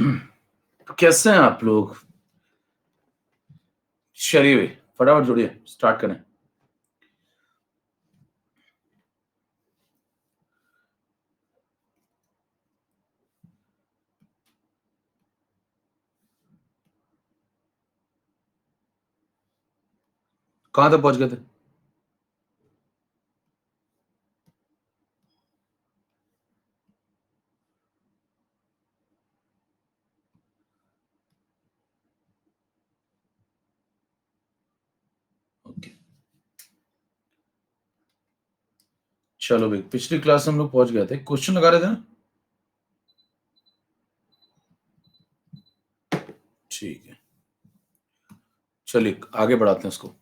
तो कैसे हैं आप लोग? चलिए भाई, फटाफट जुड़िए, स्टार्ट करें। कहाँ तक पहुंच गए थे? ओके, चलो भाई, पिछली क्लास में हम लोग पहुंच गए थे, क्वेश्चन लगा रहे थे ना। ठीक है, चलिए आगे बढ़ाते हैं इसको।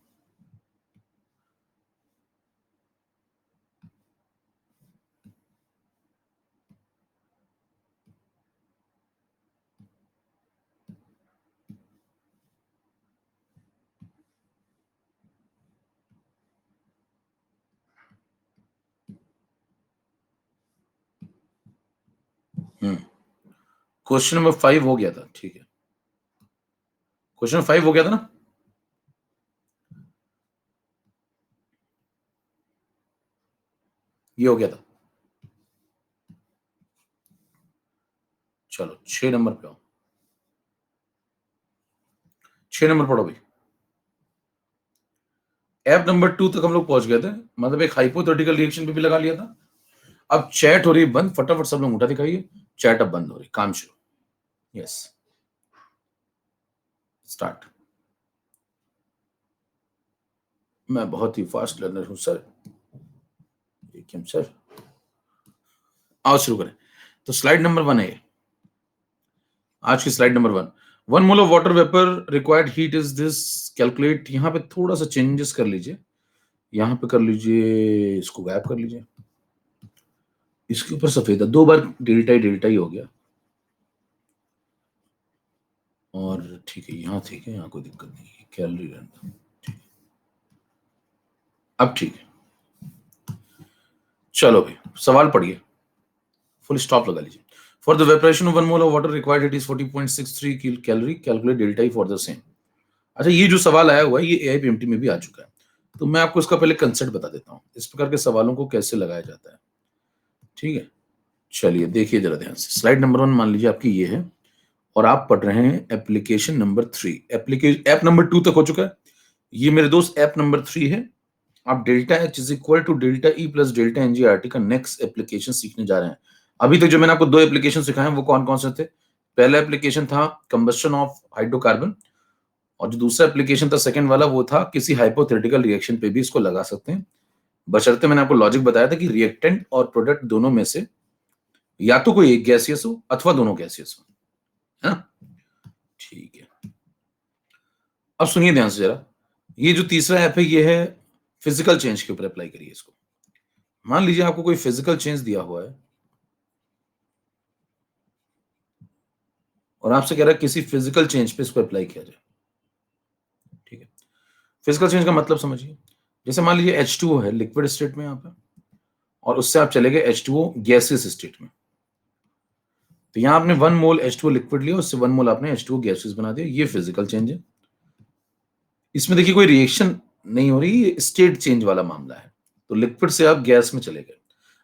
क्वेश्चन नंबर 5 हो गया था, ठीक है। क्वेश्चन 5 हो गया था ना। ये हो गया था। चलो 6 नंबर पे आओ। 6 नंबर पढ़ो भाई। ऐप नंबर 2 तक हम लोग पहुंच गए थे, मतलब एक हाइपोथेटिकल रिएक्शन पे भी लगा लिया था। अब चैट हो रही है बंद, फटाफट सब लोग उठा दिखाइए। चैट अब बंद हो रही, काम शुरू। Yes, start. मैं बहुत ही फास्ट लर्नर हूं सर। सर आओ शुरू करें। तो स्लाइड नंबर 1 है ये। आज की slide number 1। 1 mole of water vapour required heat is this, calculate. यहां पे थोड़ा सा चेंजेस कर लीजिए, यहां पे कर लीजिए, इसको गायब कर लीजिए। इसके ऊपर सफेद है, 2 बार डेल्टा ही हो गया। और ठीक है, यहाँ ठीक है, यहाँ कोई दिक्कत नहीं है, कैलोरी रहना। अब ठीक है, चलो भाई सवाल पढ़िए, फुल स्टॉप लगा लीजिए। For the वेपरेशन of 1 mole of water required it is 40.63 calorie, calculate delta E for the same. अच्छा, ये जो सवाल आया हुआ है ये एआईपीएमटी में भी आ चुका है, तो मैं आपको इसका पहले कंसेप्ट बता देता हूँ, इस प्रकार के सवालों को कैसे लगाया जाता है। ठीक है, चलिए देखिए जरा ध्यान से। स्लाइड नंबर 1 मान लीजिए आपकी ये है, और आप पढ़ रहे हैं application number 3। Application app number 2 तक हो चुका है, ये मेरे दोस्त ऐप नंबर 3 है। आप delta H is equal to delta E plus delta NGRT का नेक्स्ट एप्लीकेशन सीखने जा रहे हैं। अभी तक जो मैंने आपको 2 एप्लीकेशन सिखाए हैं वो कौन कौन से थे? पहला एप्लीकेशन था कंबस्शन ऑफ हाइड्रोकार्बन, और जो दूसरा एप्लीकेशन था सेकंड वाला, वो था किसी हाइपोथेटिकल रिएक्शन पे भी इसको लगा सकते हैं, बशर्ते मैंने आपको लॉजिक बताया था कि रिएक्टेंट और प्रोडक्ट दोनों में से या तो कोई एक गैसियस हो अथवा दोनों गैसियस हो, है ना। ठीक है, अब सुनिए ध्यान से जरा। ये जो तीसरा ऐप है ये है फिजिकल चेंज के ऊपर अप्लाई करिए इसको। मान लीजिए आपको कोई फिजिकल चेंज दिया हुआ है और आपसे कह रहा है किसी फिजिकल चेंज पे इसको अप्लाई किया जाए। ठीक है, फिजिकल चेंज का मतलब समझिए। जैसे मान लीजिए H2O है लिक्विड स्टेट में यहाँ पे, और उससे आप चले गए H2O गैसियस स्टेट में। तो यहाँ आपने 1 मोल H2O लिक्विड लिया, उससे 1 मोल आपने H2O गैसियस बना दिया, ये फिजिकल चेंज है। इसमें देखिए कोई रिएक्शन नहीं हो रही, ये स्टेट चेंज वाला मामला है। तो लिक्विड से आप गैस में चले गए।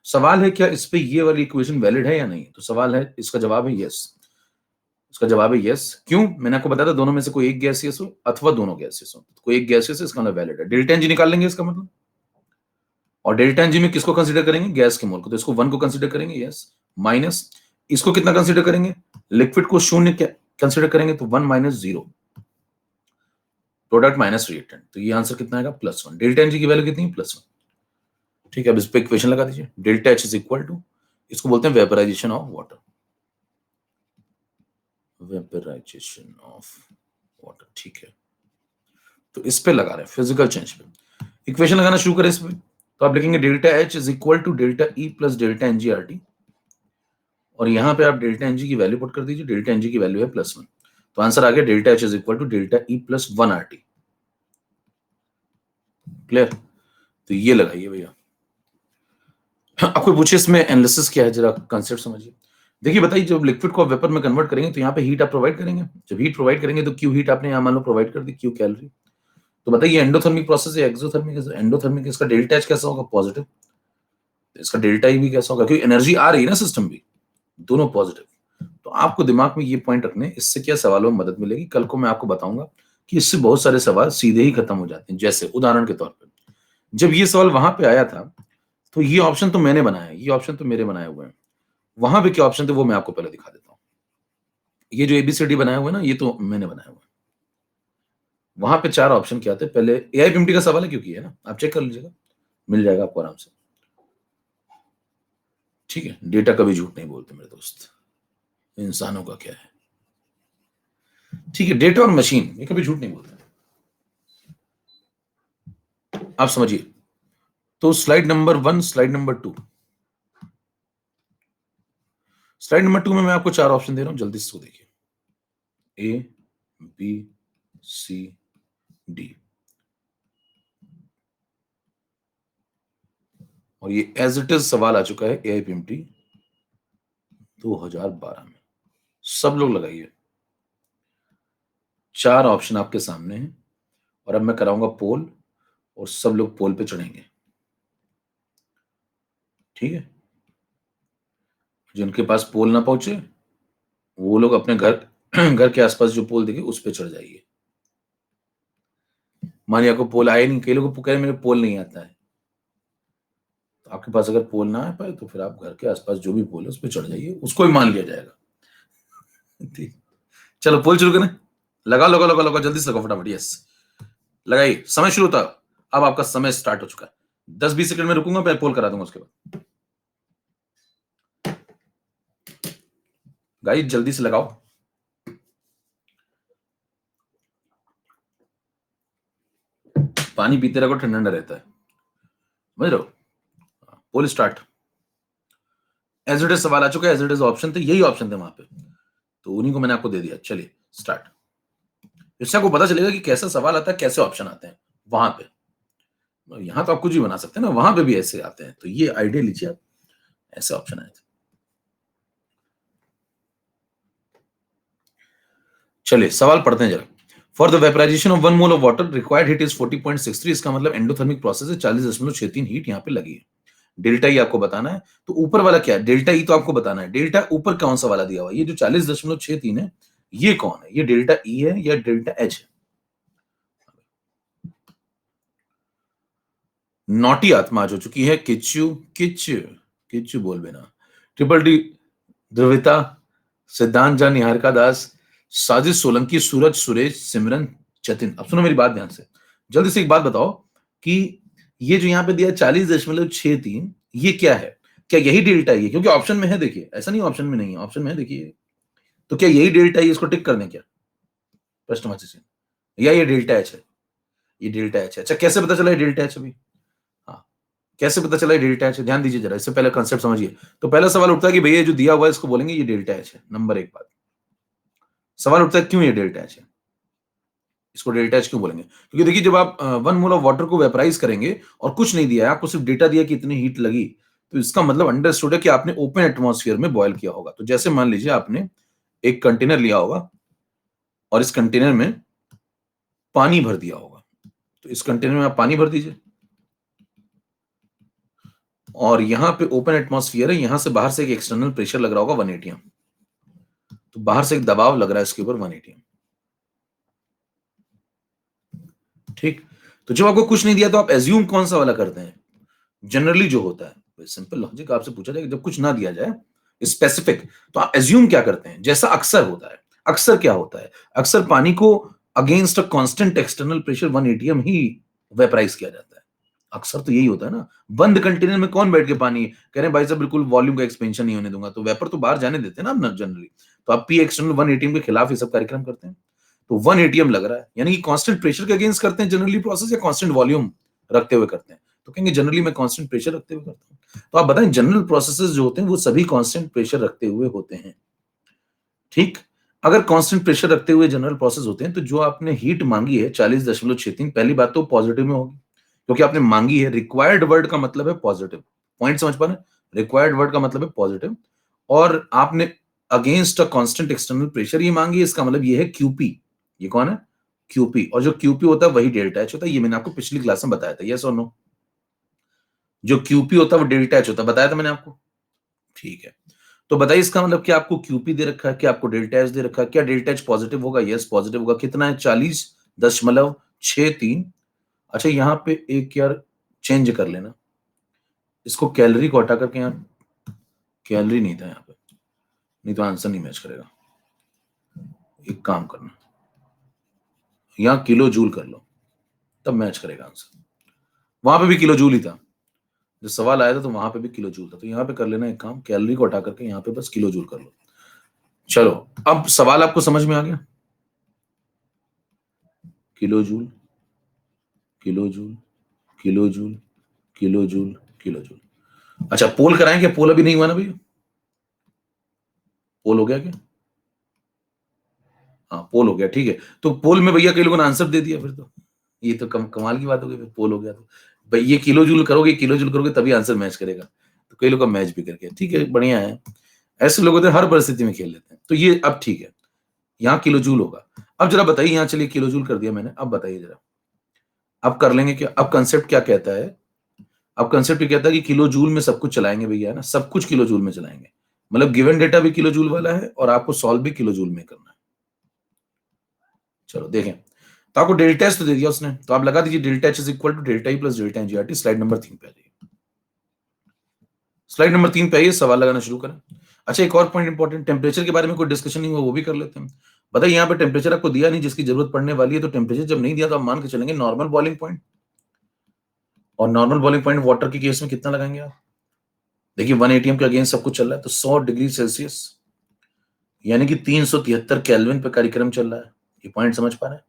सवाल है क्या इस पे ये वाली इक्वेशन वैलिड है या नहीं? तो सवाल है, इसका जवाब है यस। इसका जवाब है यस। क्यों? मैंने आपको बताया था दोनों में से कोई एक गैसियस हो अथवा दोनों गैसियस हो। कोई एक गैसियस है, इसका मतलब वैलिड है। डेल्टा एनजी निकाल लेंगे इसका मतलब, और डेल्टा एनजी में किसको कंसीडर करेंगे? गैस के मोल को, तो इसको 1 को कंसीडर करेंगे, यस। माइनस इसको कितना कंसीडर करेंगे? लिक्विड को 0 कंसीडर करेंगे, तो 1 माइनस 0, प्रोडक्ट माइनस रिएक्टेंट, तो ये आंसर कितना आएगा? +1। डेल्टा एनजी की वैल्यू कितनी है? +1। ठीक है, अब इस पे इक्वेशन लगा दीजिए। Delta H is equal to, इसको बोलते हैं vaporisation of water. Vaporisation of water, ठीक है। तो इस पे लगा रहे हैं फिजिकल चेंज पे। इक्वेशन लगाना शुरू करें इस पे, तो आप लिखेंगे delta H is equal to delta E plus delta NGRT, और यहां पे आप डेल्टा एनजी की वैल्यू पुट कर दीजिए। डेल्टा एनजी की वैल्यू है +1, तो आंसर आ गया delta H is equal to delta E plus 1 RT. Clear? तो ये लगाइए भैया। अब कोई पूछे इसमें एनालिसिस क्या है, जरा कंसेप्ट समझिए। देखिए बताइए, जब लिक्विड को आप वेपर में कन्वर्ट करेंगे तो यहाँ पे हीट आप प्रोवाइड करेंगे। जब हीट प्रोवाइड करेंगे तो क्यू हीट आपने यहाँ मान लो प्रोवाइड कर दी, क्यू कैलोरी। तो बताइए एंडोथर्मिक प्रोसेस या एक्सोथर्मिक? एंडोथर्मिक, इसका डेल्टा एच कैसा होगा? पॉजिटिव। इसका डेल्टा ई भी कैसा होगा? क्योंकि एनर्जी आ रही है ना सिस्टम में, दोनों पॉजिटिव। तो आपको दिमाग में ये पॉइंट रखने, इससे क्या सवालों में मदद मिलेगी। कल को मैं आपको बताऊंगा कि इससे बहुत सारे सवाल सीधे ही खत्म हो जाते हैं। जैसे उदाहरण के तौर पर जब ये सवाल वहां पे आया था तो ये ऑप्शन तो मैंने बनाया है, ये ऑप्शन तो मेरे बनाए हुए हैं। वहां पे क्या ऑप्शन थे वो मैं आपको पहले दिखा देता हूँ। ये जो एबीसीडी बनाया हुआ है ना, ये तो मैंने बनाया हुआ है। वहां पे 4 ऑप्शन क्या थे? पहले एआईपीएमटी का सवाल है क्योंकि है ना, आप चेक कर लीजिएगा, मिल जाएगा आपको आराम से। ठीक है, डेटा कभी झूठ नहीं बोलते मेरे दोस्त, इंसानों का क्या है। ठीक है, डेटा और मशीन ये कभी झूठ नहीं बोलते, आप समझिए। तो slide number 1, slide number 2, slide number 2 में मैं आपको 4 ऑप्शन दे रहा हूं, जल्दी से इसको देखिए। ए, बी, सी, डी। और ये एज इट इज सवाल आ चुका है एआईपीएमटी 2012 में। सब लोग लगाइए, 4 ऑप्शन आपके सामने हैं और अब मैं कराऊंगा पोल और सब लोग पोल पे चढ़ेंगे। ठीक है, जिनके पास पोल ना पहुंचे वो लोग अपने घर घर के आसपास जो पोल दिखे उस पे चढ़ जाइए। मानिए आपको पोल आए नहीं, कई लोग कह रहे मेरे पोल नहीं आता है, तो आपके पास अगर पोल ना आ पाए तो फिर आप घर के आसपास जो भी पोल है उस पर चढ़ जाइए, उसको ही मान लिया जाएगा। ठीक, चलो पोल शुरू करें। लगाओ लगाओ लगाओ लगाओ, जल्दी से लगाओ फटाफट। यस, लगाइए, समय शुरू था। अब आपका समय स्टार्ट हो चुका है। 10-20 सेकंड में रुकूंगा, मैं पोल करा दूंगा उसके बाद। गाइस जल्दी से लगाओ। पानी पीते रहो, ठंडा ठंडा रहता है, समझ रहे हो। Poll start. As it is सवाल आ चुका है, एज इट इज ऑप्शन थे, यही ऑप्शन थे वहां पे, तो उन्हीं को मैंने आपको दे दिया। चलिए स्टार्ट। इससे आपको पता चलेगा कि कैसा सवाल आता है, कैसे ऑप्शन आते हैं वहां पे। यहां तो आप कुछ भी बना सकते हैं ना, वहां पे भी ऐसे आते हैं। तो ये आइडिया लीजिए आप, ऐसे ऑप्शन आए थे। चलिए सवाल पढ़ते हैं जरा। For the vaporisation of 1 mole of water required heat is 40.63। इसका मतलब एंडोथर्मिक प्रोसेस है, 40.63 हीट यहाँ पे लगी है। डेल्टा ई आपको बताना है। तो ऊपर वाला क्या है? डेल्टा ई तो आपको बताना है। डेल्टा ऊपर कौन सा वाला दिया हुआ है? ये जो 40.63 है, ये कौन है? ये डेल्टा ई है या डेल्टा एच है? नौटी आत्मा आज हो चुकी है, किच्चू किच्चू किच्चू बोल बेना। ट्रिपल डी, ध्रुविता, सिद्धांत झा, निहारिका दास, साजिश सोलंकी, सूरज, सुरेश, सिमरन, जतिन। अब सुनो मेरी बात ध्यान से, जल्दी से एक बात बताओ कि ये जो यहाँ पे दिया 40.63, ये क्या है? क्या यही डेल्टा ई है? क्योंकि ऑप्शन में है, देखिए ऐसा नहीं ऑप्शन में नहीं है, ऑप्शन में है देखिए। तो क्या यही डेल्टा ई है? इसको टिक कर दें क्या? प्रश्नवाची चिन्ह, या ये डेल्टा एच है? ये डेल्टा एच है। अच्छा कैसे पता चला ये डेल्टा एच अभी? हाँ, कैसे पता चला ये डेल्टा एच है? ध्यान दीजिए जरा, इससे पहले कंसेप्ट समझिए। तो पहला सवाल उठता है कि भैया जो दिया हुआ है इसको बोलेंगे ये डेल्टा एच है। नंबर 1 बात, सवाल उठता है क्यों ये डेल्टा एच है, इसको डेल्टा एच क्यों बोलेंगे? क्योंकि देखिए जब आप 1 मोल ऑफ वाटर को वेपराइज करेंगे और कुछ नहीं दिया है, आपको सिर्फ डेटा दिया कि इतनी हीट लगी, तो इसका मतलब अंडरस्टूड है कि आपने ओपन एटमॉस्फेयर में बॉयल किया होगा। तो जैसे मान लीजिए आपने एक कंटेनर लिया होगा और इस कंटेनर में पानी भर दिया होगा, तो इस कंटेनर में आप पानी भर दीजिए और यहां पे ओपन एटमॉस्फेयर है, यहां से बाहर से एक एक्सटर्नल प्रेशर लग रहा होगा 1 atm, तो बाहर से एक दबाव लग रहा है इसके ऊपर 1 atm। ठीक, तो जब आपको कुछ नहीं दिया तो आप एज्यूम कौन सा वाला करते हैं? जनरली जो होता है, सिंपल लॉजिक, आपसे पूछा जाए जब कुछ ना दिया जाए स्पेसिफिक, तो आप एज्यूम क्या करते हैं? जैसा अक्सर होता है। अक्सर क्या होता है? अक्सर पानी को against a constant external pressure 1 atm he vaporise किया जाता है। अक्सर तो यही होता है ना। बंद कंटेनर में कौन बैठ के पानी कह रहे हैं भाई साहब बिल्कुल वॉल्यूम का एक्सपेंशन नहीं होने दूंगा, तो वेपर तो बाहर जाने देते हैं ना जनरली। तो आप पी एक्सटर्नल 1 atm के खिलाफ ये सब कार्यक्रम करते हैं। तो 1 atm लग रहा है, यानी कि कांस्टेंट प्रेशर के अगेंस्ट करते हैं जनरली प्रोसेस, या कांस्टेंट वॉल्यूम रखते हुए करते हैं? तो कहेंगे जनरली मैं कांस्टेंट प्रेशर रखते हुए करता हूं। तो आप बताएं जनरल प्रोसेसेस जो होते हैं वो सभी कांस्टेंट प्रेशर रखते हुए होते हैं। ठीक, अगर कांस्टेंट प्रेशर रखते हुए जनरल प्रोसेस होते हैं तो जो आपने हीट मांगी है 40.63, पहली बात तो पॉजिटिव में होगी क्योंकि आपने मांगी है। रिक्वायर्ड वर्ड का मतलब है पॉजिटिव, पॉइंट समझ पा रहे हैं? रिक्वायर्ड वर्ड का मतलब है पॉजिटिव, और आपने against a constant external pressure ये मांगी, इसका मतलब ये है क्यूपी। ये कौन है? क्यूपी। और जो क्यूपी होता है वही डेल्टा एच होता है, ये मैंने आपको पिछली क्लास में बताया था। यस और नो? जो क्यूपी होता है वो डेल्टा एच होता है, बताया था मैंने आपको। ठीक है, तो बताइए इसका मतलब क्या आपको क्यूपी दे रखा है, क्या आपको डेल्टा एच दे रखा है? क्या डेल्टा एच पॉजिटिव होगा? यस पॉजिटिव होगा। कितना है? 40.63। अच्छा यहाँ पे एक यार चेंज कर लेना, इसको कैलोरी को हटा करके यहाँ कैलोरी नहीं था यहाँ पे, नहीं तो आंसर नहीं मैच करेगा। एक काम करना, यहाँ किलो जूल कर लो, तब मैच करेगा आंसर। वहां पे भी किलो जूल ही था, जो सवाल आया था तो वहां पे भी किलो जूल था, तो यहाँ पे कर लेना एक काम, कैलोरी को हटा करके यहाँ पे बस किलो जूल कर लो। चलो अब सवाल आपको समझ में आ गया? Kilo joule, kilo joule, kilo joule, kilo joule, kilo joule. अच्छा पोल कराएं क्या? पोल अभी नहीं हुआ ना भैया? पोल हो गया क्या? हाँ पोल हो गया, ठीक है। तो पोल में भैया कई लोगों ने आंसर दे दिया, फिर तो ये तो कमाल की बात हो गई, फिर पोल हो गया तो भाई ये किलो जूल करोगे, किलो जूल करोगे तभी आंसर मैच करेगा। तो कई लोग का मैच भी करके, ठीक है बढ़िया है। ऐसे लोग होते हैं हर परिस्थिति में खेल लेते हैं। तो ये अब ठीक है, यहाँ किलो जूल होगा। अब जरा बताइए, यहाँ चलिए किलो जूल कर दिया मैंने, अब बताइए जरा, अब कर लेंगे क्या? अब कंसेप्ट क्या कहता है? अब कंसेप्ट ये कहता है कि किलो जूल में सब कुछ चलाएंगे भैया, है ना, सब कुछ किलो जूल में चलाएंगे। मतलब गिवन डेटा भी किलो जूल वाला है और आपको सॉल्व भी किलो जूल में करना है। चलो देखें, तो आपको डेल्टा एच तो दे दिया उसने, तो आप लगा दीजिए delta H is equal to delta E plus delta NGRT. Slide number 3 पे आ जाइए। स्लाइड नंबर 3 पे आइए, सवाल लगाना शुरू करें। अच्छा एक और पॉइंट इंपॉर्टेंट, टेम्परेचर के बारे में कोई डिस्कशन नहीं हुआ, वो भी कर लेते हैं। बताइए यहाँ पे टेम्परेचर आपको दिया नहीं जिसकी जरूरत पड़ने वाली है, तो टेम्परेचर जब नहीं दिया तो आप मान के चलेंगे नॉर्मल बॉइलिंग पॉइंट। और नॉर्मल बॉइलिंग पॉइंट वाटर के केस में कितना लगाएंगे आप? देखिए 1 एटीएम के अगेंस्ट सब कुछ चल रहा है, तो 100 डिग्री सेल्सियस यानी कि 373 केल्विन पे कार्यक्रम चल रहा है। ये पॉइंट समझ पा रहे हैं?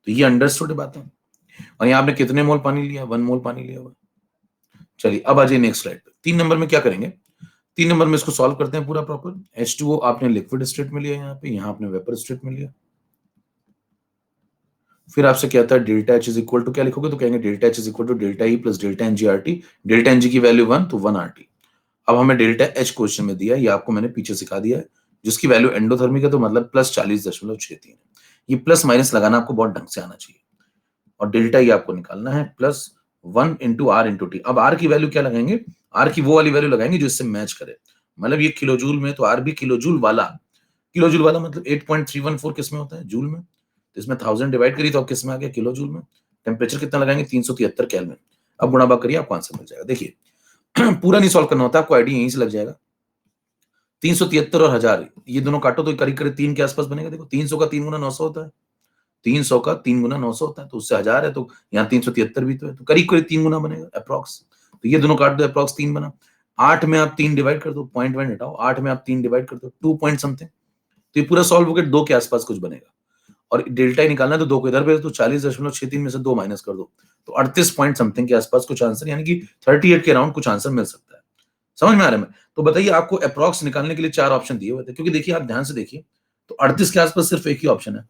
तो ये अंडरस्टूड बात है। और यहाँ आपने कितने मोल पानी लिया? 1 मोल पानी लिया हुआ। चलिए अब आ जाइए नेक्स्ट स्लाइड पे। 3 नंबर में क्या करेंगे? 3 नंबर में इसको सॉल्व करते हैं पूरा प्रॉपर। H2O आपने लिक्विड स्टेट में लिया, यहाँ पे, यहाँ आपने वेपर स्टेट में लिया। फिर आपसे कहता है delta H is equal to, क्या लिखोगे? तो कहेंगे delta H is equal to delta E plus delta N G R T. Delta N G की वैल्यू 1, तो 1 आर टी। अब हमें डेल्टा एच क्वेश्चन में दिया है, ये आपको मैंने पीछे सिखा दिया है, जिसकी वैल्यू एंडोथर्मिक है, तो मतलब प्लस 40.63। ये प्लस माइनस लगाना आपको बहुत ढंग से आना चाहिए। और डेल्टा ई आपको निकालना है plus 1 into R into T. अब आर की वैल्यू क्या लगाएंगे? आर की वो वाली वैल्यू लगाएंगे जो इससे मैच करे। मतलब ये किलो जूल में, तो आर भी किलो जूल वाला। किलो जूल वाला मतलब 8.314 किस में होता है? जूल में। तो इसमें 1000 डिवाइड करी तो अब किस में आ गया? किलो जूल में। टेम्परेचर कितना लगाएंगे? 373 केल्विन। अब गुणा भाग करिए, आपको आंसर मिल जाएगा। देखिए पूरा नहीं सॉल्व करना होता, आपको आइडिया यहीं से लग जाएगा। 373 और 1000 ये दोनों काटो तो करीब करीब 3 के आसपास बनेगा। देखो 300 का 3 गुना 900 होता है, 300 का 3 गुना 900 होता है, तो उससे 1000 है, तो यहाँ 373 भी तो है, तो करीब करीब 3 गुना बनेगा अप्रॉक्स। तो ये दोनों काट दो, अप्रॉक्स 3 बना। 8 में आप 3 डिवाइड कर दो, पॉइंट वन हटाओ, 8 में आप 3 डिवाइड कर दो, 2 पॉइंट समथिंग। तो ये पूरा सॉल्व होकर 2 के आसपास कुछ बनेगा। और डेल्टा ही निकालना है तो 2 को इधर भेज दो, 40.63 में से 2 माइनस कर दो, तो 38 पॉइंट समथिंग के आसपास कुछ आंसर, यानी कि 38 के अराउंड कुछ आंसर मिल सकता है। समझ में आ रहा है? मैं तो बताइए, आपको अप्रॉक्स निकालने के लिए 4 ऑप्शन दिए हुए थे, क्योंकि देखिए आप ध्यान से देखिए, तो 38 के आसपास सिर्फ एक ही ऑप्शन है।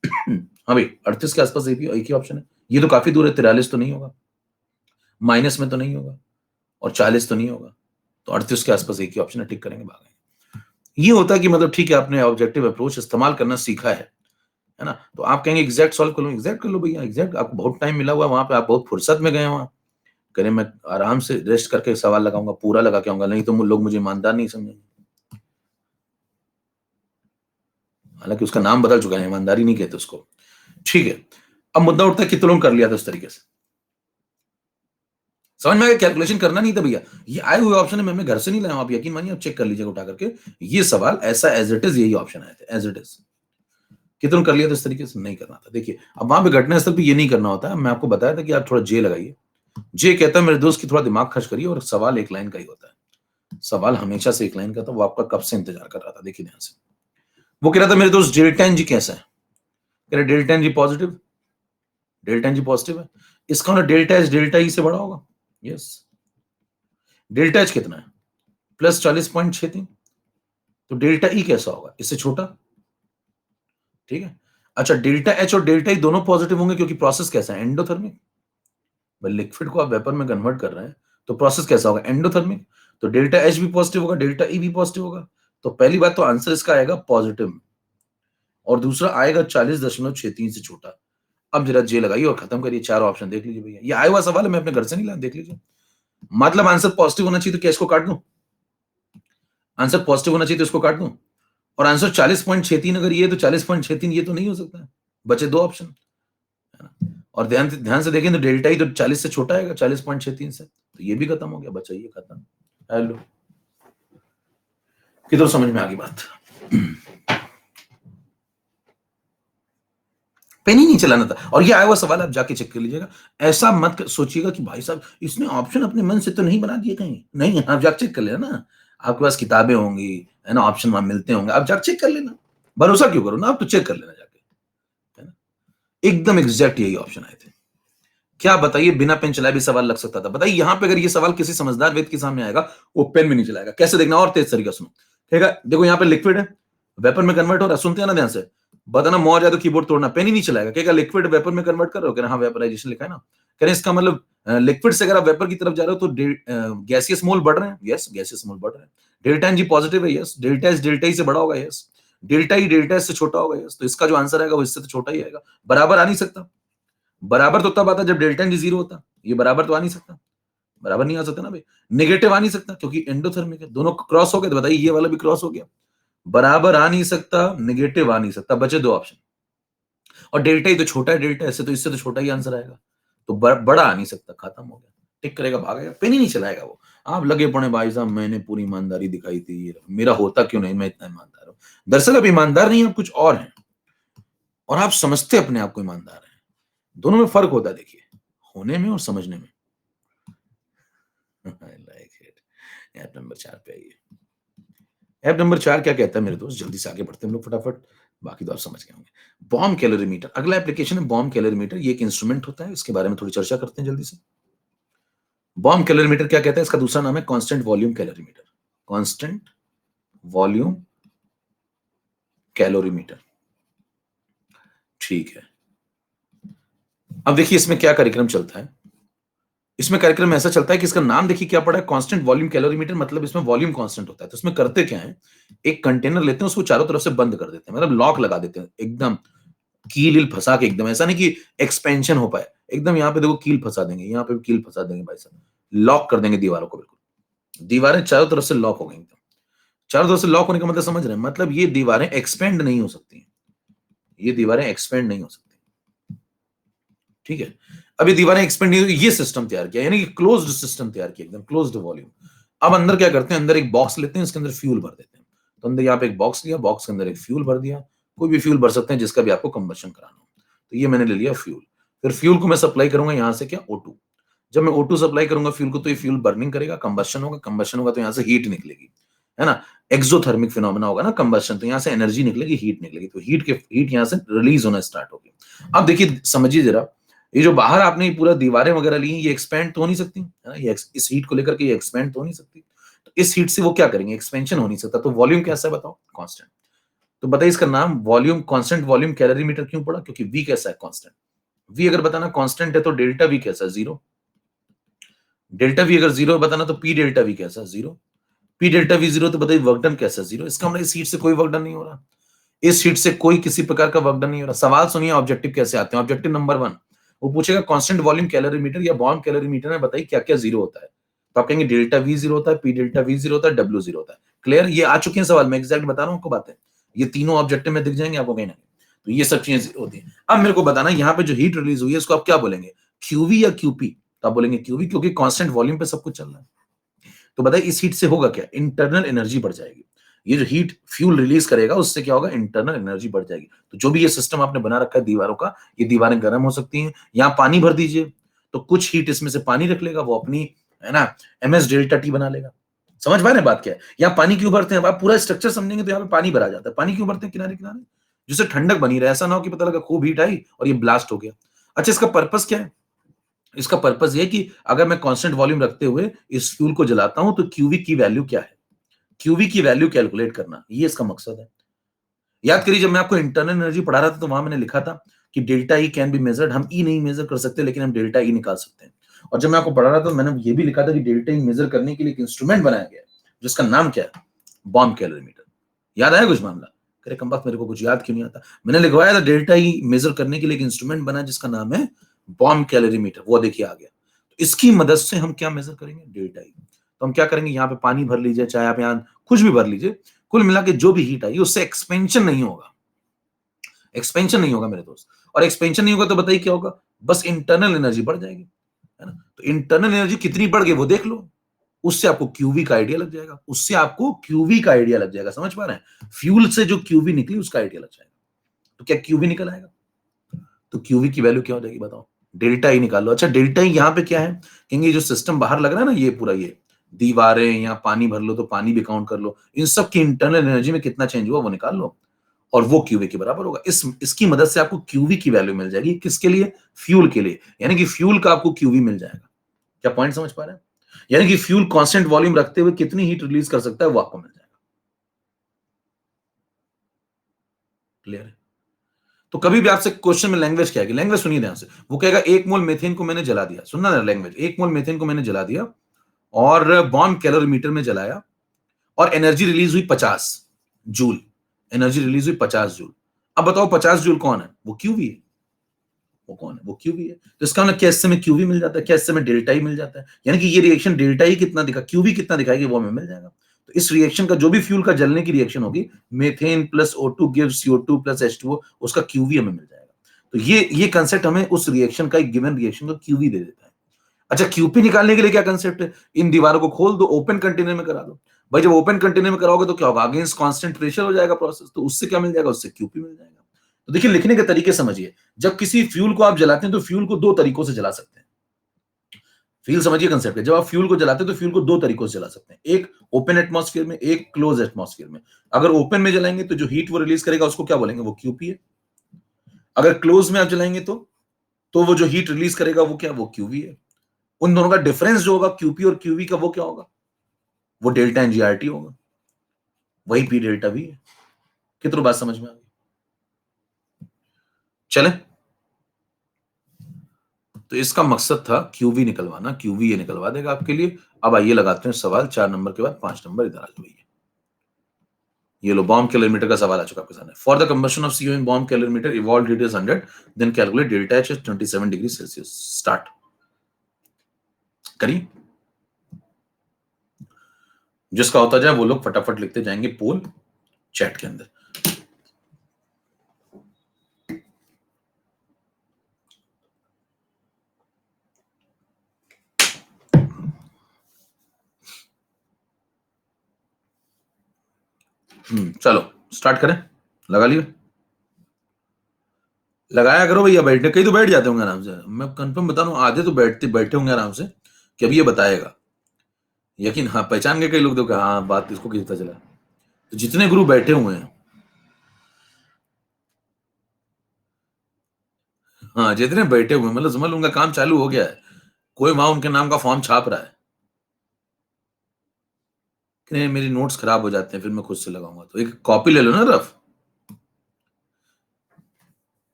हाँ भाई 38 के आसपास एक ही ऑप्शन है। ये तो काफी दूर है, 43 तो नहीं होगा, माइनस में तो नहीं होगा, और 40 तो नहीं होगा, तो 38 के आसपास एक ही ऑप्शन है, टिक करेंगे, भागेंगे। ये होता है कि मतलब ठीक है, आपने ऑब्जेक्टिव अप्रोच इस्तेमाल करना सीखा है ना। तो आप कहेंगे एग्जैक्ट सॉल्व कर लो, एग्जैक्ट कर लो भैया, एग्जैक्ट। आपको बहुत टाइम मिला हुआ वहां पे, आप बहुत फुर्सत में गए वहां, करें मैं आराम से रेस्ट करके सवाल लगाऊंगा, पूरा लगा के आऊंगा, नहीं तो लोग मुझे ईमानदार नहीं समझेंगे। हालांकि उसका नाम बदल चुका है, ईमानदारी नहीं कहते उसको। ठीक है, अब मुद्दा उठता है कितने लोगों कर लिया था उस तरीके से? समझ में आया? कैलकुलेशन करना नहीं था भैया, ये आए हुए ऑप्शन है, मैं घर से नहीं लाया हूं, आप यकीन मानिए, आप चेक कर लीजिएगा उठा करके। ये सवाल ऐसा एज इट इज, यही ऑप्शन आए थे एज इट इज। कितने कर लिया था इस तरीके से? नहीं करना था। देखिए अब वहां पे घटनास्थल पे ये नहीं करना होता है। मैं आपको बताया था कि आप थोड़ा जे लगाइए। जे कहता है मेरे दोस्त की थोड़ा दिमाग खर्च करिए, और सवाल एक लाइन का ही होता है। सवाल हमेशा से एक लाइन का था, वो आपका कब से इंतजार कर रहा था, देखिए ध्यान से। वो कह रहा था मेरे दोस्त डेल्टा एन जी कैसा है? कह रहे delta N G positive, delta N G positive है। इसका मतलब डेल्टा एच डेल्टा ई से बड़ा होगा। यस। डेल्टा एच कितना है? प्लस 40.63। तो डेल्टा ई कैसा होगा? इससे छोटा। ठीक है। अच्छा डेल्टा एच और डेल्टा ई दोनों पॉजिटिव होंगे, क्योंकि प्रोसेस कैसा है? एंडोथर्मिक। लिक्विड को आप वेपर में कन्वर्ट कर रहे हैं, तो प्रोसेस कैसा होगा? एंडोथर्मिक। तो डेल्टा एच भी पॉजिटिव होगा, डेल्टा ई भी पॉजिटिव होगा। तो पहली बात तो आंसर इसका आएगा पॉजिटिव, और दूसरा आएगा 40.63 से छोटा। अब जरा जे लगाइए और खत्म करिए, चार ऑप्शन देख लीजिए भैया। ये आया हुआ सवाल है, मैं अपने घर से नहीं लाया, देख लीजिए। मतलब आंसर पॉजिटिव होना चाहिए तो क्या इसको काट दूं? आंसर पॉजिटिव होना चाहिए तो इसको काट दूं? और आंसर 40.63 अगर ये है तो 40.63 ये तो नहीं हो सकता। बचे दो ऑप्शन, है ना? और ध्यान ध्यान से देखें तो डेल्टा ही तो 40 से छोटा आएगा, 40.63 से, तो ये भी खत्म हो गया, बचा ये खत्म। हेलो, किधर समझ में आ गई बात? पेन ही नहीं चलाना था। और ये आया हुआ सवाल आप जाके चेक कर लीजिएगा। ऐसा मत सोचिएगा कि भाई साहब इसने ऑप्शन अपने मन से तो नहीं बना दिए कहीं, नहीं, आप जाके चेक कर लेना ना। आपके पास किताबें होंगी, है ना, ऑप्शन वहां मिलते होंगे, आप जाके चेक कर लेना। भरोसा क्यों करो ना, आप तो चेक कर लेना जाके, है ना। एकदम एग्जैक्ट यही ऑप्शन आए थे। क्या बताइए, बिना पेन चलाए भी सवाल लग सकता था? बताइए यहां पे अगर ये सवाल किसी समझदार व्यक्ति के सामने आएगा, वो पेन भी नहीं चलाएगा। कैसे देखना, और तेज तरीका सुनो, ठीक है? देखो यहाँ पे लिक्विड है, वेपर में कन्वर्ट हो रहा है, सुनते हैं ना ध्यान से। बताना मौज है तो कीबोर्ड तोड़ना, पेन ही नहीं चलाएगा। क्या लिक्विड वेपर में कन्वर्ट कर रहे हो? कह रहे हाँ, वेपराइजेशन लिखा है ना। कह रहे इसका मतलब लिक्विड से अगर आप वेपर की तरफ जा रहे हो तो गैसियस मोल बढ़ रहे हैं। यस, गैसियस मोल बढ़ रहे हैं। डेल्टा एन जी पॉजिटिव है। Yes, delta S delta E से बड़ा होगा। Yes, delta E delta S से छोटा होगा। यस, तो इसका जो आंसर आएगा वो इससे तो छोटा ही आएगा। बराबर आ नहीं सकता। बराबर तो तब आता जब डेल्टा एन जी 0 होता। ये बराबर तो आ नहीं सकता, बराबर नहीं आ सकता ना भाई। नेगेटिव आ नहीं सकता क्योंकि एंडोथर्मिक है। दोनों क्रॉस हो गए तो बताइए ये वाला भी क्रॉस हो गया। बराबर आ नहीं सकता, नेगेटिव आ नहीं सकता, बचे दो ऑप्शन। और डेल्टा ही तो छोटा है डेल्टा एस से, तो इससे तो छोटा ही आंसर आएगा। तो बड़ा आ नहीं सकता, खत्म हो गया। टिक करेगा, भागेगा, पेन ही नहीं चलाएगा वो। आप लगे पड़े भाई साहब, मैंने पूरी ईमानदारी दिखाई थी, मेरा होता क्यों नहीं, मैं इतना ईमानदार हूं। दरअसल आप ईमानदार नहीं, आप कुछ और हैं, और आप समझते अपने आप को ईमानदार हैं। दोनों में फर्क होता है, देखिए, होने में और समझने में। Like it. ऐप नंबर 4 पे आइए। ऐप नंबर 4 क्या कहता है मेरे दोस्त? जल्दी से आगे बढ़ते हैं हम लोग फटाफट, बाकी तो आप समझ गए होंगे। बॉम्ब कैलोरीमीटर, अगला एप्लीकेशन है बॉम्ब कैलोरीमीटर। ये एक इंस्ट्रूमेंट होता है, इसके बारे में थोड़ी चर्चा करते हैं जल्दी से। बॉम्ब कैलोरीमीटर क्या कहता है? इसका दूसरा नाम है constant volume calorimeter. Constant volume calorimeter, ठीक है। अब देखिए इसमें क्या कार्यक्रम चलता है। इसमें कार्यक्रम ऐसा चलता है कि इसका नाम देखिए क्या पड़ा है, कांस्टेंट वॉल्यूम कैलोरीमीटर। मतलब इसमें वॉल्यूम कांस्टेंट होता है। तो इसमें करते क्या है, एक कंटेनर लेते हैं, उसको चारों तरफ से बंद कर देते हैं, मतलब लॉक लगा देते हैं एकदम, कील ईल फंसा के एकदम। ऐसा नहीं कि एक्सपेंशन हो पाए, एकदम यहाँ पे देखो कील फंसा देंगे, यहाँ पे भी कील फंसा देंगे भाई साहब, लॉक कर देंगे दीवारों को बिल्कुल। दीवारें चारों तरफ से लॉक हो गई एकदम। चारों तरफ से लॉक होने का मतलब समझ रहे हैं? मतलब ये दीवारें एक्सपेंड नहीं हो सकती, ये दीवारें एक्सपेंड नहीं हो सकती, ठीक है। अब ये दीवारें एक्सपेंड नहीं हुई, ये सिस्टम तैयार किया, यानी कि क्लोज्ड सिस्टम तैयार किया, एकदम क्लोज्ड वॉल्यूम। अब अंदर क्या करते हैं, अंदर एक बॉक्स लेते हैं, इसके अंदर फ्यूल भर देते हैं। तो अंदर यहाँ पे एक बॉक्स लिया, बॉक्स के अंदर एक फ्यूल भर दिया। कोई भी फ्यूल भर सकते हैं जिसका भी आपको कंबशन कराना हो। तो ये मैंने ले लिया फ्यूल। फिर फ्यूल को मैं सप्लाई करूंगा यहाँ से, क्या, O2। जब मैं O2 सप्लाई करूंगा फ्यूल को, तो ये फ्यूल बर्निंग करेगा, कंबशन होगा, कंबशन होगा तो यहाँ से हीट निकलेगी, है ना। एक्सोथर्मिक फिनोमेना होगा ना कंबशन, तो यहाँ से एनर्जी निकलेगी, हीट निकलेगी, तो हीट यहाँ से रिलीज होना स्टार्ट होगी। अब देखिए समझिए जरा, ये जो बाहर आपने ये पूरा दीवारें वगैरह ली, ये एक्सपेंड तो हो नहीं सकती, है ना। ये इस हीट को लेकर के ये एक्सपेंड तो हो नहीं सकती। तो इस हीट से वो क्या करेंगे, एक्सपेंशन हो नहीं सकता। तो वॉल्यूम कैसा है बताओ, कांस्टेंट। तो बताइए इसका नाम वॉल्यूम, कांस्टेंट वॉल्यूम कैलोरीमीटर क्यों पड़ा? क्योंकि वी कैसा है, कांस्टेंट। वी अगर बताना कांस्टेंट है तो डेल्टा वी कैसा है, 0। डेल्टा वी अगर 0 बताना तो पी डेल्टा वी कैसा है, 0। पी डेल्टा वी 0 तो बताइए वर्क डन कैसा है, 0। इसका मतलब इस हीट से कोई वर्क डन नहीं हो रहा, इस हीट से कोई किसी प्रकार का वर्क डन नहीं हो रहा। सवाल सुनिए ऑब्जेक्टिव कैसे आते हैं। ऑब्जेक्टिव नंबर 1, वो पूछेगा कांस्टेंट वॉल्यूम कैलोरीमीटर या बॉम्ब कैलोरीमीटर में बताइए क्या क्या 0 होता है। तो आप कहेंगे डेल्टा वी 0 होता है, पी डेल्टा वी 0 होता है, डब्ल्यू 0 होता है। क्लियर? ये आ चुके हैं सवाल, मैं एग्जैक्ट बता रहा हूं आपको बातें। ये तीनों ऑब्जेक्टिव में दिख जाएंगे आपको कहीं ना कहीं। तो ये सब चीजें होती है। अब मेरे को बताना यहाँ पे जो हीट रिलीज हुई है इसको आप क्या बोलेंगे, क्यूवी या क्यूपी? तो आप बोलेंगे क्यूवी, क्योंकि कांस्टेंट वॉल्यूम पे सब कुछ चल रहा है। तो बताइए इस हीट से होगा क्या, इंटरनल एनर्जी बढ़ जाएगी। ये जो हीट फ्यूल रिलीज करेगा उससे क्या होगा, इंटरनल एनर्जी बढ़ जाएगी। तो जो भी ये सिस्टम आपने बना रखा है दीवारों का, ये दीवारें गर्म हो सकती हैं। यहाँ पानी भर दीजिए तो कुछ हीट इसमें से पानी रख लेगा, वो अपनी, है ना, एमएस डेल्टा टी बना लेगा। समझ पा रहे हैं बात क्या है? यहाँ पानी क्यों भरते हैं, आप पूरा स्ट्रक्चर समझेंगे तो यहाँ पे पानी भरा जाता है। पानी क्यों भरते हैं किनारे किनारे? जिससे ठंडक बनी रहे, ऐसा ना हो कि पता लगा खूब हीट आई और ये ब्लास्ट हो गया। अच्छा, इसका पर्पस क्या है? इसका पर्पस ये है कि अगर मैं कांस्टेंट वॉल्यूम रखते हुए इस फ्यूल को जलाता हूं तो क्यूवी की वैल्यू क्या है, क्यूवी की वैल्यू कैलकुलेट करना, ये इसका मकसद है। याद करिए जब मैं आपको इंटरनल एनर्जी पढ़ा रहा था तो वहां मैंने लिखा था कि delta E can be measured. हम ई नहीं मेजर कर सकते लेकिन हम डेल्टा ई निकाल सकते हैं। और जब मैं आपको पढ़ा रहा था मैंने ये भी लिखा था कि डेल्टा ई मेजर करने के लिए एक इंस्ट्रूमेंट बनाया गया है जिसका नाम क्या है, बॉम्ब कैलोरीमीटर। याद आया कुछ मामला? अरे कम बात, मेरे को कुछ याद क्यों नहीं आता? मैंने लिखवाया था डेल्टा ई मेजर करने के लिए एक इंस्ट्रूमेंट बना जिसका नाम है बॉम्ब कैलोरीमीटर। वो देखिए आ गया। तो इसकी मदद से हम क्या मेजर करेंगे? Delta E. तो हम क्या करेंगे, यहाँ पे पानी भर लीजिए, चाहे आप यहाँ कुछ भी भर लीजिए, कुल मिला के जो भी हीट आई उससे एक्सपेंशन नहीं होगा। एक्सपेंशन नहीं होगा मेरे दोस्त। और एक्सपेंशन नहीं होगा तो बताइए क्या होगा? बस इंटरनल एनर्जी बढ़ जाएगी, है ना? तो इंटरनल एनर्जी कितनी बढ़ गई वो देख लो, उससे आपको क्यूवी का आइडिया लग जाएगा। उससे आपको क्यूवी का आइडिया लग जाएगा। समझ पा रहे हैं? फ्यूल से जो क्यूवी निकली उसका आइडिया लग जाएगा। तो क्या क्यूवी निकल आएगा? तो क्यूवी की वैल्यू क्या हो जाएगी बताओ? डेल्टा ई निकाल लो। अच्छा डेल्टा ई यहाँ पे क्या है? कहेंगे जो सिस्टम बाहर लग रहा है ना, ये पूरा ये दीवारें, या पानी भर लो तो पानी भी काउंट कर लो, इन सब की इंटरनल एनर्जी में कितना चेंज हुआ वो निकाल लो, और वो क्यूवी के बराबर होगा। इसकी मदद से आपको क्यूवी की वैल्यू मिल जाएगी। किसके लिए? फ्यूल के लिए। यानी कि फ्यूल का आपको क्यूवी मिल जाएगा। क्या पॉइंट समझ पा रहे हैं? यानी कि फ्यूल कांस्टेंट वॉल्यूम रखते हुए कितनी हीट रिलीज कर सकता है वो आपको मिल जाएगा। क्लियर है? तो कभी भी आपसे क्वेश्चन में लैंग्वेज क्या है, लैंग्वेज सुनिए ध्यान से। वो कहेगा 1 मोल मीथेन को मैंने जला दिया। सुनना ना लैंग्वेज, 1 मोल मीथेन को मैंने जला दिया और बॉम्ब कैलोरीमीटर में जलाया और एनर्जी रिलीज हुई 50 जूल। एनर्जी रिलीज हुई 50 जूल। अब बताओ 50 जूल कौन है? वो क्यूवी है। वो कौन है? वो क्यूवी है। तो इसका मतलब क्या इससे में क्यूवी मिल जाता है? क्या इससे में डेल्टा ई मिल जाता है? यानी कि ये रिएक्शन डेल्टा ई कितना दिखा, क्यूवी कितना दिखाएगी वो हमें मिल जाएगा। तो इस रिएक्शन का जो भी फ्यूल का जलने की रिएक्शन होगी, methane plus O2 gives CO2 plus H2O, उसका क्यूवी हमें मिल जाएगा। तो ये कंसेप्ट हमें उस रिएक्शन का, एक गिवन रिएक्शन का क्यूवी दे देता है। अच्छा क्यूपी निकालने के लिए क्या कंसेप्ट है? इन दीवारों को खोल दो, ओपन कंटेनर में करा दो। भाई जब ओपन कंटेनर में कराओगे तो क्या होगा? अगेंस्ट कांस्टेंट प्रेशर हो जाएगा प्रोसेस, तो उससे क्या मिल जाएगा? उससे क्यूपी मिल जाएगा। तो देखिए लिखने के तरीके समझिए। जब किसी फ्यूल को आप जलाते हैं तो फ्यूल को दो तरीकों से जला सकते हैं। फ्यूल समझिए कंसेप्ट है। जब आप फ्यूल को जलाते हैं तो फ्यूल को दो तरीकों से जला सकते हैं, एक ओपन एटमॉस्फेयर में, एक क्लोज एटमॉस्फेयर में। अगर ओपन में जलाएंगे तो जो हीट वो रिलीज करेगा उसको क्या बोलेंगे? वो क्यूपी है। अगर क्लोज में आप जलाएंगे तो वो जो हीट रिलीज करेगा वो क्या? वो क्यूवी है। उन दोनों का डिफरेंस जो होगा क्यूपी और क्यूवी का, वो क्या होगा? वो डेल्टा एनजीआरटी होगा। वही पी डेल्टा वी है। कितनी बात समझ में आ गई? चले, तो इसका मकसद था क्यूवी निकलवाना। क्यूवी ये निकलवा देगा आपके लिए। अब आइए लगाते हैं सवाल 4 नंबर के बाद 5 नंबर इधर आ जाइए। ये लो, बॉम्ब कैलोरीमीटर का सवाल आ चुका आपके सामने। For the combustion of CO in bomb calorimeter evolve heat is 100, then calculate delta H is 27 degree Celsius. Start करिए। जिसका होता जाए वो लोग फटाफट लिखते जाएंगे पोल चैट के अंदर। चलो स्टार्ट करें। लगा लिया? लगाया करो भैया। बैठने कहीं तो बैठ जाते होंगे आराम से। मैं कंफर्म बता रहा हूँ, आधे तो बैठे होंगे आराम से कि अभी ये बताएगा। यकीन, हाँ पहचान गए कई लोग तो, हाँ बात इसको किस पता चला। तो जितने गुरु बैठे हुए हैं, हाँ जितने बैठे हुए हैं, मतलब समझ लो उनका काम चालू हो गया है। कोई वहां उनके नाम का फॉर्म छाप रहा है कि नहीं मेरी नोट्स खराब हो जाते हैं फिर मैं खुद से लगाऊंगा, तो एक कॉपी ले लो ना रफ।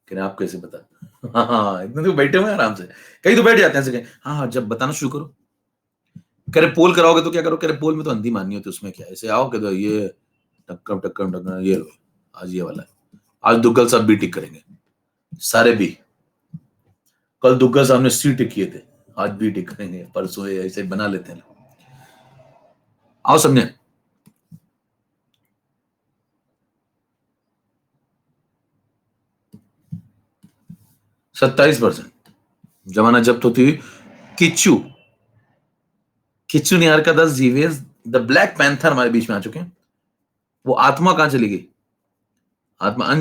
कि आप कैसे बता? हाँ हाँ, इतने तो बैठे हुए हैं आराम से। कई तो बैठ जाते हैं ऐसे, हाँ हाँ जब बताना शुरू करो। कह रहे पोल कराओगे तो क्या करो? कह रहे पोल में तो अंधी माननी होती, उसमें क्या ऐसे आओ, कह दो ये टक्कम टक्कम टक्कम, ये लो आज ये वाला है। आज दुग्गल साहब बी टिक करेंगे, सारे बी। कल दुग्गल साहब ने सी टिक किए थे, आज बी टिक करेंगे। परसों ऐसे बना लेते हैं। आओ सबने। 27%। जमाना जब्त होती हुई किच्चू, किच्चू निहार का 10 जीवेज, द ब्लैक पैंथर हमारे बीच में आ चुके हैं। वो आत्मा कहां चली गई? आत्मा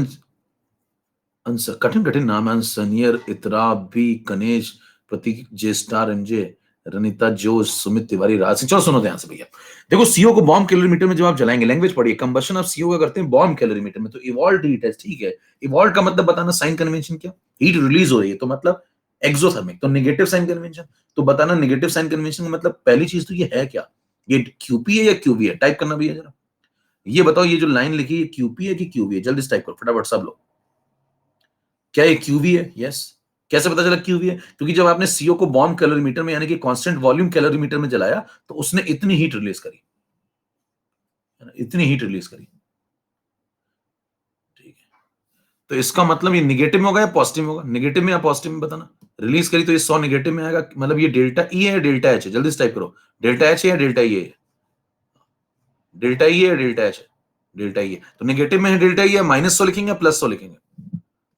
कठिन कठिन नाम है। सनियर, इतरा, बी, कनेश, प्रतीक, जे स्टार, एमजे, रनिता, जोश, सुमित तिवारी, राज सिंह। चलो सुनो ध्यान से भैया। देखो सीओ को बॉम्ब कैलोरीमीटर में जब आप जलाएंगे, लैंग्वेज पढ़िए, कंबशन ऑफ सीओ का करते हैं बॉम्ब कैलोरीमीटर में, तो इवॉल्व हीट है, ठीक है। इवॉल्व का मतलब बताना, साइन कन्वेंशन क्या? हीट रिलीज हो रही है तो मतलब एक्सोथर्मिक, तो नेगेटिव साइन कन्वेंशन। तो बताना नेगेटिव साइन कन्वेंशन का मतलब पहली चीज तो ये है क्या? ये क्यूपी है या क्यूवी है? टाइप करना भैया जरा। ये बताओ, ये जो लाइन लिखी है क्यूपी है कि क्यूवी है? जल्दी टाइप करो फटाफट सब लोग। क्या ये क्यूवी है? यस। कैसे पता चला क्यों हुई है? क्योंकि जब आपने सीओ को बॉम्ब कैलोरीमीटर में यानी कि कांस्टेंट वॉल्यूम कैलोरीमीटर में जलाया तो उसने इतनी हीट रिलीज करी, है ना? इतनी हीट रिलीज करी। ठीक है, तो इसका मतलब ये निगेटिव में होगा या पॉजिटिव में होगा? निगेटिव में या पॉजिटिव में बताना। रिलीज करी तो ये 100 निगेटिव में आएगा, मतलब ये डेल्टा ई है या डेल्टा एच है? जल्दी से टाइप करो, डेल्टा एच है या डेल्टा ई है? डेल्टा ई है या डेल्टा एच है? डेल्टा ई है। तो निगेटिव में है डेल्टा ई है, -100 लिखेंगे या +100 लिखेंगे?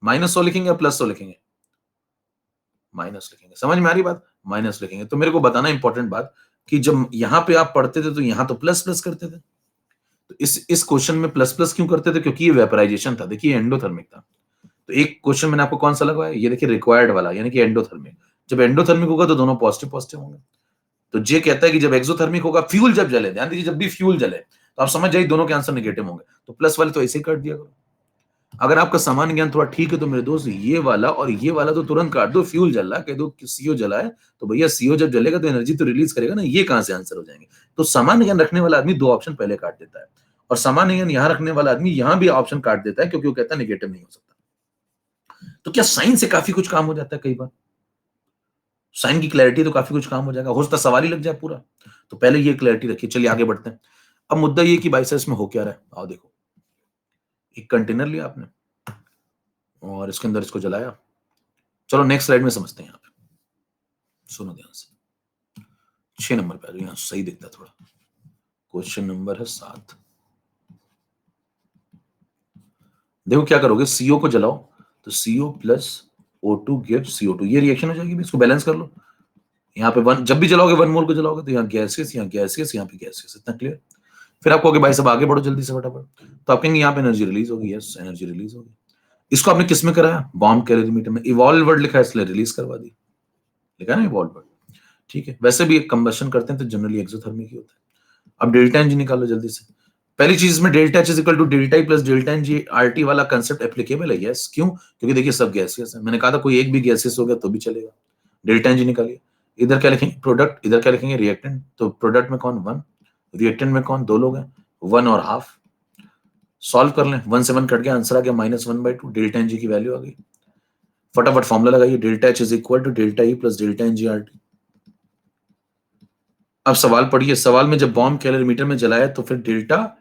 -100 लिखेंगे या +100 लिखेंगे? माइनस लिखेंगे। समझ में आ रही बात? माइनस लिखेंगे। तो मेरे को बताना इंपॉर्टेंट बात कि जब यहां पे आप पढ़ते थे तो यहां तो प्लस प्लस करते थे, तो इस क्वेश्चन में प्लस प्लस क्यों करते थे? क्योंकि ये वेपराइजेशन था। देखिए एंडोथर्मिक था। तो एक क्वेश्चन मैंने आपको कौन सा लगवाया, ये देखिए रिक्वायर्ड वाला, यानी कि एंडोथर्मिक। जब एंडोथर्मिक होगा तो दोनों पॉजिटिव पॉजिटिव होंगे। तो जे कहता है कि जब एक्सोथर्मिक होगा, फ्यूल जब जले, ध्यान दीजिए, जब भी फ्यूल जले तो आप समझ जाइए दोनों के आंसर नेगेटिव होंगे। तो प्लस वाले तो ऐसे ही काट दिया करो। अगर आपका सामान्य ज्ञान थोड़ा ठीक है तो मेरे दोस्त ये वाला और ये वाला तो तुरंत काट दो। फ्यूल जल रहा है, कह दो सीओ जला है, तो भैया सीओ जब जलेगा तो एनर्जी तो रिलीज करेगा ना, ये कहां से आंसर हो जाएंगे? तो सामान्य ज्ञान रखने वाला आदमी दो ऑप्शन पहले काट देता है, और सामान्य ज्ञान यहां रखने वाला आदमी यहां भी ऑप्शन काट देता है, क्योंकि वो कहता है नेगेटिव नहीं हो सकता। तो क्या साइन से काफी कुछ काम हो जाता है? कई बार साइन की क्लैरिटी तो काफी कुछ काम हो जाएगा, हो सकता सवाल ही लग जाए पूरा। तो पहले ये क्लैरिटी रखिए। चलिए आगे बढ़ते हैं। अब मुद्दा ये कि भाई साहब इसमें हो क्या रहा है, आओ देखो। एक कंटेनर लिया आपने और इसके अंदर इसको जलाया। चलो नेक्स्ट स्लाइड में समझते हैं। यहाँ पे सुनो ध्यान से, 6 नंबर पे आ जाओ, यहाँ सही दिखता है थोड़ा। क्वेश्चन नंबर है 7। देखो क्या करोगे, सीओ को जलाओ तो CO plus O2 give CO2, ये रिएक्शन हो जाएगी। इसको बैलेंस कर लो। यहाँ पे वन, जब भी जलाओगे 1 मोल को जलाओगे तो यहाँ गैसियस, यहाँ गैसियस, यहाँ पे गैसियस। इतना क्लियर? फिर आप कहोगे भाई सब आगे बढ़ो जल्दी से फटाफट, तो आप कहेंगे यहाँ पे एनर्जी रिलीज होगी। यस, एनर्जी रिलीज होगी। इसको आपने किस में कराया? बॉम्ब कैलोरीमीटर में। इवॉल्व वर्ड लिखा है इसलिए रिलीज करवा दी, लिखा है ना इवॉल्व वर्ड। ठीक है, वैसे भी एक कंबशन करते हैं तो जनरली एक्सोथर्मिक ही होता है। अब डेल्टा एन जी निकालो जल्दी से। पहली चीज में delta H is equal to delta E plus delta N G RT वाला कंसेप्ट एप्लीकेबल है। यस, क्यों? क्योंकि देखिए सब गैसियस है। मैंने कहा था कोई एक भी गैसियस हो गया तो भी चलेगा। डेल्टा एन जी निकालिए। इधर क्या लिखेंगे? प्रोडक्ट। इधर क्या लिखेंगे? रिएक्टेंट। तो प्रोडक्ट में कौन? 1। रिएक्टेंट में कौन? 2 लोग हैं, 1 और हाफ। सॉल्व कर लें, 1 से 1 कट गया, आंसर आ गया -1/2। डेल्टा एन जी की वैल्यू आ गई। फटाफट फॉर्मूला लगाइए, delta H is equal to delta E plus delta N G R T. अब सवाल पढ़िए। सवाल में जब बॉम्ब कैलोरीमीटर में जलाया तो फिर डेल्टा,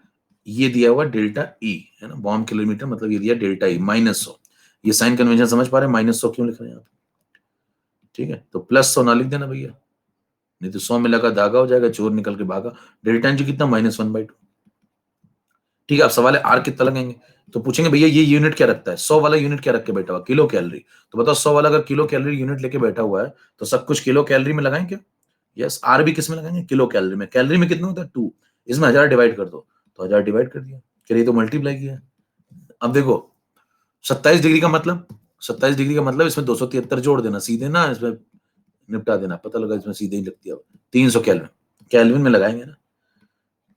ये दिया हुआ डेल्टा ई है ना, बॉम्ब कैलोरीमीटर मतलब ये दिया डेल्टा ई -100। ये साइन कन्वेंशन समझ पा रहे हैं? -100 क्यों लिख रहे हैं यहाँ पे? ठीक है, तो +100 ना लिख देना भैया, नहीं तो 100 में लगा धागा हो जाएगा, चोर निकल के भागा। डेल्टा एन जी कितना? -1/2। ठीक है, अब सवाल है आर कितना लगाएंगे? तो पूछेंगे भैया ये यूनिट क्या रखता है? 100 वाला यूनिट क्या रख के बैठा हुआ? Kilo calorie. तो बताओ 100 वाला अगर किलो कैलोरी यूनिट लेके बैठा हुआ है तो सब कुछ किलो कैलोरी में लगाएं क्या? यस, आर भी किस में लगाएंगे? किलो कैलोरी में। कैलोरी में कितना होता है? 2। इसमें 1000 डिवाइड कर दो, तो 1000 डिवाइड कर दिया, चलिए तो मल्टीप्लाई किया। अब देखो 27 डिग्री का मतलब, 27 डिग्री का मतलब इसमें 273 जोड़ देना सीधे ना, इसमें निपटा देना। पता लगा इसमें सीधे ही लगती है। 300 केल्विन, केल्विन में लगाएंगे ना।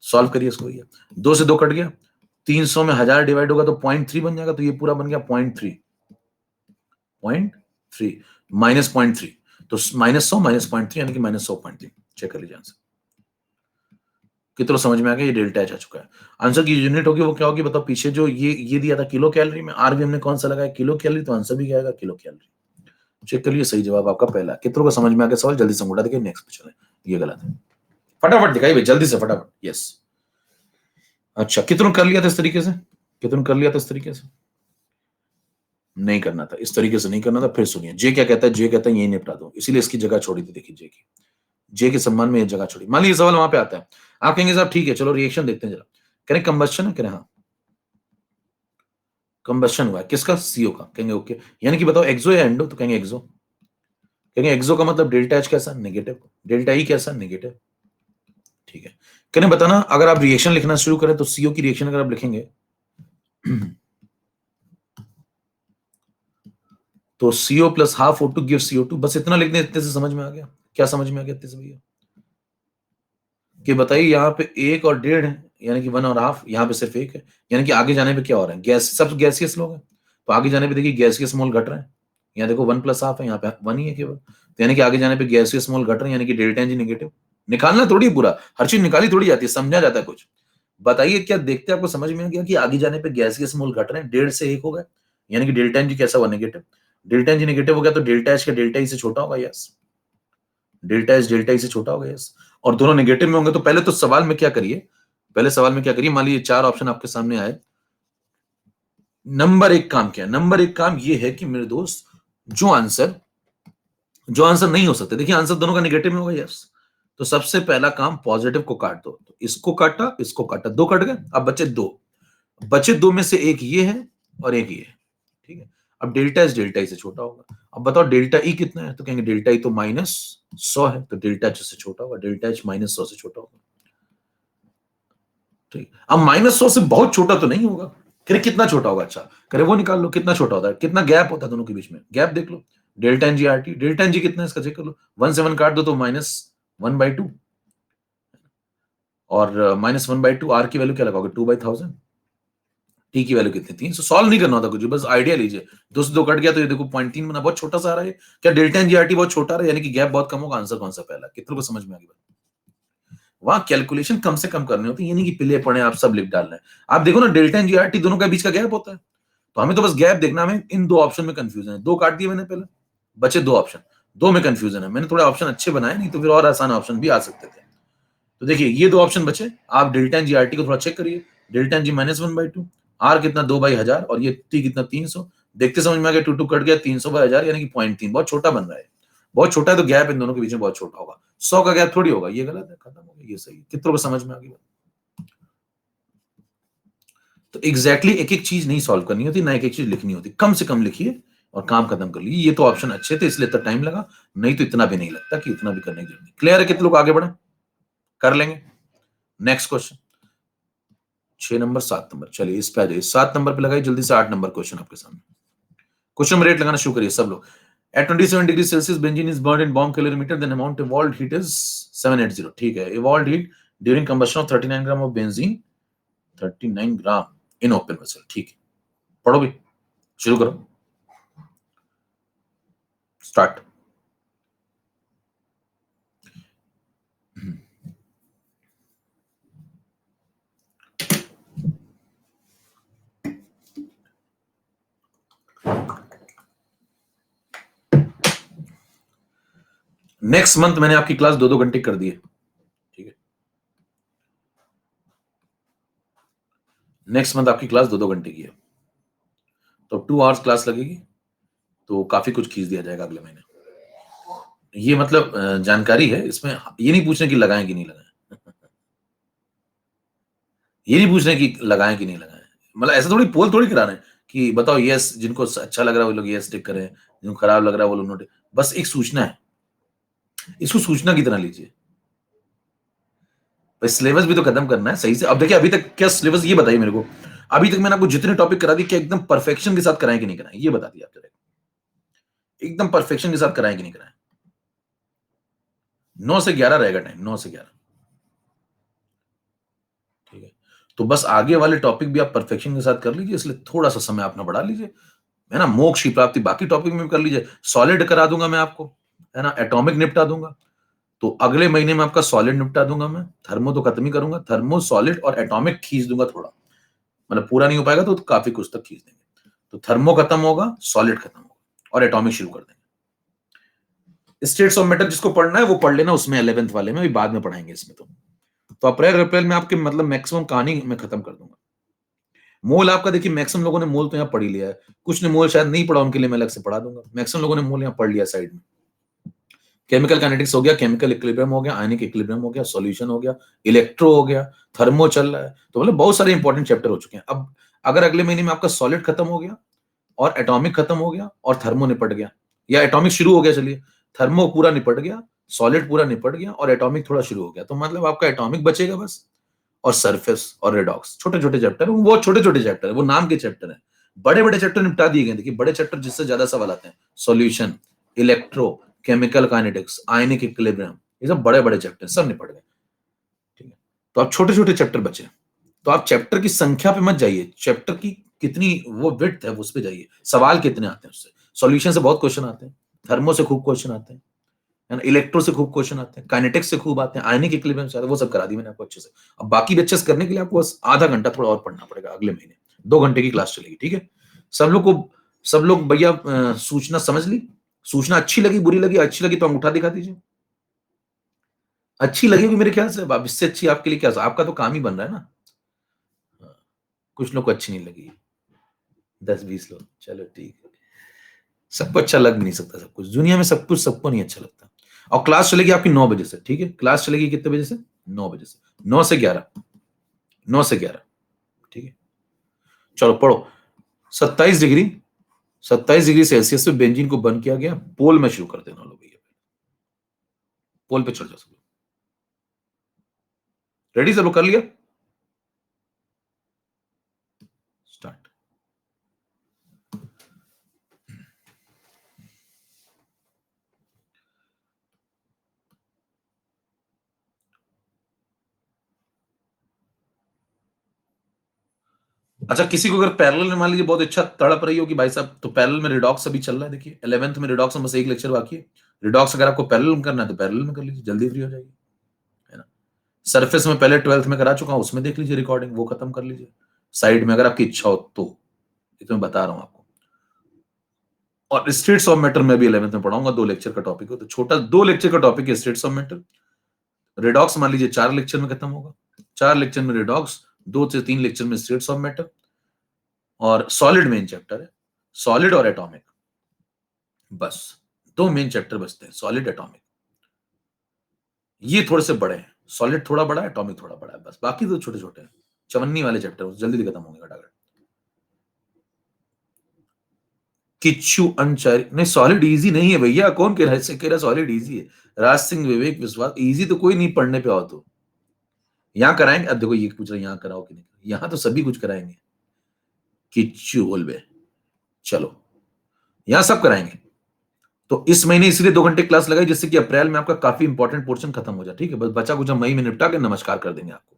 सॉल्व करिए इसको भैया। 2 से 2 कट गया, 300 में 1000 डिवाइड होगा तो 0.3 बन जाएगा, तो ये पूरा बन गया 0.3, 0.3 माइनस 0.3, तो -100 -0.3 यानी कि -100.3। चेक कर लीजिए आंसर। कितना समझ में आ गया? ये डेल्टा एच आ चुका है। आंसर की यूनिट होगी वो क्या होगी बताओ? पीछे जो ये दिया था किलो कैलोरी में, आर भी हमने कौन सा लगाया? किलो कैलोरी, तो आंसर भी क्या आएगा? Kilo calorie. चेक कर लिए, सही जवाब आपका पहला। कितनों को समझ में आ गया सवाल? जल्दी से अंगूठा देखिए, नेक्स्ट पे चले। ये गलत है, फटाफट दिखाइए भाई जल्दी से फटाफट। यस, अच्छा कितनों कर लिया था इस तरीके से? कितनों कर लिया था इस तरीके से? नहीं करना था, इस तरीके से नहीं करना था। फिर सुनिए जे क्या कहता है। जे कहता है यही निपटा दो, इसीलिए इसकी जगह छोड़ी थी। देखिए जे की, जे के सम्मान में ये जगह छोड़ी। मान लीजिए सवाल वहां पे आता है, आप कहेंगे साहब ठीक है चलो रिएक्शन देखते हैं जरा। कह रहे कंबस्शन है? कह रहे हाँ कंबस्शन हुआ है। किसका? सीओ का। कहेंगे ओके, यानी कि बताओ एक्सो या एंडो? तो कहेंगे एक्सो। कहेंगे एक्सो का मतलब डेल्टा एच कैसा? नेगेटिव। डेल्टा ई कैसा? नेगेटिव। ठीक है, कहने बताना अगर आप रिएक्शन लिखना शुरू करें तो सीओ की रिएक्शन अगर आप लिखेंगे तो CO plus half O2 give CO2। बस इतना लिख दें, इतने से समझ में आ गया। क्या समझ में आ गया इतने से भैया? कि बताइए यहाँ पे 1 और 1.5 है, यानी कि 1 और हाफ, यहाँ पे सिर्फ 1 है, यानी कि आगे जाने पे क्या हो रहा है? गैस, सब गैसियस लोग हैं, तो आगे जाने पे देखिए गैसियस मोल घट रहे हैं। यहाँ देखो 1 प्लस हाफ है, यहाँ पे 1 ही है केवल, तो यानी कि आगे जाने पे गैसियस मोल घट रहे हैं, यानी कि डेल्टा एन जी नेगेटिव। निकालना थोड़ी पूरा, हर चीज निकाली थोड़ी जाती है, समझा जाता है कुछ। बताइए क्या देखते आपको समझ में आ गया कि आगे जाने पे गैसियस मोल घट रहे हैं? 1.5 से 1 हो गए, यानी कि डेल्टा एन जी कैसा हुआ? Negative. Delta N G negative हो गया तो डेल्टा एच का डेल्टा ई से छोटा होगा, yes. Delta H delta E से छोटा होगा, यस। और दोनों नेगेटिव में होंगे तो पहले तो सवाल में क्या करिए, पहले सवाल में क्या करिए, मान लीजिए 4 ऑप्शन आपके सामने आए। नंबर एक काम क्या है, नंबर एक काम ये है कि मेरे दोस्त जो आंसर नहीं हो सकते, देखिए आंसर दोनों का नेगेटिव में होगा, यस। तो सबसे पहला काम पॉजिटिव को काट दो, तो इसको काटा, दो कट गए, अब बचे दो में से एक ये है और एक ये है, ठीक है। अब डेल्टा एच डेल्टा ई से छोटा होगा। अब बताओ डेल्टा ई कितना है, तो कहेंगे डेल्टा ई तो -100 है, तो डेल्टा एच से छोटा होगा, डेल्टा एच -100 से छोटा होगा, ठीक। अब -100 से बहुत छोटा तो नहीं होगा, करे कितना छोटा होगा, अच्छा करे वो निकाल लो कितना छोटा होता है, कितना गैप होता है दोनों के बीच में, गैप देख लो। Delta N G R T, delta N G कितना है इसका चेक कर लो, 1 से 1 काट दो तो -1/2, और -1/2 आर की वैल्यू क्या लगाओगे, 2/1000, टी की वैल्यू कितनी, 300। सॉल्व नहीं करना होता कुछ, बस आइडिया लीजिए, 2 से 2 कट गया तो ये देखो 0.3 बना, बहुत छोटा सा आ रहा है। क्या delta N G R T बहुत छोटा आ रहा है, यानी कि गैप बहुत कम होगा, आंसर कौन सा पहला, कितनों को समझ में आ गई बात। वहां कैलकुलेशन कम से कम करनी होती है, ये नहीं कि पिले पड़े आप सब लिख डाल रहे हैं। आप देखो ना delta N G R T दोनों के बीच का गैप होता है, तो हमें तो बस गैप देखना, हमें इन दो ऑप्शन में कंफ्यूजन है, 2 काट दिए मैंने पहले, बचे 2 ऑप्शन, 2 में कंफ्यूजन है, मैंने थोड़े ऑप्शन अच्छे बनाए, नहीं तो फिर और आसान ऑप्शन भी आ सकते थे। तो देखिए ये 2 ऑप्शन बचे, आप delta N G R T को थोड़ा चेक करिए, डेल्टा एन जी -1/2, आर कितना 2/1000 और ये टी कितना 300, देखते समझ में आ गया, 2 कट गया, 300/1000 यानी कि 0.3, बहुत छोटा बन रहा है, बहुत छोटा है, तो गैप इन दोनों के बीच में बहुत छोटा होगा, 100 का गैप थोड़ी होगा, ये गलत है, खत्म हो गया, ये सही है, कितनों को समझ में आ गई। तो एग्जैक्टली एक एक चीज नहीं सॉल्व करनी होती, ना एक एक चीज लिखनी होती, कम से कम लिखिए और काम खत्म कर लीजिए। ये तो ऑप्शन अच्छे थे इसलिए इतना टाइम लगा, नहीं तो इतना भी नहीं लगता कि इतना भी करने की जरूरत नहीं। क्लियर है, कितने लोग आगे बढ़े, कर लेंगे। नेक्स्ट क्वेश्चन 6 नंबर 7 नंबर, चलिए इस पे आ जाइए, 7 नंबर पे लगाइए जल्दी से, 8 नंबर क्वेश्चन आपके सामने। क्वेश्चन नंबर 8 लगाना शुरू करिए सब लोग। At 27 degrees Celsius, benzene is burned in bomb calorimeter. Then amount evolved heat is 780. ठीक है, evolved heat during combustion of 39 gram of benzene, 39 gram in open vessel. ठीक है, पढ़ो भी, शुरू करो, स्टार्ट। नेक्स्ट मंथ मैंने आपकी क्लास 2-2 घंटे कर दी है, ठीक है, नेक्स्ट मंथ आपकी क्लास 2-2 घंटे की है, तो 2 आवर्स क्लास लगेगी, तो काफी कुछ खींच दिया जाएगा अगले महीने। ये मतलब जानकारी है इसमें, ये नहीं पूछने की लगाएं कि नहीं लगाएं, ये नहीं पूछने की लगाएं कि नहीं लगाएं, मतलब ऐसा थोड़ी पोल थोड़ी करा रहे हैं कि बताओ यस, जिनको अच्छा लग रहा है वो लोग यस टिक करें, जिनको खराब लग रहा है वो लोग नो टिक, बस एक सूचना है, इसको सूचना की तरह लीजिए। सिलेबस भी तो खत्म करना है सही से। अब देखिए अभी तक क्या सिलेबस, ये बताइए मेरे को, अभी तक मैंने आपको जितने टॉपिक करा दिए क्या एकदम परफेक्शन के साथ कराएं कि नहीं कराएं, ये बता दिया आप जरा, एकदम परफेक्शन के साथ कराएं कि नहीं कराएं। 9 से 11 रहेगा टाइम, 9 से 11, ठीक है। तो बस आगे वाले टॉपिक भी आप परफेक्शन के साथ कर लीजिए, इसलिए थोड़ा सा समय अपना बढ़ा लीजिए, है ना। मोक्ष की प्राप्ति बाकी टॉपिक में भी कर लीजिए, सॉलिड करा दूंगा मैं आपको, है ना, एटॉमिक निपटा दूंगा, तो अगले महीने में आपका सॉलिड निपटा दूंगा मैं, थर्मो तो खत्म ही करूंगा, थर्मो सॉलिड और एटॉमिक खींच दूंगा थोड़ा, मतलब पूरा नहीं हो पाएगा तो काफी कुछ तक खींच देंगे। तो थर्मो खत्म होगा, सॉलिड खत्म होगा और एटॉमिक शुरू कर देंगे। स्टेट्स ऑफ मैटर जिसको पढ़ना है वो पढ़ लेना, उसमें 11th वाले में, अभी बाद में पढ़ाएंगे इसमें। तो अप्रैल में आपके मतलब मैक्सिमम कहानी मैं खत्म कर दूंगा। मोल आपका देखिए मैक्सिमम लोगों ने मोल तो यहाँ पढ़ ही लिया है, कुछ ने मोल शायद नहीं पढ़ा, उनके लिए मैं अलग से पढ़ा दूंगा। मैक्सिमम लोगों ने मोल यहाँ पढ़ लिया साइड में। केमिकल काइनेटिक्स हो गया, केमिकल इक्विलिब्रियम हो गया, आयनिक इक्विलिब्रियम हो गया, सॉल्यूशन हो गया, इलेक्ट्रो हो गया, थर्मो चल रहा है, तो मतलब बहुत सारे इंपॉर्टेंट चैप्टर हो चुके हैं। अब अगर अगले महीने में आपका सॉलिड खत्म हो गया और एटॉमिक खत्म हो गया और थर्मो निपट गया, या एटॉमिक शुरू हो गया, चलिए थर्मो पूरा निपट गया, सॉलिड पूरा निपट गया और एटॉमिक थोड़ा शुरू हो गया, तो मतलब आपका एटॉमिक बचेगा बस, और सरफेस और रेडॉक्स छोटे छोटे चैप्टर, वो छोटे छोटे चैप्टर है, वो नाम के चैप्टर है। बड़े बड़े चैप्टर निपटा दिए गए, देखिए बड़े चैप्टर जिससे ज्यादा सवाल आते हैं, solution, electro, chemical kinetics, ionic equilibrium, ये सब बड़े बड़े चैप्टर सब निपट गए, ठीक है। तो आप छोटे छोटे चैप्टर बचे, तो आप चैप्टर की संख्या पे मत जाइए, चैप्टर की कितनी वो विड्थ है उस पे जाइए, सवाल कितने आते हैं उससे। सॉल्यूशन से बहुत क्वेश्चन आते हैं, थर्मो से खूब क्वेश्चन आते हैं, है ना, इलेक्ट्रो से खूब क्वेश्चन आते हैं, काइनेटिक्स से खूब आते हैं, आयनिक इक्विलिब्रियम से आते हैं, वो सब करा दी मैंने आपको अच्छे से। अब बाकी भी अच्छे से करने के लिए आपको बस आधा घंटा थोड़ा और पढ़ना पड़ेगा, अगले महीने 2 घंटे की क्लास चलेगी, ठीक है। सब लोग को सब लोग भैया सूचना समझ ली? सूचना अच्छी लगी, बुरी लगी? अच्छी लगी तो अंगूठा दिखा दीजिए। अच्छी लगेगी मेरे ख्याल से, अब इससे अच्छी आपके लिए क्या, आपका तो काम ही बन रहा है ना। हाँ, कुछ लोग को अच्छी नहीं लगी, 10-20 लोग, चलो ठीक है। सबको अच्छा लग नहीं सकता सब कुछ, दुनिया में सब कुछ सबको नहीं अच्छा लगता। और क्लास चलेगी आपकी 9 बजे से, ठीक है? क्लास चलेगी कितने बजे से? 9 बजे से, 9 से 11, 9 से 11, ठीक है? चलो पढ़ो। 27 डिग्री, 27 डिग्री सेल्सियस पे बेंजीन को बंद किया गया, पोल में शुरू कर देना लो भैया, पोल पे चढ़ जाओ सब लोग। रेडी सब लोग, कर लिया? स्टार्ट। अच्छा, किसी को अगर पैरेलल में मान लीजिए बहुत अच्छा तड़प रही हो कि भाई साहब, तो पैरेलल में रिडॉक्स अभी चल रहा है, देखिए 11th में रिडॉक्स में बस एक लेक्चर बाकी है। रिडॉक्स अगर आपको पैरेलल में करना है तो पैरेलल में कर लीजिए, जल्दी फ्री हो जाएगी, है ना? सरफेस में पहले 12th में करा चुका हूं, उसमें देख लीजिए रिकॉर्डिंग, वो खत्म कर लीजिए साइड में, अगर आपकी इच्छा हो तो। ये तो मैं बता रहा हूं आपको। और स्टेट्स ऑफ मैटर में भी 11th में पढ़ाऊंगा, 2 लेक्चर का टॉपिक हो तो छोटा, 2 लेक्चर का टॉपिक है स्टेट्स ऑफ मैटर। रिडॉक्स मान लीजिए 4 लेक्चर में खत्म होगा, 4 लेक्चर में रिडॉक्स, 2 से 3 लेक्चर में स्टेट्स ऑफ मैटर। और सॉलिड मेन चैप्टर है, सॉलिड और एटॉमिक, बस 2 मेन चैप्टर बचते हैं, सॉलिड एटॉमिक। ये थोड़े से बड़े हैं, सॉलिड थोड़ा बड़ा है, एटॉमिक थोड़ा बड़ा है, बस बाकी तो छोटे छोटे हैं, चवन्नी वाले चैप्टर जल्दी खत्म होंगे फटाफट। किच्चू अनचारी नहीं, सॉलिड इजी नहीं है भैया, कौन कह रहा है सॉलिड इजी है? राज सिंह, विवेक विश्वास, इजी तो कोई नहीं पढ़ने पे आओ तो। यहाँ कराएंगे, अब देखो ये पूछ रहे यहाँ कराओ कि नहीं, यहाँ तो सभी कुछ कराएंगे। किच्चू बोलबे, चलो यहाँ सब कराएंगे। तो इस महीने इसलिए 2 घंटे क्लास लगाई जिससे कि अप्रैल में आपका काफी इंपॉर्टेंट पोर्शन खत्म हो जाए, ठीक है? बस बचा कुछ हम मई में निपटा के नमस्कार कर देंगे आपको।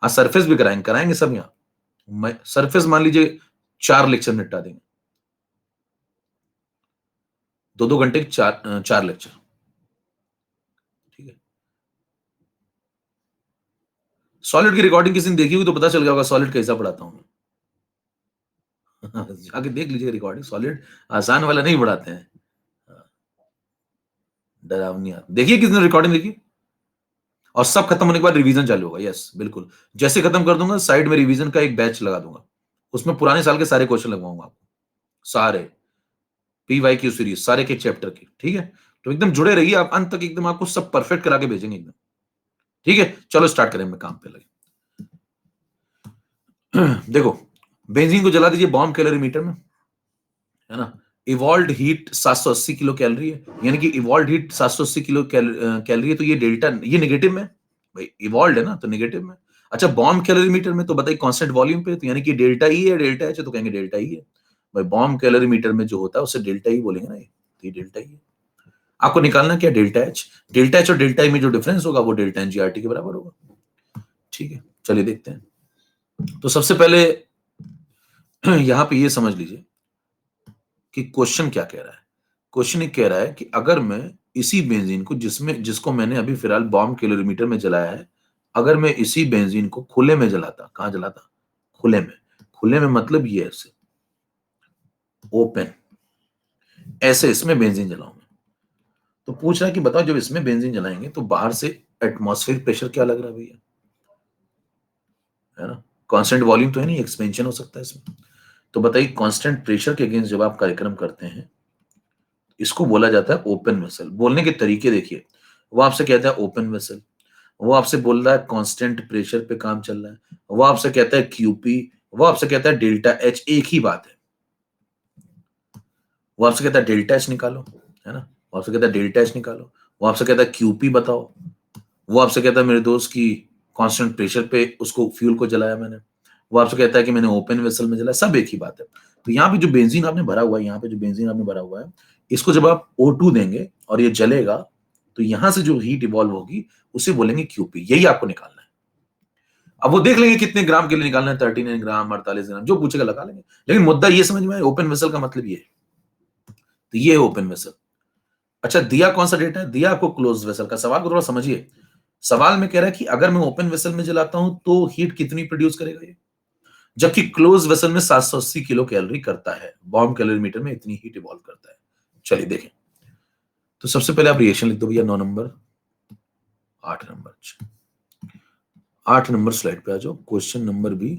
हाँ, सरफेस भी कराएंगे, कराएंगे सब यहाँ। सरफेस मान लीजिए 4 लेक्चर निपटा देंगे, 2-2 घंटे के 4 लेक्चर, ठीक है? सॉलिड की रिकॉर्डिंग किसी ने देखी होगी तो पता चल गया होगा सॉलिड कैसा पढ़ाता हूँ मैं। जाके देख लीजिए रिकॉर्डिंग, सॉलिड आसान वाला नहीं पढ़ाते हैं। डरावनी देखिए, किसने रिकॉर्डिंग देखी? और सब खत्म होने के बाद रिवीजन चालू होगा, यस बिल्कुल। जैसे खत्म कर दूंगा साइड में रिवीजन का एक बैच लगा दूंगा, उसमें पुराने साल के सारे क्वेश्चन लगवाऊंगा आपको, सारे PYQ सीरीज, सारे के चैप्टर की, ठीक है? तो एकदम जुड़े रहिए आप अंत तक, एकदम आपको सब परफेक्ट करा के भेजेंगे एकदम, ठीक है? चलो स्टार्ट करें, मैं काम पे लगे। देखो, बेंजीन को जला दीजिए बॉम्ब कैलोरीमीटर में, है ना? इवॉल्व हीट 780 किलो कैलोरी है, यानी कि इवॉल्व हीट 780 किलो कैलोरी है, तो ये डेल्टा, ये नेगेटिव में भाई, इवॉल्व है ना तो नेगेटिव में। अच्छा, बॉम्ब कैलोरीमीटर में तो बताइए कांस्टेंट वॉल्यूम पे, तो यानी कि डेल्टा ई है, डेल्टा एच है, तो कहेंगे डेल्टा ई है भाई। बॉम्ब कैलोरीमीटर में जो होता है उसे डेल्टा ई बोलेंगे ना, ये तो ये डेल्टा ई है। आपको निकालना क्या, डेल्टा एच। डेल्टा एच और डेल्टा ई में जो डिफरेंस होगा वो delta N G R T के बराबर होगा, ठीक है? चलिए देखते हैं। तो सबसे पहले यहां पे ये समझ लीजिए कि क्वेश्चन क्या कह रहा है। क्वेश्चन ये कह रहा है कि अगर मैं इसी बेंजीन को, जिसको मैंने अभी फिलहाल बॉम्ब कैलोरीमीटर में जलाया है, अगर मैं इसी बेंजीन को खुले में जलाता, कहां जलाता? खुले में। खुले में मतलब ये ऐसे ओपन, ऐसे इसमें बेंजीन जलाऊंगा। तो पूछ रहा है कि बताओ जब इसमें बेंजीन जलाएंगे तो बाहर से एटमॉस्फेरिक प्रेशर क्या लग रहा है भैया, है ना? कांस्टेंट वॉल्यूम तो है नहीं, एक्सपेंशन हो सकता है इसमें। तो बताइए, कांस्टेंट प्रेशर के अगेंस्ट जब आप कार्यक्रम करते हैं, इसको बोला जाता है ओपन वेसल। बोलने के तरीके देखिए, वो आपसे कहता है ओपन वेसल, वो आपसे बोल रहा है कांस्टेंट प्रेशर पे काम चल रहा है, वो आपसे कहता है क्यूपी, वो आपसे कहता है डेल्टा एच, एक ही बात है। वो आपसे कहता है डेल्टा एच निकालो, है ना? वो आपसे कहता है डेल्टा एच निकालो, वो आपसे कहता है क्यूपी बताओ, वो आपसे कहता है मेरे दोस्त की कांस्टेंट प्रेशर पे उसको फ्यूल को जलाया मैंने, वो आपसे कहता है कि मैंने ओपन वेसल में जलाया, सब एक ही बात है। तो यहाँ पे जो बेंजीन आपने भरा हुआ है, यहाँ पे जो बेंजीन आपने भरा हुआ है, इसको जब आप O2 देंगे और ये जलेगा, तो यहां से जो हीट इवॉल्व होगी उसे बोलेंगे क्यूपी, यही आपको निकालना है। अब वो देख लेंगे कितने ग्राम के लिए निकालना है, 39 ग्राम, 48 ग्राम, जो पूछेगा लगा लेंगे। लेकिन मुद्दा ये समझ में आए, ओपन वेसल का मतलब ये है। तो ये है ओपन वेसल। अच्छा, दिया कौन सा डेटा है? दिया आपको क्लोज वेसल का। सवाल को थोड़ा समझिए। सवाल में कह रहा है कि अगर मैं ओपन वेसल में जलाता हूं तो हीट कितनी प्रोड्यूस करेगा ये? जबकि क्लोज वेसल में 780 किलो कैलोरी करता है, बॉम्ब कैलोरीमीटर में इतनी हीट इवॉल्व करता है। चलिए देखें, तो सबसे पहले आप रिएक्शन लिख दो भैया 9 नंबर 8 नंबर 8 नंबर स्लाइड पे आ जाओ। क्वेश्चन नंबर भी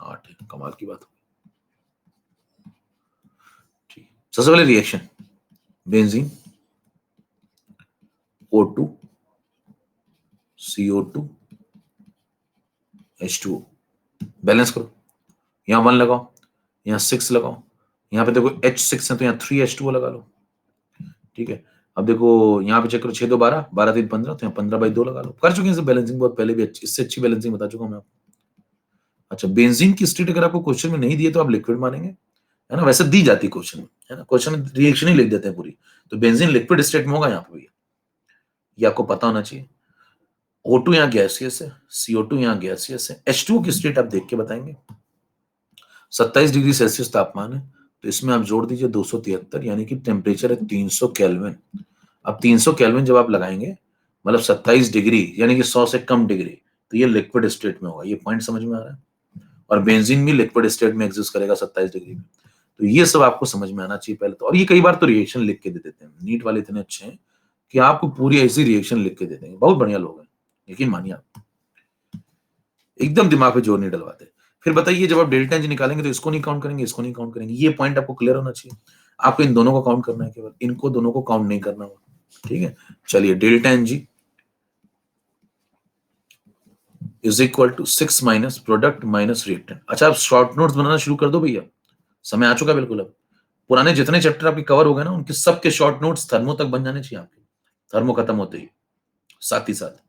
8 है, कमाल की बात। ठीक, सबसे पहले reaction benzene O2 CO2 H2O, balance करो। यहां 1 लगाओ, यहां 6 लगाओ, यहां पे देखो H6 है तो यहां 3H2O लगा लो। ठीक है, अब देखो यहाँ पे चेक करो, 6 2 12 12 3 15, तो यहाँ 15/2 लगा लो। कर चुके हैं बैलेंसिंग बहुत पहले भी, इससे अच्छी बैलेंसिंग बता चुका हूं मैं आपको। अच्छा, बेंजीन की स्टेट अगर आपको क्वेश्चन में नहीं दिए तो आप लिक्विड मानेंगे, है ना। वैसे दी जाती है क्वेश्चन में, है ना, क्वेश्चन में रिएक्शन ही लिख देते हैं पूरी। तो बेंजीन लिक्विड स्टेट में होगा यहाँ पे भैया, ये आपको पता होना चाहिए। O2 यहाँ गैसियस है, CO2 यहाँ गैसियस है, H2O की स्टेट आप देख के बताएंगे। 27 डिग्री सेल्सियस तापमान है, तो इसमें आप जोड़ दीजिए 273, यानी कि टेम्परेचर है 300 केल्विन। अब 300 केल्विन जब आप लगाएंगे, मतलब 27 डिग्री यानी कि 100 से कम डिग्री, तो ये लिक्विड स्टेट में होगा। ये पॉइंट समझ में आ रहा है। और बेंजीन भी लिक्विड स्टेट में एग्जिस्ट करेगा 27 डिग्री में। तो ये सब आपको समझ में आना चाहिए पहले तो। और ये कई बार तो रिएक्शन लिख के दे देते हैं, नीट वाले इतने अच्छे हैं कि आपको पूरी ऐसी रिएक्शन लिख के दे देंगे। बहुत बढ़िया लोग हैं, यकीन मानिए आप, एकदम दिमाग पे जोर नहीं डलवाते। फिर बताइए, जब आप डेल्टा एनर्जी निकालेंगे तो इसको नहीं काउंट करेंगे, इसको नहीं काउंट करेंगे। ये पॉइंट आपको क्लियर होना चाहिए। आपको इन दोनों को काउंट करना है, केवल इनको दोनों को काउंट नहीं करना होगा। ठीक है, चलिए delta energy is equal to 6 minus product minus reactant. अच्छा, आप शॉर्ट नोट्स बनाना शुरू कर दो भैया, समय आ चुका है बिल्कुल। अब पुराने जितने चैप्टर आपके कवर हो गए ना, उनके सबके शॉर्ट नोट्स थर्मो तक बन जाने चाहिए आपके, थर्मो खत्म होते ही साथ ही साथ।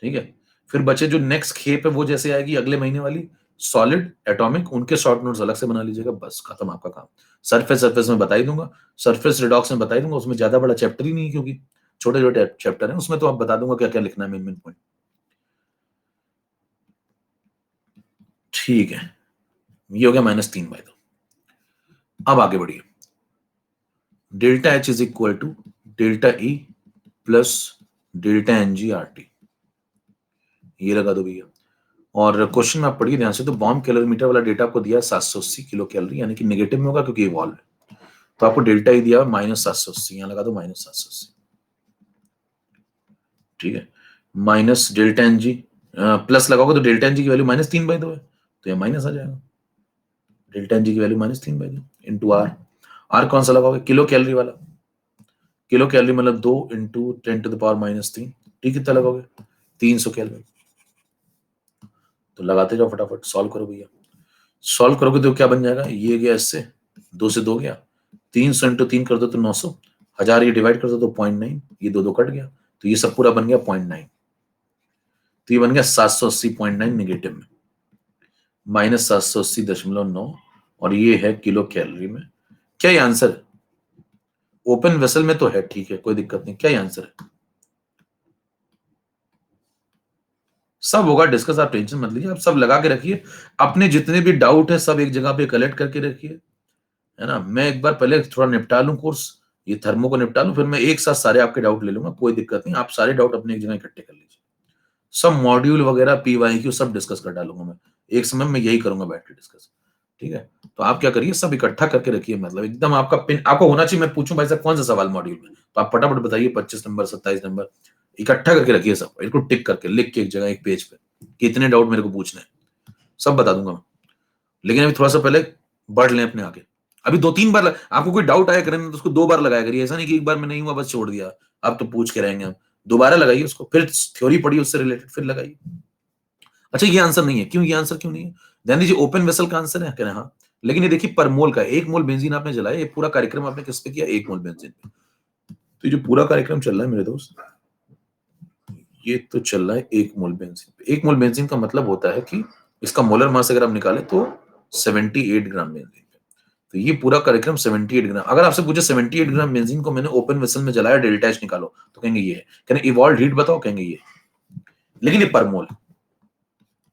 ठीक है, फिर बचे जो नेक्स्ट खेप है वो जैसे आएगी अगले महीने वाली, सॉलिड एटॉमिक, उनके शॉर्ट नोट्स अलग से बना लीजिएगा, बस खत्म आपका काम। सरफेस में बता ही दूंगा, सरफेस रिडॉक्स में बता ही दूंगा, उसमें ज्यादा बड़ा चैप्टर ही नहीं है, क्योंकि छोटे छोटे चैप्टर हैं उसमें, तो आप बता दूंगा क्या क्या लिखना है, मेन मेन पॉइंट। ठीक है, ये हो गया -3/2। अब आगे बढ़िए, delta H is equal to delta E plus delta NG/RT, ये लगा दो भैया। और क्वेश्चन में आप पढ़िए ध्यान से, तो बॉम्ब कैलोरीमीटर वाला डेटा आपको दिया 780 किलो कैलोरी, यानी कि नेगेटिव में होगा क्योंकि इवॉल्व है। तो आपको डेल्टा ही दिया -780, यहाँ लगा दो -780। ठीक है, माइनस डेल्टा एनजी, प्लस लगाओगे तो डेल्टा एनजी की वैल्यू -3/2 है, तो यह माइनस आ जाएगा। डेल्टा एनजी की वैल्यू -3/2 इंटू आर। आर कौन सा लगाओगे? किलो कैलोरी वाला। किलो कैलोरी मतलब 2 इंटू 10⁻³ टी कितना लगाओगे? 300 कैलोरी। तो लगाते जाओ फटाफट, सॉल्व करो भैया। सॉल्व करोगे तो क्या बन जाएगा? ये गया इससे, 2 से 2 गया, 300 इंटू 3 कर दो तो 900, 1000 ये डिवाइड कर दो तो 0.9, ये 2 2 कट गया, तो ये सब पूरा बन गया 0.9। तो ये बन गया 780.9 नेगेटिव में, -780.9, और ये है किलो कैलोरी में। क्या ये आंसर है? ओपन वेसल में तो है, ठीक है, कोई दिक्कत नहीं। क्या ये आंसर है? सब होगा डिस्कस, आप टेंशन मत लीजिए, आप सब लगा के रखिए। अपने जितने भी डाउट है सब एक जगह पे कलेक्ट करके रखिए, है ना। मैं एक बार पहले थोड़ा निपटा लूं कोर्स, ये थर्मो को निपटा लूं, फिर मैं एक साथ सारे आपके डाउट ले लूंगा, कोई दिक्कत नहीं। आप सारे डाउट अपने एक जगह इकट्ठे कर लीजिए, सब मॉड्यूल वगैरह PYQ सब डिस्कस कर डालूंगा मैं एक समय में, यही करूंगा बैठ के डिस्कस। ठीक है, तो आप क्या करिए, सब इकट्ठा करके रखिए, मतलब एकदम आपका पिन आपको होना चाहिए। मैं पूछूं भाई साहब कौन सा सवाल मॉड्यूल में, तो आप फटाफट बताइए, 25 नंबर 27 नंबर इकट्ठा करके रखिए, सब इनको टिक करके लिख के एक जगह एक पेज पे, कितने डाउट मेरे को पूछने हैं, सब बता दूंगा मैं। लेकिन अभी थोड़ा सा पहले बढ़ लें अपने आगे। अभी 2-3 बार आपको कोई डाउट आया करें तो उसको 2 बार लगाया करिए, ऐसा नहीं कि एक बार में नहीं हुआ बस छोड़ दिया, आप तो पूछ के रहेंगे। हम दोबारा लगाइए उसको, फिर थ्योरी पढ़िए उससे रिलेटेड, फिर लगाइए। अच्छा, ये आंसर नहीं है, क्यों ये आंसर क्यों नहीं है? ध्यान दीजिए, ओपन वेसल का आंसर है, कह रहे हैं हाँ, लेकिन ये देखिए पर मोल का, 1 मोल बेंजीन आपने जलाया, ये पूरा कार्यक्रम आपने किस पे किया? 1 मोल बेंजीन पे। तो ये जो पूरा कार्यक्रम चल रहा है मेरे दोस्त, ये तो चल रहा है 1 मोल बेंजीन पे। 1 मोल बेंजीन का मतलब होता है कि इसका मोलर मास अगर आप निकाले तो 78 ग्राम बेंजीन पे। तो ये पूरा कार्यक्रम 78 ग्राम। अगर आपसे पूछे 78 ग्राम बेंजीन को मैंने ओपन वेसल में जलाया, डेल्टा एच निकालो, तो कहेंगे ये है। कहेंगे इवॉल्व हीट बताओ, कहेंगे ये। लेकिन ये पर मोल,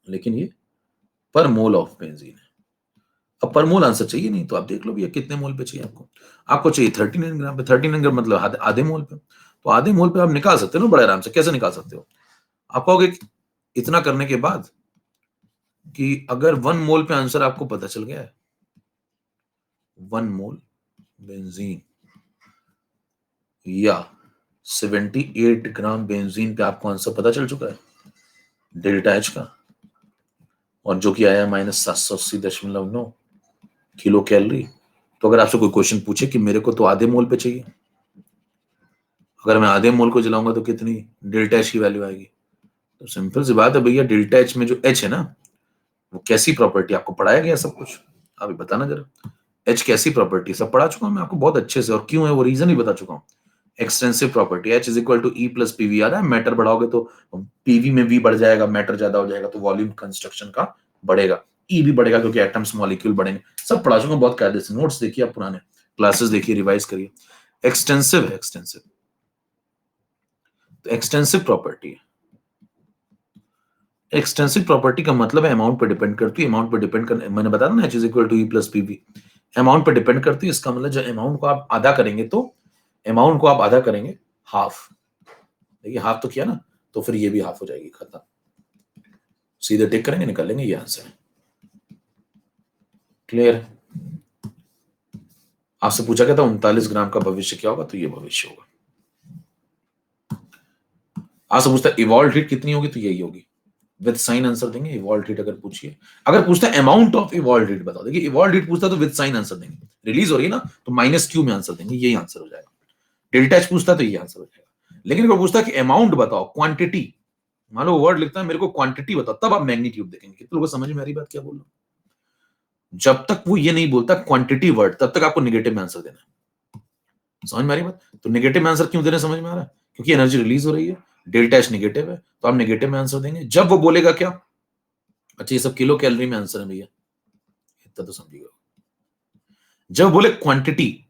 लेकिन ये पर मोल ऑफ बेंजीन है। अब पर मोल आंसर चाहिए नहीं, तो आप देख लो भैया कितने मोल पे चाहिए आपको। आपको चाहिए 39 ग्राम पे, 39 ग्राम मतलब आधे मोल पे। तो आधे मोल पे आप निकाल सकते हो ना बड़े आराम से। कैसे निकाल सकते हो? आप कहोगे इतना करने के बाद कि अगर 1 मोल पे आंसर आपको पता चल गया है, 1 मोल बेंजीन या 78 ग्राम बेंजीन पे आपको आंसर पता चल चुका है डेल्टा एच का, और जो कि आया -780.9 किलो कैलोरी। तो अगर आपसे कोई क्वेश्चन पूछे कि मेरे को तो आधे मोल पे चाहिए, अगर मैं आधे मोल को जलाऊंगा तो कितनी डेल्टा एच की वैल्यू आएगी? तो सिंपल सी बात है भैया, डेल्टा एच में जो एच है ना, वो कैसी प्रॉपर्टी आपको पढ़ाया गया सब कुछ, अभी बताना जरा। एच कैसी प्रॉपर्टी सब पढ़ा चुका हूं मैं आपको बहुत अच्छे से, और क्यों है वो रीजन भी बता चुका हूँ। Extensive property, H is equal to E plus PV. याद है, मैटर बढ़ाओगे तो पीवी में वी बढ़ जाएगा, मैटर ज्यादा हो जाएगा तो वॉल्यूम कंस्ट्रक्शन का बढ़ेगा, ई भी बढ़ेगा क्योंकि एटम्स मॉलिक्यूल बढ़ेंगे। सब पढ़ा चुका हूं बहुत कायदे से, नोट्स देखिए आप पुराने, क्लासेस देखिए, रिवाइज करिए। एक्सटेंसिव है, एक्सटेंसिव तो एक्सटेंसिव प्रॉपर्टी है। एक्सटेंसिव प्रॉपर्टी का मतलब है अमाउंट पर डिपेंड करती है, अमाउंट पर डिपेंड कर, मैंने बताया ना H is equal to E plus PV, amount पर डिपेंड करती है। इसका मतलब जो अमाउंट को आप आधा करेंगे तो अमाउंट को आप आधा करेंगे हाफ, देखिए हाफ तो किया ना, तो फिर ये भी हाफ हो जाएगी, खत्म, सीधे टिक करेंगे निकालेंगे, ये आंसर है। क्लियर? आपसे पूछा गया था 39 ग्राम का भविष्य क्या होगा, तो ये भविष्य होगा। आपसे पूछता है इवॉल्व हीट कितनी होगी, तो यही होगी, विद साइन आंसर देंगे। इवॉल्व हीट अगर पूछिए, अगर पूछता है अमाउंट ऑफ इवॉल्व हीट बताओ, देखिए इवॉल्व हीट पूछता तो विद साइन आंसर देंगे, रिलीज हो रही है ना तो माइनस क्यू में आंसर देंगे, यही आंसर हो जाएगा। डेल्टा एच पूछता तो ये आंसर हो जाएगा। लेकिन अगर पूछता कि अमाउंट बताओ, क्वांटिटी, मान लो वर्ड लिखता है मेरे को क्वांटिटी बताओ, तब आप मैग्नीट्यूड देखेंगे। कितने लोगों को समझ में आ रही बात क्या बोल रहा हूं? जब तक वो ये नहीं बोलता क्वांटिटी वर्ड, तब तक आपको निगेटिव में आंसर देना है। समझ में आ रही बात? तो निगेटिव में आंसर क्यों देना, समझ में आ रहा है? क्योंकि एनर्जी रिलीज हो रही है, डेल्टा एच निगेटिव है, तो आप निगेटिव में आंसर देंगे। जब वो बोलेगा क्या, अच्छा ये सब किलो कैलोरी में आंसर है भैया, इतना तो समझिएगा। जब बोले क्वांटिटी,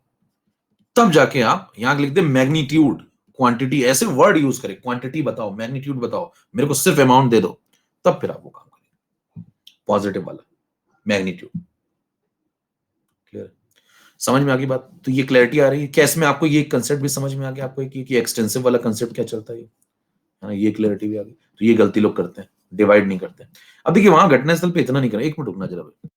तब जाके आप यहां लिख दे मैग्नीट्यूड, क्वांटिटी, ऐसे वर्ड यूज करें, क्वांटिटी बताओ, मैग्नीट्यूड बताओ, मेरे को सिर्फ अमाउंट दे दो, तब फिर आप वो काम करें, पॉजिटिव वाला मैग्नीट्यूड। क्लियर? समझ में आ गई बात? तो ये क्लैरिटी आ रही है क्या इसमें आपको? ये कंसेप्ट भी समझ में आ गया आपको कि एक्सटेंसिव वाला कंसेप्ट क्या चलता है ना, ये क्लैरिटी भी आ गई। तो ये गलती लोग करते हैं, डिवाइड नहीं करते। अब देखिए वहां घटनास्थल पे इतना नहीं करें, एक मिनट रुकना जरा भाई।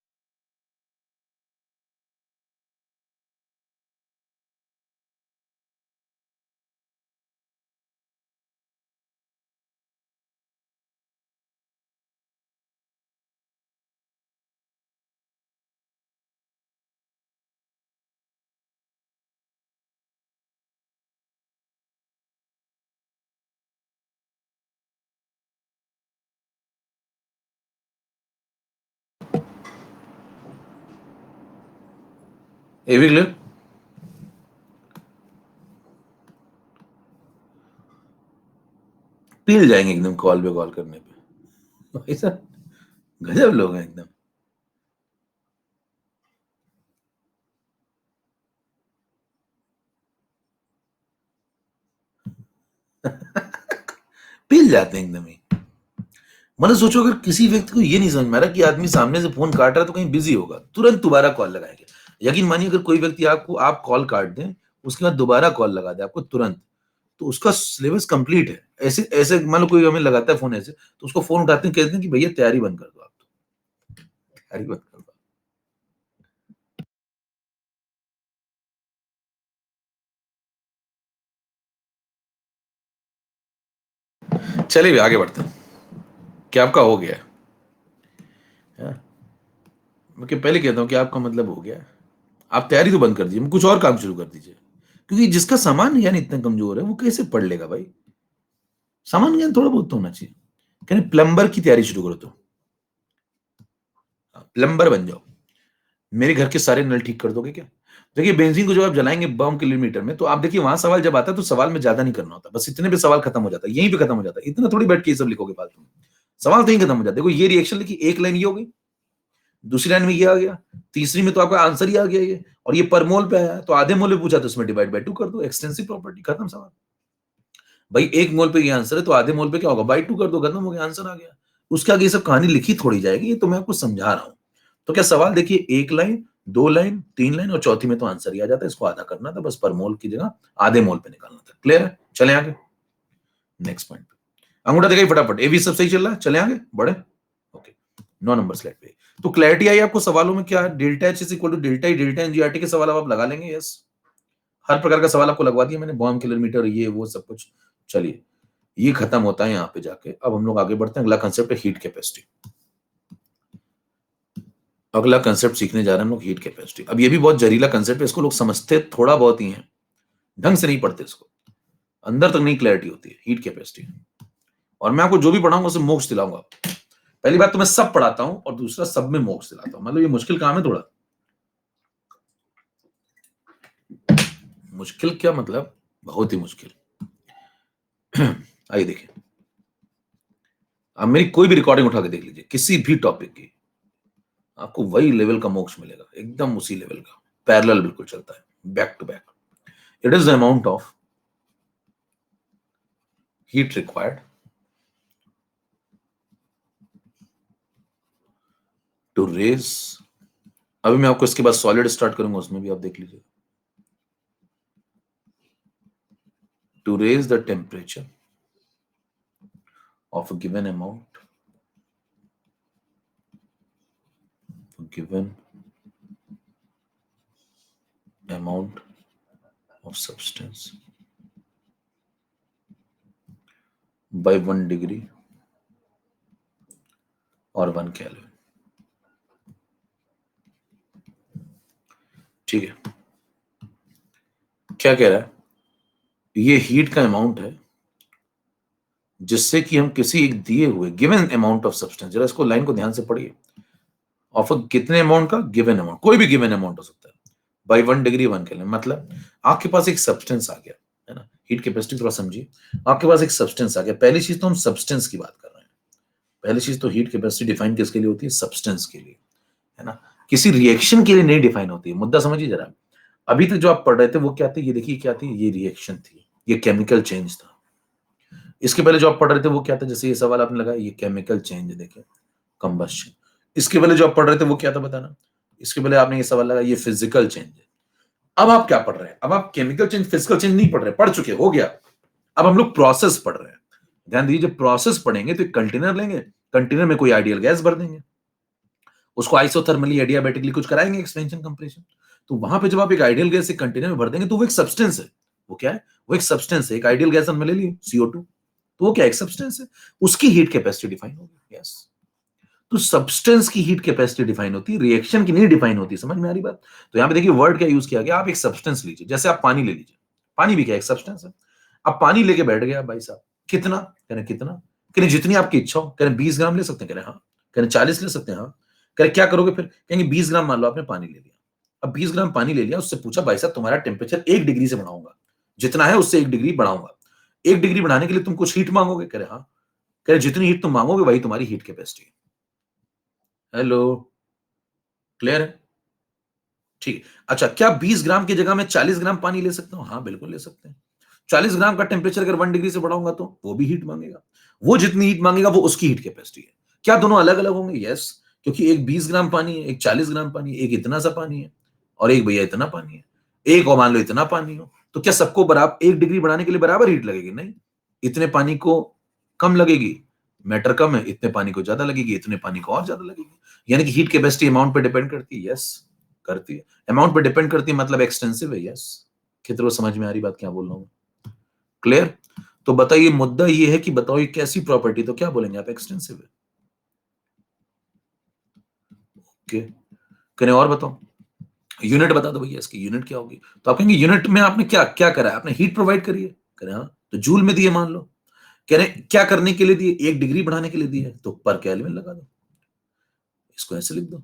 ये भी क्लियर? पील जाएंगे एकदम कॉल पे कॉल करने पे, भाई साहब गजब लोग हैं एकदम। पील जाते हैं एकदम ही। मतलब सोचो अगर किसी व्यक्ति को ये नहीं समझ में आ रहा कि आदमी सामने से फोन काट रहा है तो कहीं बिजी होगा, तुरंत दोबारा कॉल लगाएंगे। यकीन मानिए अगर कोई व्यक्ति आपको, आप कॉल काट दें, उसके बाद दोबारा कॉल लगा दे आपको तुरंत, तो उसका सिलेबस कंप्लीट है। ऐसे ऐसे मान लो कोई हमें लगाता है फोन ऐसे, तो उसको फोन उठाते हैं, कहते हैं कि भैया तैयारी बंद कर दो, आप तो तैयारी बंद कर दो। चलिए आगे बढ़ते हैं। क्या आपका हो गया है? मैं पहले कहता हूं कि आपका मतलब हो गया है। आप तैयारी तो बंद कर दीजिए, कुछ और काम शुरू कर दीजिए, क्योंकि जिसका सामान्य ज्ञान इतना कमजोर है वो कैसे पढ़ लेगा भाई? सामान्य ज्ञान थोड़ा बहुत तो होना चाहिए। कहने प्लम्बर की तैयारी शुरू करो, तो प्लम्बर बन जाओ, मेरे घर के सारे नल ठीक कर दोगे क्या? देखिए बेंजीन को जब आप जलाएंगे बम किलोमीटर में, तो आप देखिए वहां सवाल जब आता है तो सवाल में ज्यादा नहीं करना होता, बस इतने पे सवाल खत्म हो जाता है, यहीं पे खत्म हो जाता है। इतना थोड़ी बैठ के ये सब लिखोगे फालतू में, सवाल तो यहीं खत्म हो जाता है। देखो ये रिएक्शन लिखी, एक लाइन ये हो गई, दूसरी लाइन में ये आ गया, तीसरी में तो आपका आंसर ही आ गया ये, और ये पर मोल पे आया, तो आधे मोल पे पूछा तो उसमें डिवाइड बाय 2 कर दो, एक्सटेंसिव प्रॉपर्टी, खत्म सवाल। भाई एक मोल पे ये आंसर है तो आधे मोल पे क्या होगा, बाई 2 कर दो, खत्म हो गया, आंसर आ गया। उसके आगे ये सब कहानी लिखी थोड़ी जाएगी, ये तो मैं आपको समझा रहा हूं। तो क्या सवाल देखिए, एक लाइन, दो लाइन, तीन लाइन, और चौथी में तो आंसर ही आ जाता है। इसको आधा करना था बस, पर मोल की जगह आधे मोल पे निकालना था। क्लियर है? चले आगे नेक्स्ट पॉइंट पे, अंगूठा दिखाई फटाफट, ए भी सब सही चल रहा है, चले आगे बढ़े। ओके 9 नंबर स्लाइड पे। तो क्लैरिटी आई आपको सवालों में? क्या है delta H is equal to delta E delta N GRT के सवाल अब आप लगा लेंगे? यस, हर प्रकार का सवाल आपको लगवा दिया मैंने, बॉम्ब किलोमीटर ये वो सब कुछ। चलिए ये खत्म होता है यहाँ पे जाके। अब हम लोग आगे बढ़ते हैं, अगला कंसेप्ट है हीट कैपेसिटी। अगला कंसेप्ट सीखने जा रहे हैं हम लोग हीट कैपेसिटी। अब ये भी बहुत जहरीला कंसेप्ट है, इसको लोग समझते थोड़ा बहुत ही हैं, ढंग से नहीं पढ़ते इसको, अंदर तक नहीं क्लैरिटी होती है हीट कैपेसिटी। और मैं आपको जो भी पढ़ाऊंगा उसे मोक्ष दिलाऊंगा। पहली बात तो मैं सब पढ़ाता हूं, और दूसरा सब में मोक्ष दिलाता हूं। मतलब ये मुश्किल काम है थोड़ा। मुश्किल क्या मतलब? बहुत ही मुश्किल। आइए देखिए, अब मेरी कोई भी रिकॉर्डिंग उठा के देख लीजिए किसी भी टॉपिक की, आपको वही लेवल का मोक्ष मिलेगा, एकदम उसी लेवल का, पैरेलल बिल्कुल चलता है, back to back. It is the amount of heat required to raise, अभी मैं आपको इसके बाद सॉलिड स्टार्ट करूंगा, उसमें भी आप देख लीजिए, to raise the temperature of a given amount, of substance by 1 degree or 1 Kelvin। ठीक है, क्या कह रहा है? ये हीट का अमाउंट है जिससे कि हम किसी एक दिए हुए गिवन अमाउंट ऑफ सब्सटेंस, जरा इसको लाइन को ध्यान से पढ़िए, ऑफ कितने अमाउंट का? गिवन अमाउंट, कोई भी गिवन अमाउंट हो सकता है, बाई 1 डिग्री 1 केल्विन। मतलब आपके पास एक सब्सटेंस आ गया है ना, हीट कैपेसिटी थोड़ा समझिए, आपके पास एक सब्सटेंस आ गया। पहली चीज तो हम सब्सटेंस की बात कर रहे हैं। पहली चीज तो हीट कैपेसिटी डिफाइन किसके लिए होती है? सब्सटेंस के लिए, है ना, किसी रिएक्शन के लिए नहीं डिफाइन होती है। मुद्दा समझिए जरा। अभी तक जो आप पढ़ रहे थे वो क्या थे? ये देखिए क्या थी, ये रिएक्शन थी, ये केमिकल चेंज था। इसके पहले जो आप पढ़ रहे थे वो क्या था? जैसे ये सवाल आपने लगाया, ये केमिकल चेंज है, देखिए कंबस्शन। इसके पहले जो आप पढ़ रहे थे वो क्या था बताना? इसके पहले आपने ये सवाल लगाया, ये फिजिकल चेंज है। अब आप क्या पढ़ रहे हैं? अब आप केमिकल चेंज फिजिकल चेंज नहीं पढ़ रहे, पढ़ चुके, हो गया। अब हम लोग प्रोसेस पढ़ रहे हैं। ध्यान दीजिए, जब प्रोसेस पढ़ेंगे तो एक कंटेनर लेंगे, कंटेनर में कोई आइडियल गैस भर देंगे, उसको आइसोथर्मली एडियाबैटिकली कुछ कराएंगे, एक्सपेंशन कंप्रेशन। तो वहां पे जब आप एक आइडियल गैस एक कंटेनर में भर देंगे तो वो एक सब्सटेंस है। वो क्या है? वो एक सब्सटेंस है। एक आइडियल गैस हमने ले ली CO2, तो वो क्या? एक सब्सटेंस है, उसकी हीट कैपेसिटी डिफाइन होगी। यस, तो सब्सटेंस की हीट कैपेसिटी डिफाइन होती है, रिएक्शन की नहीं डिफाइन होती। समझ में आ रही बात? तो यहां पे देखिए वर्ड क्या यूज किया गया। आप एक सब्सटेंस लीजिए, जैसे आप पानी ले लीजिए, पानी भी क्या? एक सब्सटेंस है। आप पानी लेके बैठ गया भाई साहब, कितना? कह रहे कितना? कह रहे जितनी आपकी इच्छा हो। कह रहे 20 ग्राम ले सकते हैं? कह रहे हाँ। कह रहे 40 ले सकते हैं? हाँ। कह रहे क्या करोगे फिर? कहेंगे 20 ग्राम मान लो आपने पानी ले लिया। अब 20 ग्राम पानी ले लिया, उससे पूछा भाई साहब तुम्हारा टेम्परेचर 1 डिग्री से बढ़ाऊंगा, जितना है उससे 1 डिग्री बढ़ाऊंगा, 1 डिग्री बढ़ाने के लिए तुम कुछ हीट मांगोगे? कह रहे हाँ। कह रहे जितनी हीट तुम मांगोगे वही तुम्हारी हीट कैपेसिटी है। हेलो, क्लियर है? ठीक है। अच्छा, क्या 20 ग्राम की जगह मैं 40 ग्राम पानी ले सकता हूं? हाँ बिल्कुल ले सकते हैं। 40 ग्राम का टेम्परेचर अगर 1 डिग्री से बढ़ाऊंगा तो वो भी हीट मांगेगा, वो जितनी हीट मांगेगा वो उसकी हीट कैपेसिटी है। क्या दोनों अलग अलग होंगे? यस, क्योंकि एक 20 ग्राम पानी है, एक 40 ग्राम पानी है, एक इतना सा पानी है, और एक भैया इतना पानी है, एक और मान लो इतना पानी हो, तो क्या सबको बराबर 1 डिग्री बढ़ाने के लिए बराबर हीट लगेगी? नहीं, इतने पानी को कम लगेगी, मैटर कम है, इतने पानी को ज्यादा लगेगी, इतने पानी को और ज्यादा लगेगी। यानी कि हीट कैपेसिटी अमाउंट पे डिपेंड करती है। यस, करती है, अमाउंट पे डिपेंड करती है, मतलब एक्सटेंसिव है। यस, कितने समझ में आ रही बात क्या बोल रहा हूं? क्लियर? तो बताइए, मुद्दा ये है कि बताओ ये कैसी प्रॉपर्टी, तो क्या बोलेंगे आप? एक्सटेंसिव है। ओके, करें और बताओ, यूनिट बता दो भैया, इसकी यूनिट क्या होगी? तो आप कहेंगे यूनिट में आपने क्या क्या करा है? आपने हीट प्रोवाइड करी है। करें हाँ, तो जूल में दिए मान लो। कह रहे क्या करने के लिए दिए? 1 डिग्री बढ़ाने के लिए दिए, तो पर केल्विन लगा दो, इसको ऐसे लिख दो।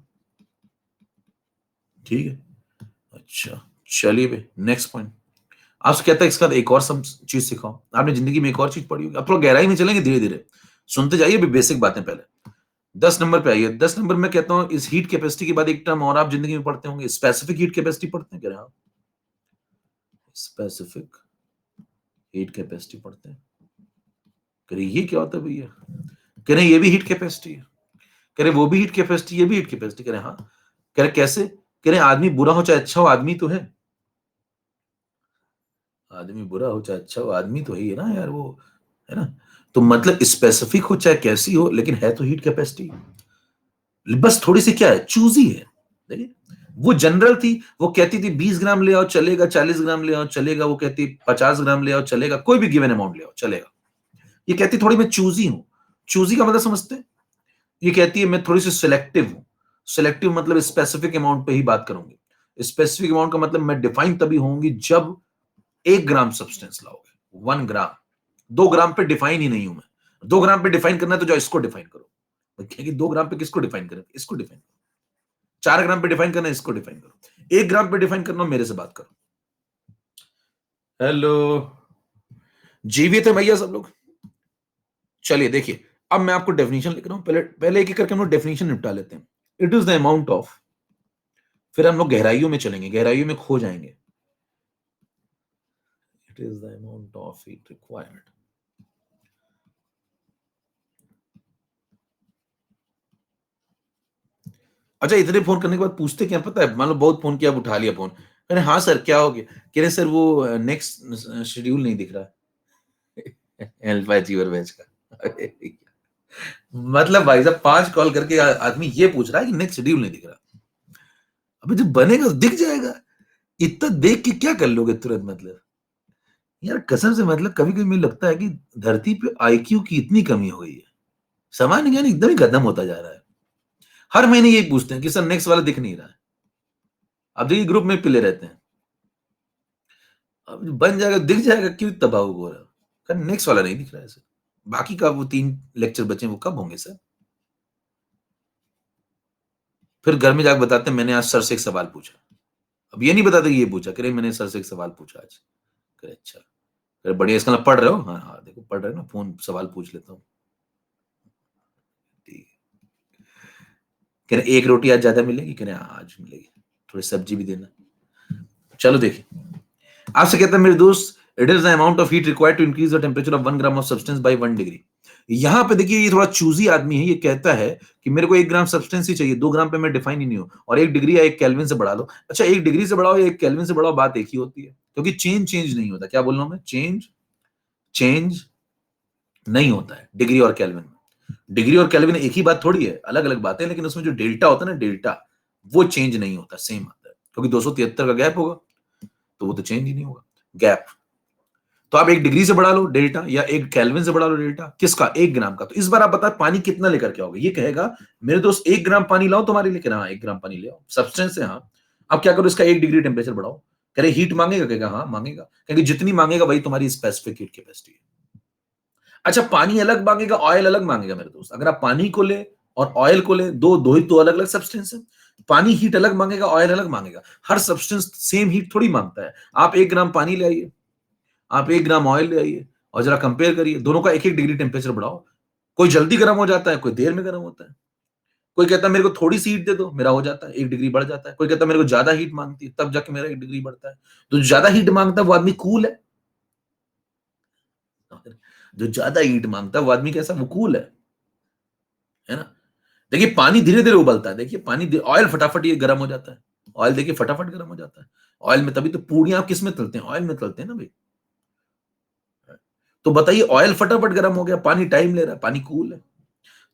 ठीक है, अच्छा चलिए भाई, नेक्स्ट पॉइंट आपसे कहता है इसका एक और सब चीज सिखाओ। आपने जिंदगी में एक और चीज पढ़ी होगी, अब थोड़ा गहराई में चलेंगे, धीरे धीरे सुनते जाइए, बेसिक बातें पहले। 10 नंबर पे आइए। 10 नंबर में कहता हूं इस हीट कैपेसिटी के बाद एक टर्म और आप जिंदगी में पढ़ते होंगे, स्पेसिफिक हीट कैपेसिटी पढ़ते हैं? कह रहे हाँ, स्पेसिफिक हीट कैपेसिटी पढ़ते हैं। कह रहे ये क्या होता है भैया? कह रहे ये भी हीट कैपेसिटी है। कह रहे वो भी हीट कैपेसिटी, ये भी हीट कैपेसिटी। कह रहे हाँ। कह रहे कैसे? कह रहे आदमी बुरा हो चाहे अच्छा हो, आदमी तो है। आदमी बुरा हो चाहे अच्छा हो, आदमी तो है ना यार वो, है ना? तो मतलब स्पेसिफिक हो चाहे कैसी हो, लेकिन है तो हीट कैपेसिटी। बस थोड़ी सी क्या है, चूजी है। देखिए वो जनरल थी, वो कहती थी 20 ग्राम ले आओ चलेगा, 40 ग्राम ले आओ चलेगा, वो कहती 50 ग्राम ले आओ चलेगा, कोई भी गिवन अमाउंट ले आओ चलेगा। ये कहती थोड़ी मैं चूजी हूं। चूजी का मतलब समझते हैं? ये कहती है मैं थोड़ी सी सिलेक्टिव हूं। सिलेक्टिव मतलब स्पेसिफिक अमाउंट पे ही बात करूंगी। स्पेसिफिक अमाउंट का मतलब मैं डिफाइन तभी होंगी जब 1 ग्राम सब्सटेंस लाओगे। 1 ग्राम, 2 ग्राम पे डिफाइन ही नहीं हूं मैं। 2 ग्राम पे डिफाइन करना है तो जाओ इसको डिफाइन करो। कि 2 ग्राम पे किसको डिफाइन करें? इसको डिफाइन करो। 4 ग्राम पे डिफाइन करना है, इसको डिफाइन करो। 1 ग्राम पे डिफाइन करना हो, मेरे से बात करो। हेलो, जीवित है भैया सब लोग? चलिए देखिए, अब मैं आपको डेफिनेशन लिख रहा हूं। पहले पहले एक एक करके हम लोग डेफिनेशन निपटा लेते हैं। It is the amount of, फिर हम लोग गहराइयों में चलेंगे, गहराइयों में खो जाएंगे। It is the amount of heat required. अच्छा, इतने फोन करने के बाद पूछते क्या पता है, मान लो बहुत फोन किया, उठा लिया फोन, अरे हाँ सर क्या हो गया, कह रहे सर वो नेक्स्ट शेड्यूल नहीं दिख रहा हेल्प अचीवर बैच का। मतलब भाई साहब 5 कॉल करके आदमी ये पूछ रहा है कि नेक्स्ट शेड्यूल नहीं दिख रहा। अबे जब बनेगा तो दिख जाएगा। इतना देख के क्या कर लोगे तुरंत? मतलब यार कसम से, मतलब कभी कभी मुझे लगता है कि धरती पे आईक्यू की इतनी कमी हो गई है, सामान्य ज्ञान एकदम ही खत्म होता जा रहा है। हर महीने यही पूछते हैं कि सर नेक्स्ट वाला दिख नहीं रहा है। अब देखिए ग्रुप में पिले रहते हैं, अब बन जाएगा दिख जाएगा, क्यों तबाह हो रहा है? नेक्स्ट वाला नहीं दिख रहा है सर, बाकी का वो 3 लेक्चर बचे वो कब होंगे सर? फिर घर में जाकर बताते हैं मैंने आज सर से एक सवाल पूछा। अब ये नहीं बताते ये पूछा, करे मैंने सर से एक सवाल पूछा आज। करे अच्छा, करे बढ़िया, इसका मतलब पढ़ रहे हो? हाँ हाँ देखो पढ़ रहे हो ना, फोन सवाल पूछ लेता हूँ। कह रहे 1 रोटी आज ज्यादा मिलेगी? कह रहे हाँ आज मिलेगी, थोड़ी सब्जी भी देना। चलो देखिए, आपसे कहता है मेरे दोस्त, it is the amount of heat required to increase the temperature of 1 gram of substance by 1 degree. यहां पे देखिए ये थोड़ा चूजी आदमी है, ये कहता है कि मेरे को 1 ग्राम सब्सटेंस ही चाहिए, 2 ग्राम पे मैं डिफाइन ही नहीं हूं, और 1 डिग्री या 1 केल्विन से बढ़ा लो। अच्छा 1 डिग्री से बढ़ाओ या 1 केल्विन से बढ़ाओ, बात एक ही होती है, क्योंकि चेंज नहीं होता। क्या बोल रहा हूं मैं? चेंज नहीं होता है डिग्री और केल्विन में। डिग्री और केल्विन एक ही बात थोड़ी है, अलग अलग बातें, लेकिन उसमें जो डेल्टा होता है ना, डेल्टा, वो चेंज नहीं होता, सेम आता है, क्योंकि 273 का गैप होगा तो वो तो चेंज ही नहीं होगा गैप। तो आप 1 डिग्री से बढ़ा लो डेल्टा या 1 केल्विन से बढ़ा लो डेल्टा, किसका? 1 ग्राम का। तो इस बार आप बताओ पानी कितना लेकर के आओगे? ये कहेगा मेरे दोस्त 1 ग्राम पानी लाओ तुम्हारे लिए। हाँ 1 ग्राम पानी ले आओ, सब्सटेंस है। हाँ अब क्या करो, इसका 1 डिग्री टेम्परेचर बढ़ाओ। कह रहे हीट मांगेगा? कहेगा हाँ मांगेगा, क्योंकि जितनी मांगेगा वही तुम्हारी स्पेसिफिक हीट कैपेसिटी है। अच्छा पानी अलग मांगेगा, ऑयल अलग मांगेगा मेरे दोस्त। अगर आप पानी को ले और ऑयल को ले, दो दो ही तो अलग अलग सब्सटेंस है। पानी हीट अलग मांगेगा, ऑयल अलग मांगेगा, हर सब्सटेंस सेम हीट थोड़ी मांगता है। आप 1 ग्राम पानी ले आइए, आप 1 ग्राम ऑयल ले आइए, और जरा कंपेयर करिए, दोनों का 1 डिग्री टेम्परेचर बढ़ाओ। कोई जल्दी गर्म हो जाता है, कोई देर में गर्म होता है। कोई कहता है मेरे को थोड़ी सी हीट दे दो, मेरा हो जाता है 1 डिग्री बढ़ जाता है। कोई कहता है मेरे को ज्यादा हीट मांगती है, तब जाके मेरा 1 डिग्री बढ़ता है। तो जो ज्यादा हीट मांगता है वो आदमी कूल है, जो ज्यादा हीट मांगता है वो आदमी कैसा? वो कूल है ना? देखिए पानी धीरे धीरे उबलता है, देखिए पानी, ऑयल फटाफट ये गर्म हो जाता है। ऑयल देखिए फटाफट गर्म हो जाता है। ऑयल में तभी तो पूड़ियां आप किस में तलते हैं? ऑयल में तलते हैं ना भाई। तो बताइए ऑयल फटाफट गर्म हो गया, पानी टाइम ले रहा है, पानी कूल है।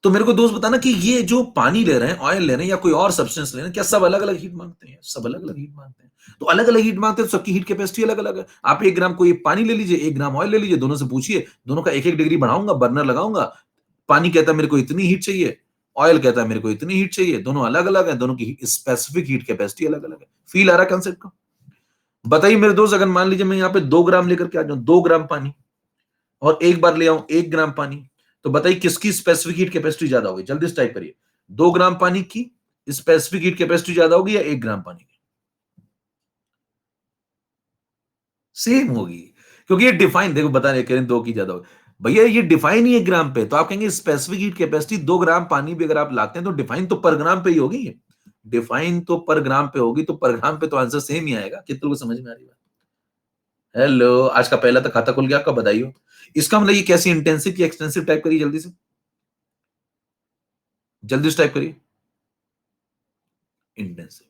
तो मेरे को दोस्त बताना कि ये जो पानी ले रहे हैं, ऑयल ले रहे हैं, या कोई और सब्सटेंस ले रहे हैं, क्या सब अलग अलग हीट मांगते हैं? सब अलग अलग हीट मांगते हैं। तो अलग अलग हीट मांगते हैं तो सबकी हीट कैपेसिटी अलग अलग है। आप 1 ग्राम कोई पानी ले लीजिए, 1 ग्राम ऑयल ले लीजिए, दोनों से पूछिए, दोनों का 1 डिग्री बढ़ाऊंगा, बर्नर लगाऊंगा। पानी कहता है मेरे को इतनी हीट चाहिए, ऑयल कहता है मेरे को इतनी हीट चाहिए, दोनों अलग अलग है, दोनों की स्पेसिफिक हीट कैपेसिटी अलग अलग है। फील आ रहा है कंसेप्ट का? बताइए मेरे दोस्त, अगर मान लीजिए मैं यहाँ पे 2 ग्राम लेकर के आ जाऊं, 2 ग्राम पानी, और एक बार ले आऊं 1 ग्राम पानी, तो बताइए किसकी स्पेसिफिक हीट कैपेसिटी ज्यादा होगी? जल्दी से टाइप करिए। 2 ग्राम पानी की स्पेसिफिक हीट कैपेसिटी ज्यादा होगी या 1 ग्राम पानी की? सेम होगी, क्योंकि ये डिफाइन, देखो बता रहे करें 2 की ज्यादा होगी। भैया ये डिफाइन ही 1 ग्राम पे, तो आप कहेंगे स्पेसिफिक हीट कैपेसिटी 2 ग्राम पानी भी अगर आप लाते हैं तो डिफाइन तो पर ग्राम पे ही होगी। डिफाइन तो पर ग्राम पे होगी, तो पर ग्राम पे तो आंसर सेम ही आएगा। कितने को समझ में आ रही बात? हेलो, आज का पहला तो खाता खुल गया आपका, बधाई हो। इसका मतलब ये कैसी इंटेंसिव की एक्सटेंसिव टाइप करिए, जल्दी से जल्दी से टाइप करिए, इंटेंसिव।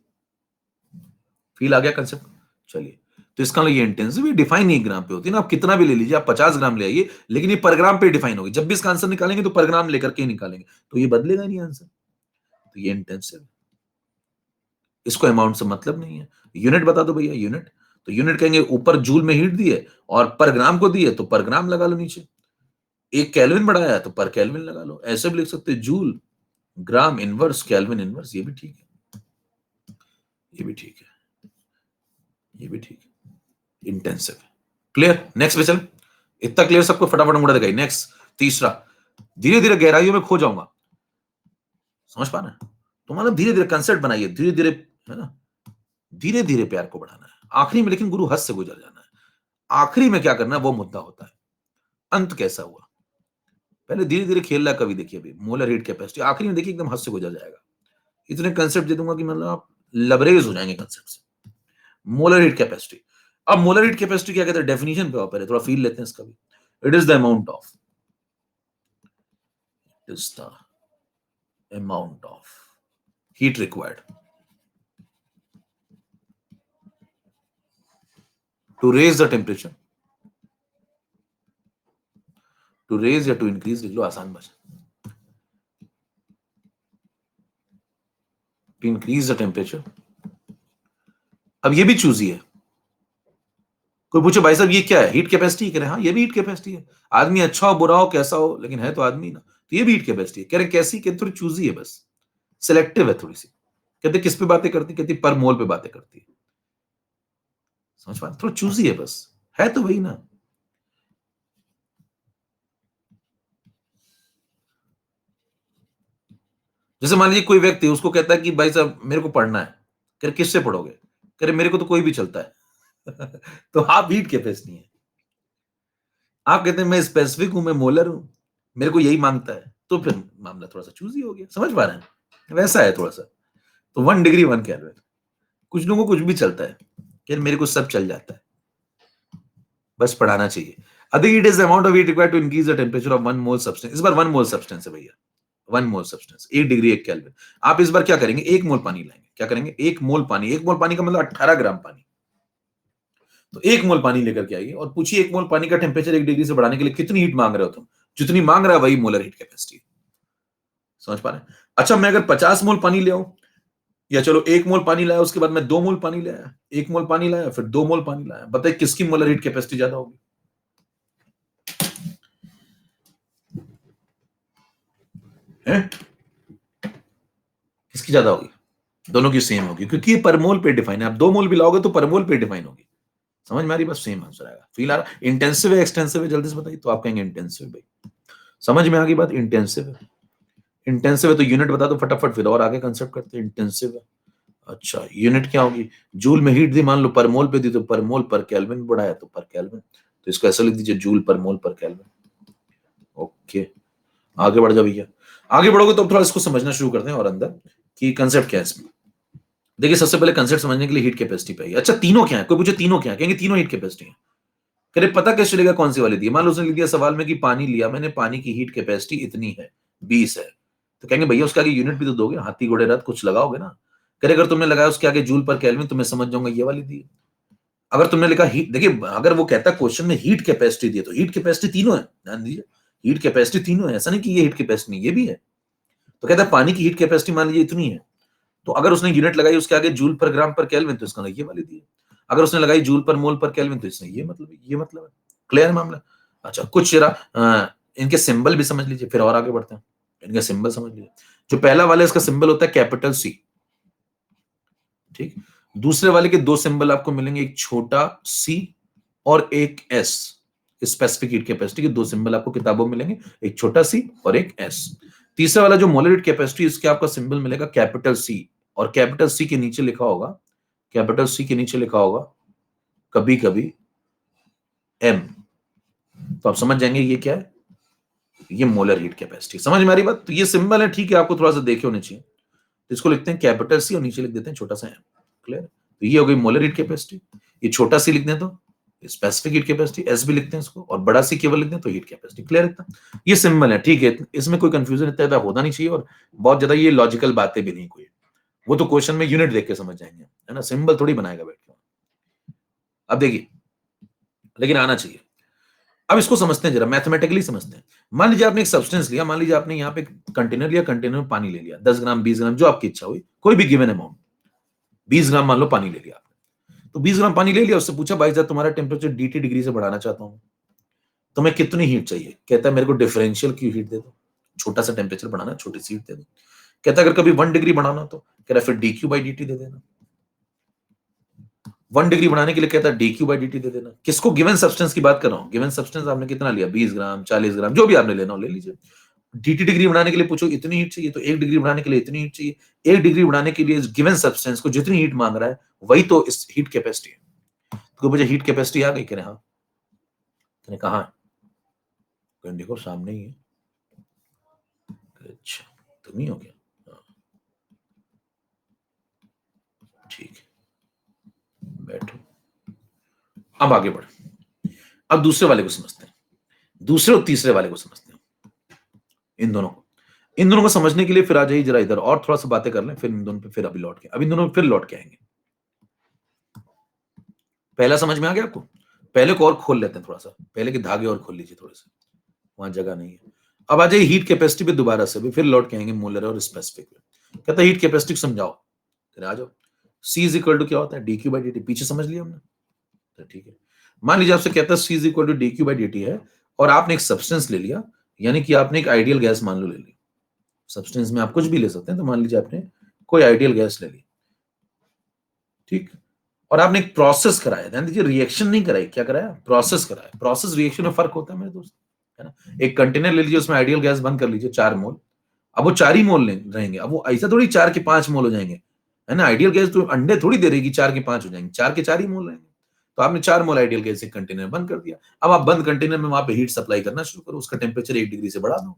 फील आ गया कंसेप्ट? चलिए, तो इसका मतलब ये इंटेंसिव डिफाइन 1 ग्राम पे होती है ना। आप कितना भी ले लीजिए, आप 50 ग्राम ले आइए, लेकिन ये पर ग्राम पे डिफाइन होगी। जब भी इसका आंसर निकालेंगे तो पर ग्राम लेकर के ही निकालेंगे, तो ये बदलेगा नहीं आंसर। तो ये इंटेंसिव है, इसको अमाउंट से मतलब नहीं है। यूनिट बता दो भैया, यूनिट, तो यूनिट कहेंगे ऊपर जूल में हीट दी है और पर ग्राम को दी है तो पर ग्राम लगा लो नीचे, एक केल्विन बढ़ाया है तो पर केल्विन लगा लो, ऐसे भी लिख सकते हैं जूल ग्राम इनवर्स केल्विन इनवर्स, ये भी ठीक है, ये भी ठीक है, ये भी ठीक है, इंटेंसिव। क्लियर, नेक्स्ट पे चल, इतना क्लियर सबको, फटाफट मुड़ा दिखाई। नेक्स्ट तीसरा, धीरे धीरे गहराइयों में खो जाऊंगा, समझ पा रहे हैं? तो मतलब धीरे धीरे कंसेप्ट बनाइए, धीरे धीरे, है ना, धीरे धीरे प्यार को बढ़ाना है, आखिरी में लेकिन गुरु हद से गुजर जाना है, आखिरी में क्या करना है वो मुद्दा होता है, अंत कैसा हुआ, पहले धीरे धीरे खेल रहा है, कभी देखिए अभी मोलर हीट कैपेसिटी, आखिरी में देखिए एकदम हद से गुजर जाएगा, इतने कंसेप्ट दे दूंगा कि मतलब आप लबरेज हो जाएंगे कंसेप्ट से। मोलर हीट कैपेसिटी, अब मोलर हीट कैपेसिटी क्या कहते हैं, डेफिनेशन पे पहले थोड़ा फील लेते हैं इसका भी। It is the amount of, is the amount of heat required to raise the temperature, to raise या to increase, लिख लो आसान भाषा, to increase the temperature। अब ये भी चूजी है, कोई पूछे भाई साहब ये क्या है, हीट कैपेसिटी, कह रहे हाँ ये भी हीट कैपेसिटी है, आदमी अच्छा हो बुरा हो कैसा हो लेकिन है तो आदमी ना, तो ये भी हीट कैपेसिटी है, कह रहे कैसी, कहते थोड़ी चूजी है, बस सिलेक्टिव है थोड़ी सी, कहते किस पे बातें करती, कहती पर मोल पे बातें करती है, समझ पा, थोड़ा चूजी है बस, है तो वही ना। जैसे मान लीजिए कोई व्यक्ति उसको कहता है कि भाई साहब मेरे को पढ़ना है, कह रहे किससे पढ़ोगे, कह रहे मेरे को तो कोई भी चलता है तो आप हीट कैपेसिटी है, आप कहते हैं मैं स्पेसिफिक हूं, मैं मोलर हूं, मेरे को यही मांगता है, तो फिर मामला थोड़ा सा चूजी हो गया, समझ पा रहे हैं, वैसा है थोड़ा सा। तो 1 डिग्री 1 केल्विन, कुछ लोगों को कुछ भी चलता है, कि मेरे को सब चल जाता है, बस पढ़ाना चाहिए। अधिक it is the amount of heat required to increase the temperature of 1 mole substance, इस बार 1 मोल सब्सटेंस है भैया, 1 मोल सब्सटेंस 1 डिग्री 1 केल्विन। आप इस बार क्या करेंगे, 1 मोल पानी लाएंगे, क्या करेंगे 1 मोल पानी, 1 मोल पानी का मतलब 18 ग्राम पानी, तो 1 मोल पानी लेकर के आइए और पूछिए 1 मोल पानी का टेम्परेचर 1 डिग्री से बढ़ाने के लिए कितनी हीट मांग रहे हो तुम, जितनी मांग रहा है वही मोलर हीट कैपेसिटी, समझ पा रहे हैं? अच्छा मैं अगर 50 मोल पानी ले आऊं, या चलो 1 मोल पानी लाया उसके बाद मैं 2 मोल पानी लाया, 1 मोल पानी लाया फिर 2 मोल पानी लाया, बताइए किसकी मोलर हीट कैपेसिटी ज्यादा होगी, है किसकी ज्यादा होगी, दोनों की सेम होगी, क्योंकि ये पर मोल पे डिफाइन है, आप 2 मोल भी लाओगे तो पर मोल पे डिफाइन होगी, समझ में आ रही, बस सेम आंसर आएगा। फील आ रहा, इंटेंसिव है एक्सटेंसिव है, जल्दी से बताइए, तो आप कहेंगे इंटेंसिव, भाई समझ में आ गई बात, इंटेंसिव है, इंटेंसिव है तो यूनिट बता दो फटाफट, फिर और आगे कंसेप्ट करते हैं, इंटेंसिव है, अच्छा यूनिट क्या होगी, जूल में हीट दी, मान लो पर मोल पे दी तो पर मोल पर केल्विन बढ़ाया तो पर केल्विन, तो इसको ऐसा लिख दीजिए जूल पर मोल पर केल्विन। ओके आगे बढ़ जाओ भैया, आगे बढ़ोगे तो थोड़ा इसको समझना शुरू करते हैं और अंदर कि कंसेप्ट क्या है इसमें। देखिए सबसे पहले कंसेप्ट समझने के लिए हीट कैपेसिटी पे, अच्छा तीनों क्या है, कोई पूछे तीनों क्या है, कहेंगे तीनों हीट कैपेसिटी है, करे पता कैसे चलेगा कौन सी वाली दी, मान लो उसने लिख दिया सवाल में कि पानी लिया मैंने, पानी की हीट कैपेसिटी इतनी है 20 है, तो कहेंगे भैया उसके आगे यूनिट भी तो दोगे, हाथी घोड़े रथ कुछ लगाओगे ना, करे अगर तुमने लगाया उसके आगे जूल पर केल्विन तो मैं समझ जाऊंगा ये वाली दी, अगर तुमने लिखा हीट, देखिए अगर वो कहता है क्वेश्चन में हीट कैपेसिटी दी है तो हीट कैपेसिटी तीनों है, ध्यान दीजिए हीट कैपेसिटी तीनों है, ऐसा नहीं कि ये हीट कैपेसिटी नहीं ये भी है, तो कहता है पानी की हीट कैपेसिटी मान लीजिए इतनी है, तो अगर उसने यूनिट लगाई उसके आगे जूल पर ग्राम पर केल्विन तो इसका ये वाली दी है, अगर उसने लगाई जूल पर मोल पर केल्विन तो इसने ये मतलब है, क्लियर है मामला। अच्छा कुछ जरा इनके सिंबल भी समझ लीजिए फिर और आगे बढ़ते हैं, इनका सिंबल समझ लीजिए, जो पहला वाला इसका सिंबल होता है कैपिटल सी, ठीक, दूसरे वाले के दो सिंबल आपको मिलेंगे, एक छोटा सी और एक एस, स्पेसिफिक हीट कैपेसिटी के दो सिंबल आपको किताबों में मिलेंगे, एक छोटा सी और एक एस। तीसरा वाला जो मोलर हीट कैपेसिटी इसके आपका सिंबल मिलेगा कैपिटल सी, और कैपिटल सी के नीचे लिखा होगा, कैपिटल सी के नीचे लिखा होगा कभी कभी एम, तो आप समझ जाएंगे ये क्या है, ये मोलर हीट कैपेसिटी, समझ में आ रही बात, तो ये सिंबल है ठीक है, आपको थोड़ा सा देखे होने चाहिए, तो इसको लिखते हैं कैपिटल सी और नीचे लिख देते हैं छोटा सा एम, क्लियर, तो ये हो गई मोलर हीट कैपेसिटी, ये छोटा सी लिख दें तो स्पेसिफिक हीट कैपेसिटी, एस भी लिखते हैं इसको, और बड़ा सी केवल लिखते हैं तो हीट कैपेसिटी, क्लियर इतना, ये सिंबल है ठीक है, इसमें कोई कंफ्यूजन इतना ज्यादा होना नहीं चाहिए, और बहुत ज्यादा ये लॉजिकल बातें भी नहीं कोई, वो तो क्वेश्चन में यूनिट देख के समझ जाएंगे, है ना, सिंबल थोड़ी बनाएगा बैठ के। अब देखिए लेकिन आना चाहिए, अब इसको समझते हैं, जरा मैथमेटिकली समझते हैं। मान लीजिए आपने एक सब्सटेंस लिया, मान लीजिए आपने यहाँ पे कंटेनर लिया, कंटेनर में पानी ले लिया, 10 ग्राम 20 ग्राम जो आपकी इच्छा हुई, कोई भी गिवन अमाउंट, 20 ग्राम मान लो पानी ले लिया आपने। तो 20 ग्राम पानी ले लिया, उससे पूछा भाई साहब तुम्हारा टेम्परेचर DT डिग्री से बढ़ाना चाहता हूं, तुम्हें कितनी हीट चाहिए? कहता है मेरे को डिफरेंशियल की हीट दे दो, छोटा सा टेम्परेचर बढ़ाना, छोटी सी हीट दे दो। कहता है अगर कभी 1 डिग्री बढ़ाना तो कह रहा है फिर dQ/dt दे देना। 1 डिग्री बढ़ाने के लिए कहता है dQ/dt दे देना। किसको? गिवन सब्सटेंस की बात कर रहा हूं। गिवन सब्सटेंस आपने कितना लिया? 20 ग्राम 40 ग्राम जो भी आपने लेना हो ले लीजिए। DT डिग्री बढ़ाने के लिए पूछो इतनी हीट चाहिए, तो 1 डिग्री बढ़ाने के लिए इतनी हीट चाहिए। 1 डिग्री बढ़ाने के लिए गिवन सब्सटेंस को जितनी हीट मांग रहा है वही तो इस हीट कैपेसिटी है। तो मुझे हीट कैपेसिटी आ गई? कह रहे हाँ। मैंने कहा देखो सामने ही है। अच्छा तुम ही हो क्या? हाँ। ठीक है बैठो। अब आगे बढ़े, अब दूसरे वाले को समझते हैं, दूसरे और तीसरे वाले को समझते हैं। इन दोनों को समझने के लिए फिर आ जाइए जरा इधर और थोड़ा सा बातें कर लें, फिर इन दोनों पे फिर अभी लौट के, अब इन दोनों पे फिर लौट के आएंगे। पहला समझ में आ गया आपको? पहले को और खोल लेते हैं थोड़ा सा, पहले के धागे और खोल लीजिए थोड़े से, वहां जगह नहीं है। अब आ जाइए हीट कैपेसिटी पे दोबारा से, भी फिर लौट के आएंगे मोलर और स्पेसिफिक पे। कहता है हीट कैपेसिटी समझाओ, आ जाओ। C इज इक्वल टू क्या होता है? dQ/dt। पीछे समझ लिया हमने, तो ठीक है। मान लीजिए आपसे कहता है C is equal to dQ/dt है, और आपने एक सब्सटेंस ले लिया, यानी कि आपने एक आइडियल गैस मान लो ले ली। सब्सटेंस में आप कुछ भी ले सकते हैं, तो मान लीजिए आपने कोई आइडियल गैस ले ली, ठीक, और आपने एक प्रोसेस कराया, ध्यान दीजिए रिएक्शन नहीं कराई, क्या कराया? प्रोसेस कराया। प्रोसेस रिएक्शन में फर्क होता है मेरे दोस्त, है ना। एक कंटेनर ले लीजिए, उसमें आइडियल गैस बंद कर लीजिए 4 मोल, अब वो 4 ही मोल रहेंगे। अब वो ऐसा थोड़ी 4 के 5 मोल हो जाएंगे, है ना। आइडियल गैस तो अंडे थोड़ी दे रही कि 4 के 5 हो जाएंगे, 4 के 4 ही मोल रहेंगे। तो आपने 4 मोल आइडियल गैस एक कंटेनर बंद कर दिया। अब आप बंद कंटेनर में वहां पे हीट सप्लाई करना शुरू करो, उसका टेम्परेचर 1 डिग्री से बढ़ा दो,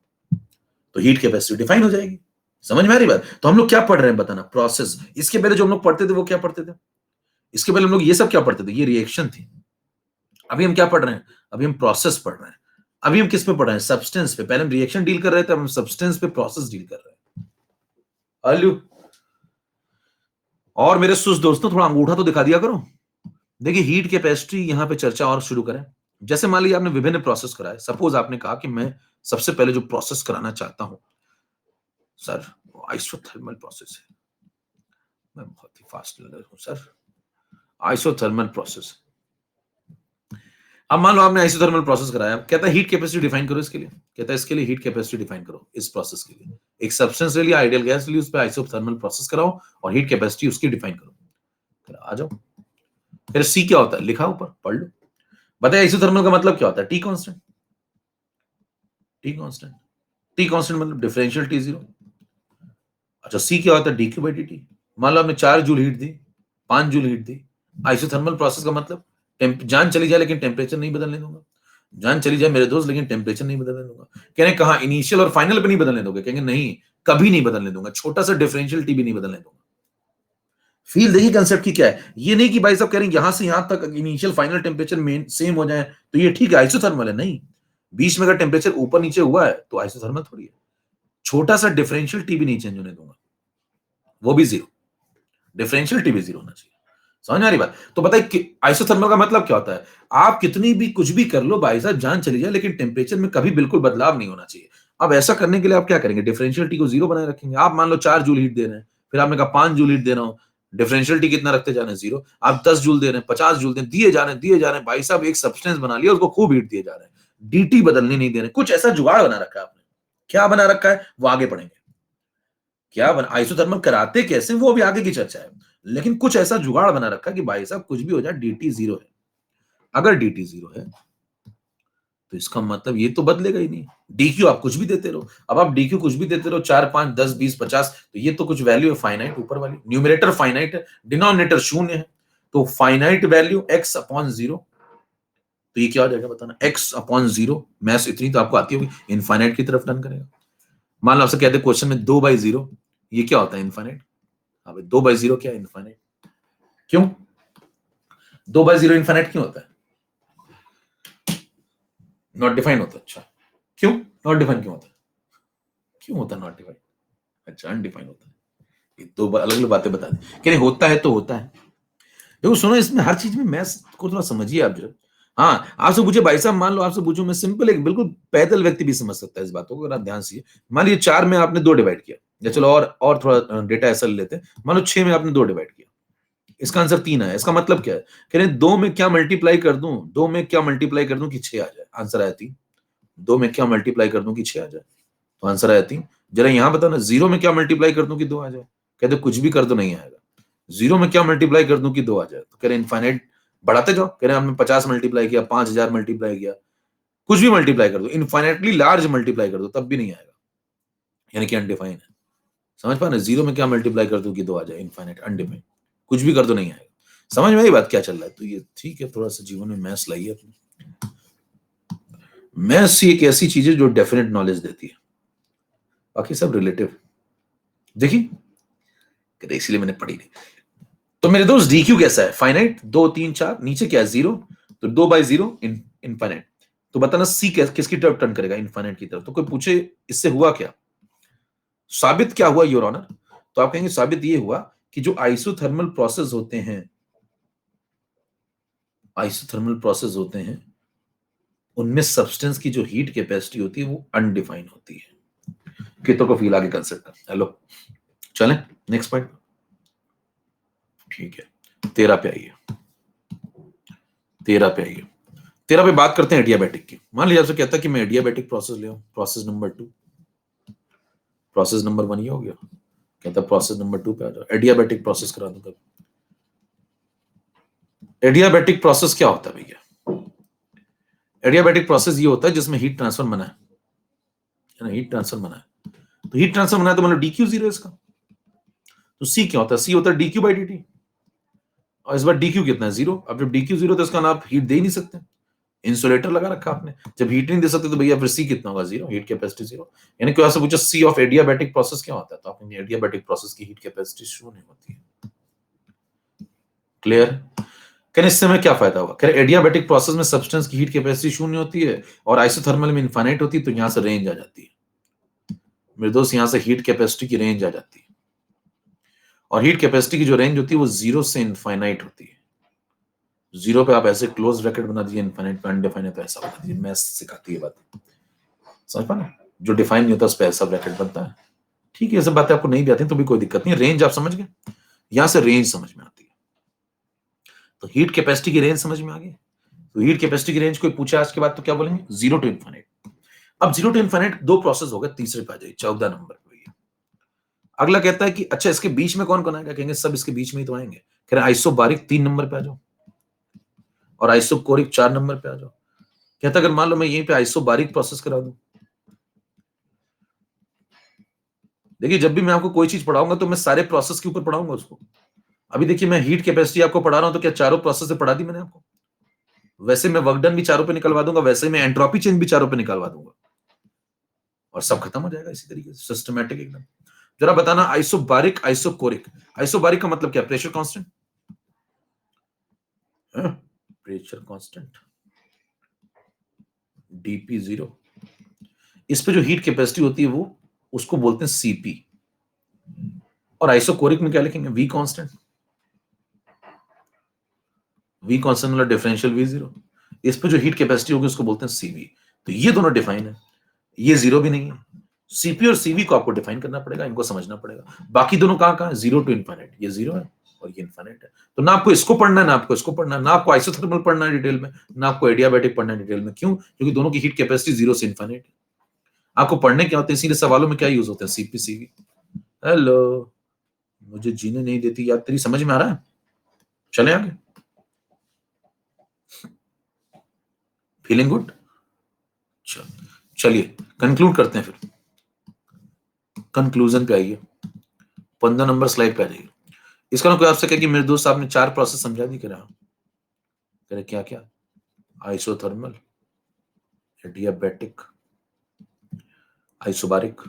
तो हीट कैपेसिटी डिफाइन हो जाएगी। समझ में आ रही बात? तो हम लोग क्या पढ़ रहे हैं बताना, प्रोसेस। इसके पहले जो हम लोग पढ़ते थे वो क्या पढ़ते थे? इसके पहले हम लोग ये सब क्या पढ़ते थे? ये रिएक्शन थी। अभी हम क्या पढ़ रहे हैं? अभी हम प्रोसेस पढ़ रहे हैं। अभी हम किस पे पढ़ रहे हैं? सब्सटेंस पे। पहले हम रिएक्शन डील कर रहे थे, हम सब्सटेंस पे प्रोसेस डील कर रहे हैं। हेलो, और मेरे सुस्त दोस्तों थोड़ा अंगूठा तो दिखा दिया करो। देखिए हीट कैपेसिटी यहां पे चर्चा और शुरू करें। जैसे मान लीजिए आपने विभिन्न प्रोसेस कराए, सपोज आपने कहा कि मैं सबसे पहले जो प्रोसेस कराना चाहता हूं सर आइसोथर्मल प्रोसेस है, मैं बहुत ही फास्ट लर्नर हूं सर, आइसोथर्मल प्रोसेस। अब मान लो आपने आइसोथर्मल प्रोसेस कराया, कहता है हीट कैपेसिटी डिफाइन करो इसके लिए। कहता है इसके लिए हीट कैपेसिटी डिफाइन करो, इस प्रोसेस के लिए। एक सब्सटेंस ले लिया, आइडियल गैस ली, उस पे आइसोथर्मल प्रोसेस कराओ और हीट कैपेसिटी उसकी डिफाइन करो। आ जाओ, फिर सी क्या होता है लिखा ऊपर, पढ़ लो। बताइए आइसोथर्मल का मतलब क्या होता है? T constant. T constant, T constant मतलब डिफरेंशियल टी जीरो। अच्छा सी क्या होता है? dQ/dt। मान लो आपने 4 जूल हीट दी, 5 जूल हीट दी। आइसोथर्मल प्रोसेस का मतलब जान चली जाए लेकिन टेम्परेचर नहीं बदलने दूंगा। जान चली जाए मेरे दोस्त लेकिन टेम्परेचर नहीं बदलने दूंगा। कह रहे कहा इनिशियल और फाइनल पे नहीं बदलने दोगे? कहेंगे नहीं, कभी नहीं बदलने दूंगा, छोटा सा डिफरेंशियल टी भी नहीं बदलने दूंगा। फील देखिए कंसेप्ट की क्या है। ये नहीं कि भाई साहब कह रहे हैं यहां से यहां तक initial final temperature main same हो जाए तो ये ठीक है आइसोथर्मल है। नहीं, बीच में अगर टेम्परेचर ऊपर नीचे हुआ है तो आइसोथर्मल थोड़ी है। छोटा सा डिफरेंशियल टी भी नहीं चेंज होने दूंगा, वो भी जीरो। डिफरेंशियल टी भी जीरो होना चाहिए। समझ आ रही बात? तो बताइए आइसोथर्मल का मतलब क्या होता है? आप कितनी भी कुछ भी कर लो भाई साहब, जान चली जाए लेकिन टेम्परेचर में कभी बिल्कुल बदलाव नहीं होना चाहिए। अब ऐसा करने के लिए आप क्या करेंगे? डिफरेंशियल टी को जीरो बनाए रखेंगे। आप मान लो 4 जूल हीट दे रहे हैं, फिर आपने कहा 5 जूल हीट दे रहा हूं, डिफरेंशियल टी कितना रखते जा रहे हैं? जीरो। आप 10 जूल दे रहे हैं, 50 जूल दिए जा रहे हैं, दिए जा रहे हैं। भाई साहब एक सब्सटेंस बना लिया, उसको खूब हीट दिए जा रहे हैं, डीटी बदलने नहीं दे रहे। कुछ ऐसा जुगाड़ बना रखा है आपने। क्या बना रखा है वो आगे पढ़ेंगे। क्या बना आइसोथर्मल कराते कैसे वो भी आगे की चर्चा है, लेकिन कुछ ऐसा जुगाड़ बना रखा कि भाई साहब कुछ भी हो जाए डीटी जीरो है। अगर डीटी जीरो है तो इसका मतलब ये तो बदलेगा ही नहीं। डीक्यू आप कुछ भी देते रहो, अब आप डीक्यू कुछ भी देते रहो 4 5 10 20 50, तो ये तो कुछ वैल्यू है फाइनाइट, ऊपर वाली न्यूमरेटर फाइनाइट है, डिनोमिनेटर शून्य है, तो finite value x upon zero. तो ये क्या हो जाएगा बताना, x अपॉन जीरो। मैथ्स इतनी तो आपको आती होगी, इनफाइनाइट की तरफ टर्न करेगा। मान लो आपसे कहते हैं क्वेश्चन में 2/0, ये क्या होता है? इनफाइनाइट। अब 2/0 क्या है? इनफाइनाइट। क्यों 2/0 इनफाइनाइट क्यों होता है? नॉट डिफाइन होता है। अच्छा क्यों नॉट डिफाइन क्यों होता है? क्यों होता है नॉट डिफाइन? अच्छा अनडिफाइन होता है। ये दो अलग अलग बातें बता दें कि नहीं होता है तो होता है। देखो सुनो, इसमें हर चीज में मैथ्स को थोड़ा समझिए आप जरा। हाँ, आपसे पूछे भाई साहब, मान लो आपसे पूछूं मैं, सिंपल एक बिल्कुल पैदल व्यक्ति भी समझ सकता है इस बात को, अगर आप ध्यान से। मान लीजिए 4 में आपने 2 डिवाइड किया, या चलो और थोड़ा डेटा ऐसा ले लेते हैं, मान लो 6 में आपने 2 डिवाइड किया, इसका आंसर 3 है। इसका मतलब क्या है? कह रहे हैं 2 में क्या मल्टीप्लाई कर दूं, 2 में क्या मल्टीप्लाई कर दूं कि 6 आ जाए, आंसर आया 3। 2 में क्या मल्टीप्लाई कर दूं कि 6 आ जाए, तो आंसर आया 3। जरा यहां बताना, 0 में क्या मल्टीप्लाई कर दूं कि 2 आ जाए, कहते कुछ भी कर दो नहीं आएगा। 0 में क्या मल्टीप्लाई कर दूं कि 2 आ जाए, तो कह रहे इनफाइनाइट बढ़ाते जाओ, कह रहे हैं हमने 50 मल्टीप्लाई किया, 5000 मल्टीप्लाई किया, कुछ भी मल्टीप्लाई कर दो, इनफाइनाइटली लार्ज मल्टीप्लाई कर दो, तब भी नहीं आएगा, यानी कि अनडिफाइन है। समझ पा रहे? 0 में क्या मल्टीप्लाई कर दो कि 2 आ जाए, इनफाइनाइट, अनडिफाइंड, कुछ भी कर दो नहीं आएगा। समझ में आई बात क्या चल रहा है? तो ये ठीक है, थोड़ा सा जीवन में मैथ्स लाइए अपने। मैथ्स एक ऐसी चीज है जो डेफिनेट नॉलेज देती है, बाकी सब रिलेटिव। देखिए, इसीलिए मैंने पढ़ी नहीं। तो मेरे दोस्त डीक्यू कैसा है? फाइनाइट, 2 3 4, नीचे क्या है? 0, तो 2/0 इनफाइनाइट। तो बताना सी किसकी तरफ टर्न करेगा? इनफाइनाइट की तरफ। तो कोई पूछे इससे हुआ क्या, साबित क्या हुआ योर ऑनर? तो आप कहेंगे साबित ये हुआ कि जो आइसोथर्मल प्रोसेस होते हैं, आइसोथर्मल प्रोसेस होते हैं, उनमें सब्सटेंस की जो हीट कैपेसिटी होती है वो अनडिफाइन होती है। कितों को फील आगे कंसिडर कर। हेलो, चलें नेक्स्ट पॉइंट। ठीक है, 13 पे आइए, 13 पे आइए। 13 पे बात करते हैं एडियाबैटिक की। मान लीजिए आपसे कहता है कि मैं एडियाबैटिक प्रोसेस ले आऊं, प्रोसेस नंबर 2, प्रोसेस नंबर 1 ये हो गया, कहता है प्रोसेस नंबर 2 पे आ जाओ, एडियाबैटिक प्रोसेस करा दूंगा। एडियाबैटिक प्रोसेस क्या होता है भैया? एडियाबैटिक प्रोसेस ये होता है जिसमें हीट ट्रांसफर मना है ना, हीट ट्रांसफर मना है। तो हीट ट्रांसफर मना है तो मतलब डीक्यू 0 इसका। तो सी क्या होता है? सी होता है डीक्यू बाई डी। और इस बार डीक्यू कितना है? 0। अब जब डीक्यू 0 तो इसका आप हीट दे ही नहीं सकते, इंसुलेटर लगा रखा आपने, जब हीट नहीं दे सकते तो भैया फिर सी कितना होगा? 0, हीट कैपेसिटी 0। यानी कि आपसे पूछा सी ऑफ एडियाबैटिक प्रोसेस क्या होता है, तो आप कहेंगे एडियाबैटिक प्रोसेस की हीट कैपेसिटी शून्य होती है। क्लियर? कहने इससे हमें क्या फायदा होगा? कह रहे एडियाबैटिक प्रोसेस में सब्सटेंस की हीट कैपेसिटी शून्य होती है और आइसोथर्मल में इनफाइनाइट होती है, तो यहां से रेंज आ जाती है मेरे दोस्त, यहां से हीट कैपेसिटी की रेंज आ जाती है। और हीट कैपेसिटी की जो रेंज होती है वो 0 से इनफाइनाइट होती है। 0 पे आप ऐसे क्लोज ब्रैकेट बना दीजिए, इनफाइनाइट पे अनडिफाइनाइट तो ऐसा बना दीजिए। मैथ्स सिखाती है बात, समझ पा ना? जो डिफाइन नहीं होता उस पे ऐसा ब्रैकेट बनता है। ठीक है, ये सब बातें आपको नहीं भी आती तो भी कोई दिक्कत नहीं, रेंज आप समझ गए, यहां से रेंज समझ में आती है। तो हीट कैपेसिटी की रेंज समझ में आ गई। तो हीट कैपेसिटी की रेंज कोई पूछा आज के बाद तो क्या बोलेंगे? 0 टू इनफाइनाइट। अब 0 टू इनफाइनाइट 2 प्रोसेस हो गए, तीसरे पे आ जाइए, 14 नंबर पे भैया। अगला कहता है कि अच्छा इसके बीच में कौन कौन आएगा? कहेंगे सब इसके बीच में ही तो आएंगे। कह रहे आइसोबारिक 3 नंबर पे आ जाओ और आइसोकोरिक 4 नंबर पे आ जाओ। कहता अगर मान लो मैं यहीं पे आइसोबारिक प्रोसेस करा दूं, देखिए जब भी मैं आपको कोई चीज पढ़ाऊंगा तो मैं सारे प्रोसेस के ऊपर पढ़ाऊंगा उसको। अभी देखिए मैं हीट कैपेसिटी आपको पढ़ा रहा हूं तो क्या चारों प्रोसेस से पढ़ा दी मैंने आपको? वैसे मैं वर्क डन भी चारों पे निकलवा दूंगा, वैसे मैं एंट्रोपी चेंज भी चारों पे निकलवा दूंगा और सब खत्म हो जाएगा इसी तरीके से सिस्टमैटिक एकदम। जरा बताना आइसोबारिक आइसोकोरिक। आइसोबारिक का मतलब क्या? Pressure constant, pressure constant DP 0। इस पे जो हीट कैपेसिटी होती है वो उसको बोलते हैं सीपी। और आइसोकोरिक में क्या लिखेंगे? V constant. वी कांस्टेंट मतलब डिफरेंशियल वी 0। इस पे जो हीट कैपेसिटी होगी उसको बोलते हैं सीवी। तो ये दोनों डिफाइन है, ये 0 भी नहीं है। सीपी और सीवी को आपको डिफाइन करना पड़ेगा, इनको समझना पड़ेगा। बाकी दोनों कहां है? 0 टू इनफाइनाइट। ये 0 है और ये इनफाइनाइट है। तो ना आपको इसको पढ़ना है ना आपको इसको पढ़ना है, ना आपको आइसोथर्मल पढ़ना है डिटेल में, ना आपको एडियाबैटिक पढ़ना है डिटेल में। क्यों? क्योंकि दोनों की हीट कैपेसिटी 0 से इनफाइनाइट है। आपको पढ़ने क्या होते हैं? सीधे सवालों में क्या यूज होते हैं? CP CV. हेलो, मुझे जीने नहीं देती याद तेरी, समझ में आ रहा है? चले आगे, फीलिंग गुड? चलिए कंक्लूड करते हैं फिर। कंक्लूजन पे आइए, 15 नंबर स्लाइड पे आ जाइए। इसका ना कोई आपसे कहे कि मेरे दोस्त आपने 4 प्रोसेस समझा दी, कह रहे क्या क्या? आइसोथर्मल, एडियाबैटिक, आइसोबारिक,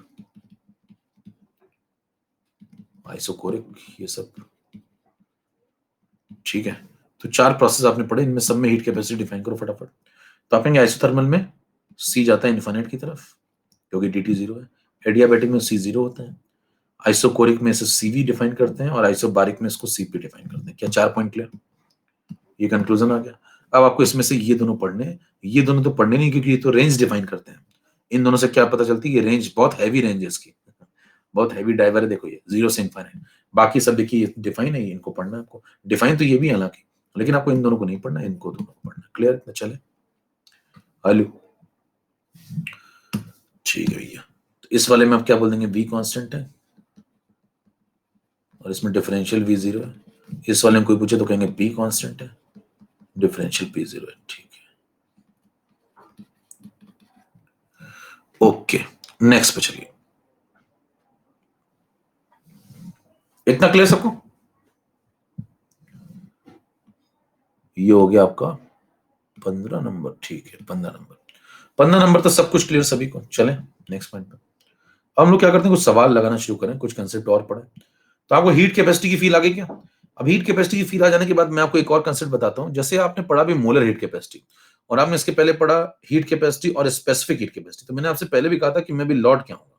आइसोकोरिक, ये सब ठीक है। तो 4 प्रोसेस आपने पढ़े, इनमें सब में हीट कैपेसिटी डिफाइन करो फटाफट। तो आप कहेंगे आइसोथर्मल में सी जाता है इनफाइनाइट की तरफ क्योंकि dt 0 है। एडियाबैटिक में सी 0 होता है। आइसोकोरिक में इसे सीवी डिफाइन करते हैं और आइसोबारिक में इसको सीपी डिफाइन करते हैं। क्या 4 पॉइंट क्लियर? ये कंक्लूजन आ गया। अब आपको इसमें से ये दोनों पढ़ने हैं, ये दोनों तो पढ़ने नहीं क्योंकि ये तो रेंज डिफाइन करते हैं। इन दोनों से क्या पता चलती है, ये रेंज बहुत हैवी रेंज है इसकी, बहुत हैवी ड्राइवर है। देखो ये 0 से इनफाइनाइट, बाकी सब देखिए ये डिफाइन है, इनको पढ़ना है आपको। डिफाइन तो ये भी है हालांकि, लेकिन आपको इन दोनों को नहीं पढ़ना, इनको दोनों को पढ़ना। क्लियर इतना चले? हेलो, ठीक है भैया। तो इस वाले में आप क्या बोल देंगे, v कांस्टेंट है और इसमें डिफरेंशियल v0 है। इस वाले में कोई पूछे तो कहेंगे p कांस्टेंट है, डिफरेंशियल p0 है। ठीक है, ओके, नेक्स्ट पे चलिए। इतना क्लियर सबको? ये हो गया आपका 15 नंबर। ठीक है, 15 नंबर तो सब कुछ क्लियर सभी को। चले नेक्स्ट पॉइंट पे। अब हम लोग क्या करते हैं, कुछ सवाल लगाना शुरू करें, कुछ कंसेप्ट और पढ़े। तो आपको हीट कैपेसिटी की फील आ गई क्या? अब हीट कैपेसिटी की फील आ जाने के बाद मैं आपको एक और कंसेप्ट बताता हूं। जैसे आपने पढ़ा भी मोलर हीट कैपेसिटी, और आपने इसके पहले पढ़ा हीट कैपेसिटी और स्पेसिफिक हीट कैपेसिटी। तो मैंने आपसे पहले भी कहा था कि मैं भी लौट के आऊंगा,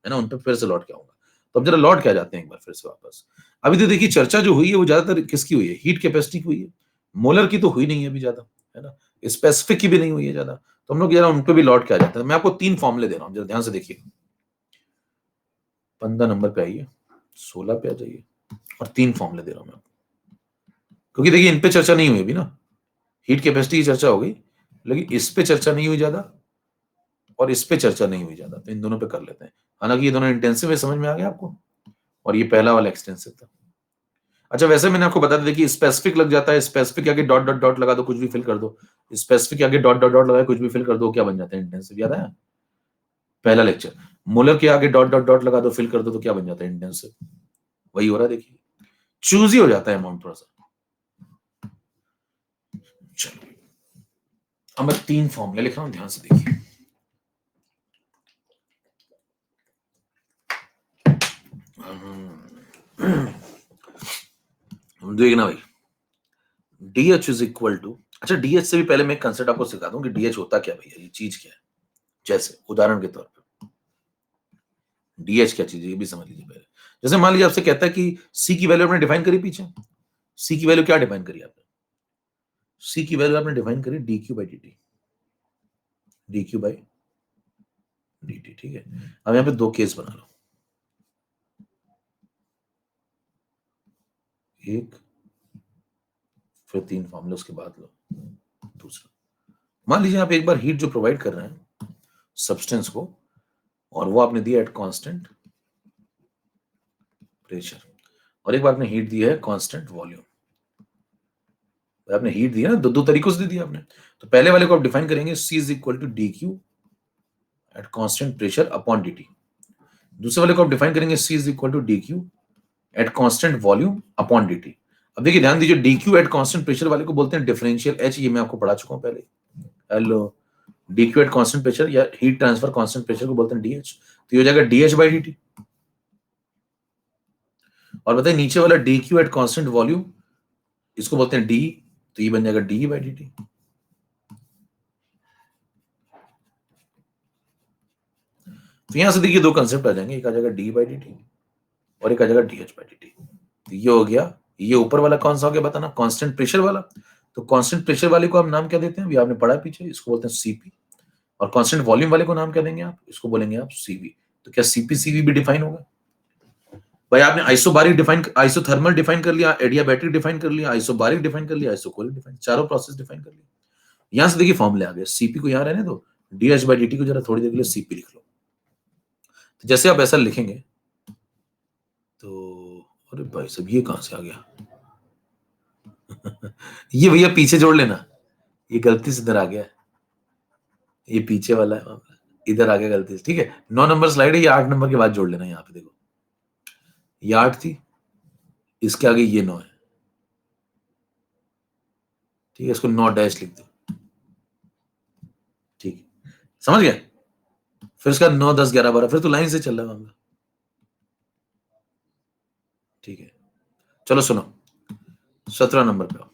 है ना, उन पर फिर से लौट के आऊंगा। तो अब जरा लौट के आ जाते हैं एक बार फिर से वापस। अभी तो देखिए चर्चा जो हुई है वो ज्यादातर किसकी हुई है, हीट कैपेसिटी की हुई है। मोलर की तो हुई नहीं है अभी ज्यादा, है ना, स्पेसिफिक की भी नहीं हुई है ज्यादा। तो हम लोग जरा उन पर भी लौट के आ जाते हैं। मैं आपको 3 फॉर्मूले दे रहा हूं, जरा ध्यान से देखिए। 15 नंबर पे आइए, 16 पे आ जाइए, और 3 फॉर्मूले दे रहा हूं मैं आपको। क्योंकि देखिए इन पे चर्चा नहीं हुई अभी ना, हीट कैपेसिटी की चर्चा हो गई, लेकिन इस पे चर्चा नहीं हुई ज्यादा और इस पे चर्चा नहीं हुई ज्यादा। तो इन दोनों पे कर लेते हैं। हालांकि ये दोनों इंटेंसिव है, समझ में आ गया आपको, और ये पहला वाला एक्सटेंसिव था। अच्छा, वैसे मैंने आपको बता दिया, देखिए स्पेसिफिक लग जाता है, स्पेसिफिक के आगे डॉट डॉट डॉट लगा दो, कुछ भी फिल कर दो। स्पेसिफिक के आगे डॉट डॉट डॉट लगा कुछ भी फिल कर दो, क्या बन जाता है, इंटेंसिव। याद है पहला लेक्चर? मोलर के आगे डॉट डॉट डॉट लगा दो, फिल कर दो, तो क्या बन जाता है, इंटेंसिव। वही हो रहा है, देखिए चूज ही हो जाता है अमाउंट थोड़ा सा। चलो अब मैं 3 फॉर्मूले लिख रहा हूं, ध्यान से देखिए। देखना भाई, DH इज इक्वल टू, अच्छा DH से भी पहले मैं एक कंसेप्ट आपको सिखा दूं कि DH होता क्या भैया, ये चीज क्या है। जैसे उदाहरण के तौर पे DH क्या चीज है ये भी समझ लीजिए पहले। जैसे मान लीजिए आपसे कहता है कि C की वैल्यू आपने डिफाइन करी पीछे। C की वैल्यू क्या डिफाइन करी आपने? C की वैल्यू आपने डिफाइन करी dq by dt, dq by dt। ठीक है, अब यहां पे 2 केस बना लो, एक फिर 3 फॉर्मूले उसके बाद लो दूसरा। मान लीजिए आप एक बार हीट जो प्रोवाइड कर रहे हैं सब्सटेंस को, और वो आपने दिया एट कांस्टेंट प्रेशर, और एक बार आपने हीट दिया है कांस्टेंट वॉल्यूम। आपने हीट दिया ना, दो तरीकों से दे दिया आपने। तो पहले वाले को आप डिफाइन करेंगे C is equal to D Q at constant pressure upon dt। दूसरे वाले को आप डिफाइन करेंगे C is equal to D Q at constant volume upon dt। अब देखिए ध्यान दीजिए, D Q at constant pressure वाले को बोलते हैं डिफरेंशियल H, ये मैं आपको पढ़ा चुका हूं पहले। Hello, D Q at constant pressure या हीट ट्रांसफर कांस्टेंट प्रेशर को बोलते हैं DH। तो ये हो जाएगा DH बाई dt। और बताइए नीचे वाला D Q at constant volume, इसको बोलते हैं D, तो ये बन जाएगा डी बाई dt। तो यहां से देखिए 2 कंसेप्ट आ जाएंगे, एक आ जाएगा d बाई dt और एक आ जाएगा dH बाई dt। तो ये हो गया, ये ऊपर वाला कौन सा हो गया बताना, कांस्टेंट प्रेशर वाला। तो कांस्टेंट प्रेशर वाले को आप नाम क्या देते हैं, अभी आपने पढ़ा पीछे, इसको बोलते हैं Cp। और कांस्टेंट वॉल्यूम वाले को नाम क्या देंगे आप, इसको बोलेंगे आप Cv। तो क्या Cp Cv भी डिफाइन होगा? भाई आपने आइसोबारिक डिफाइन, आइसोथर्मल डिफाइन कर लिया, एडियाबैटिक डिफाइन कर लिया, आइसोबारिक डिफाइन कर लिया, आइसोकोरिक डिफाइन, चारों प्रोसेस डिफाइन कर लिया। यहां से देखिए फॉर्मूले आ गए। Cp को यहां रहने दो, DH बाई dt को जरा थोड़ी देर के लिए Cp लिख लो। तो जैसे आप ऐसा लिखेंगे तो, अरे भाई सब ये कहां से आ गया ये भैया पीछे जोड़ लेना, ये गलती से इधर आ गया, ये पीछे वाला है मामला, इधर आ गया गलती से। ठीक है, 9 नंबर स्लाइड है, ये 8 नंबर के बाद जोड़ लेना। यहाँ पे देखो ये 8 थी, इसके आगे ये 9 है। ठीक है, इसको 9 डैश लिख दो। ठीक है, समझ गया? फिर उसका 9 10 11 12, फिर तो लाइन से चल रहा है मामला। ठीक है, चलो सुनो, 17 नंबर पे आओ।